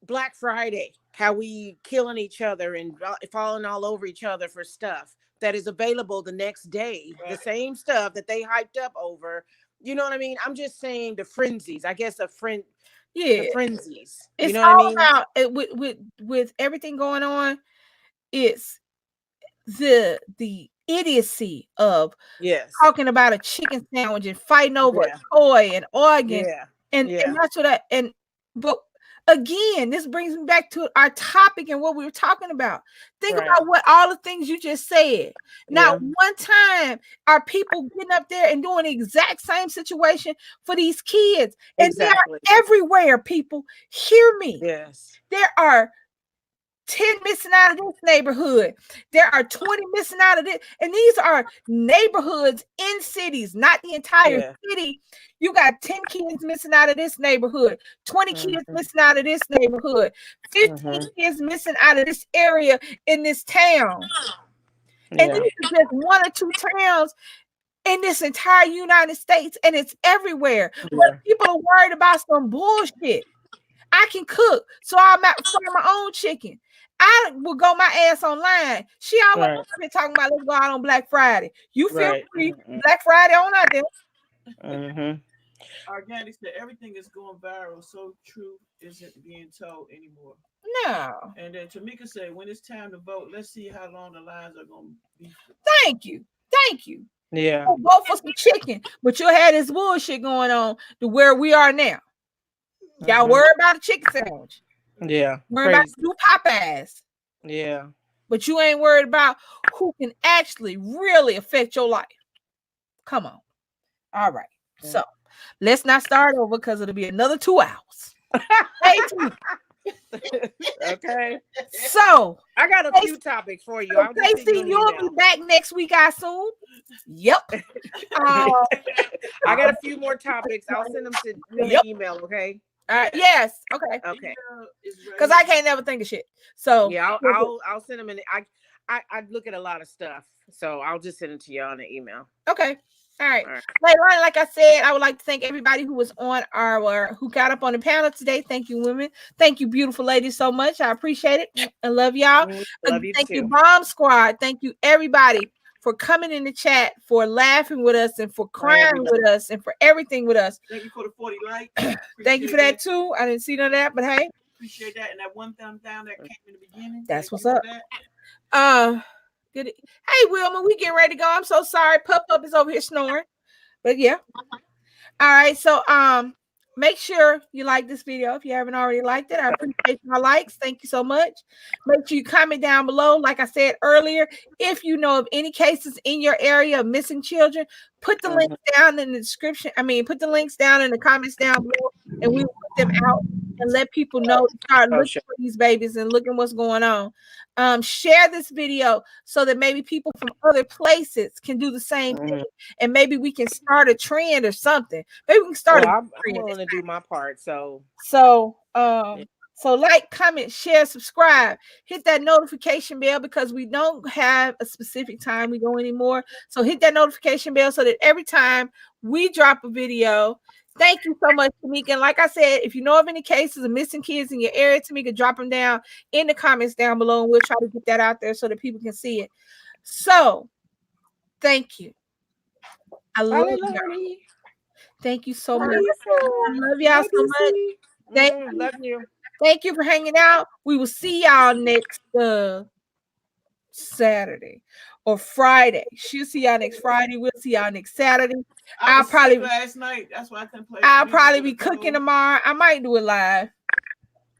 Black Friday, how we killing each other and falling all over each other for stuff that is available the next day. Right. The same stuff that they hyped up over. You know what I mean? I'm just saying the frenzies. I guess the frenzies. It's you know what I mean? About it, with everything going on. It's the idiocy of talking about a chicken sandwich and fighting over a toy and organ. And that's what but again, this brings me back to our topic and what we were talking about. Think about what all the things you just said. Not one time are people getting up there and doing the exact same situation for these kids. And they are everywhere, people. Hear me. Yes. There are 10 missing out of this neighborhood. There are 20 missing out of this. And these are neighborhoods in cities, not the entire city. You got 10 kids missing out of this neighborhood, 20 kids missing out of this neighborhood, 15 kids missing out of this area in this town. And these are just one or two towns in this entire United States, and it's everywhere. But people are worried about some bullshit. I can cook, so I'm out for my own chicken. I will go my ass online. She always been talking about let's go out on Black Friday. You feel free. Black Friday on out there. Organic said everything is going viral, so truth isn't being told anymore. No. And then Tamika said, when it's time to vote, let's see how long the lines are going to be. Thank you. Yeah. We'll vote for some chicken, but you'll have this bullshit going on to where we are now. Y'all worry about a chicken sandwich. Yeah. Worry about new Popeyes. Yeah. But you ain't worried about who can actually really affect your life. Come on. All right. So let's not start over because it'll be another 2 hours. Okay. So I got a few topics for you. So Casey, you'll be back next week, I assume. Yep. I got a few more topics. I'll send them to you in email, okay? Yes. Okay. Because I can't never think of shit. So yeah, I'll send them in. I look at a lot of stuff, so I'll just send it to you on the email. Okay. All right. Later on, like I said, I would like to thank everybody who was on who got up on the panel today. Thank you, women. Thank you, beautiful ladies, so much. I appreciate it. I love y'all. Love you thank too. you, Bomb Squad. Thank you, everybody, for coming in the chat, for laughing with us, and for crying with us, and for everything with us. Thank you for the 40 likes. Thank you for that too. I didn't see none of that, but hey. Appreciate that. And that one thumb down that came in the beginning. That's what's up. Good. Hey, Wilma, we getting ready to go. I'm so sorry. Pup is over here snoring. But yeah. All right. So make sure you like this video if you haven't already liked it. I appreciate my likes. Thank you so much. Make sure you comment down below. Like I said earlier, if you know of any cases in your area of missing children, put the links down in the description. Put the links down in the comments down below, and we will put them out and let people know to start looking for these babies and looking what's going on. Share this video so that maybe people from other places can do the same thing, and maybe we can start a trend or something. Maybe we can start. I'm willing to do my part. So like, comment, share, subscribe, hit that notification bell because we don't have a specific time we go anymore. So hit that notification bell so that every time we drop a video. Thank you so much, Tamika. And like I said, if you know of any cases of missing kids in your area, Tamika, drop them down in the comments down below, and we'll try to get that out there so that people can see it. So, thank you. I love you. Thank you so much. I love y'all so much. Love you. Thank you for hanging out. We will see y'all next Saturday or Friday. She'll see y'all next Friday. We'll see y'all next Saturday. I'll probably last night. That's why I couldn't play. I'll probably be cooking tomorrow. I might do it live.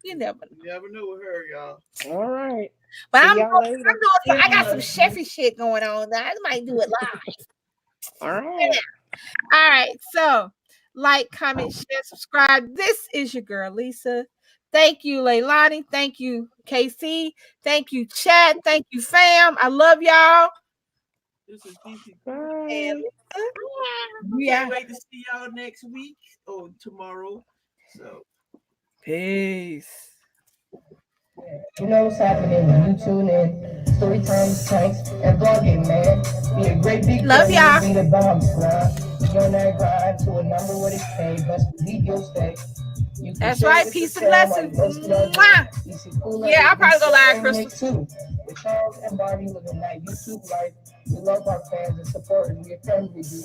You never know. You never know with her, y'all. All right. But See I'm y'all later. doing I got some chefy shit going on. I might do it live. All right. All right. So like, comment, share, subscribe. This is your girl, Lisa. Thank you, Leilani. Thank you, KC. Thank you, chat. Thank you, fam. I love y'all. This is DC. Bye. Yeah. Can't wait to see y'all next week or tomorrow. So Peace. You know what's happening when you tune in. Story times, tanks, and vlogging, man. Be a great big Love family, y'all. Be the bomb squad. Be on that grind to a number what it pays. Best believe you'll stay. You can That's share right. with Peace your and fam blessings. while you Mwah. DCKOOLAID, Yeah, I'll probably go live, and Crystal. Nick too. With Charles and Bobby living that YouTube life. We love our fans and support and we eternally do.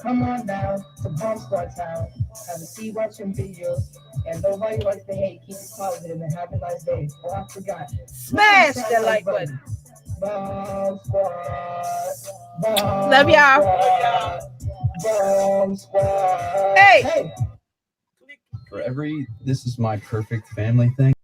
Come on down to Bomb Squad Town. Have a seat watching videos. And nobody likes to hate. Keep it positive and have a nice day. Oh, I forgot. Smash that like button. Bomb Squad. Bomb Love y'all. Squad. Bomb Squad. Hey. Hey. For every this is my perfect family thing.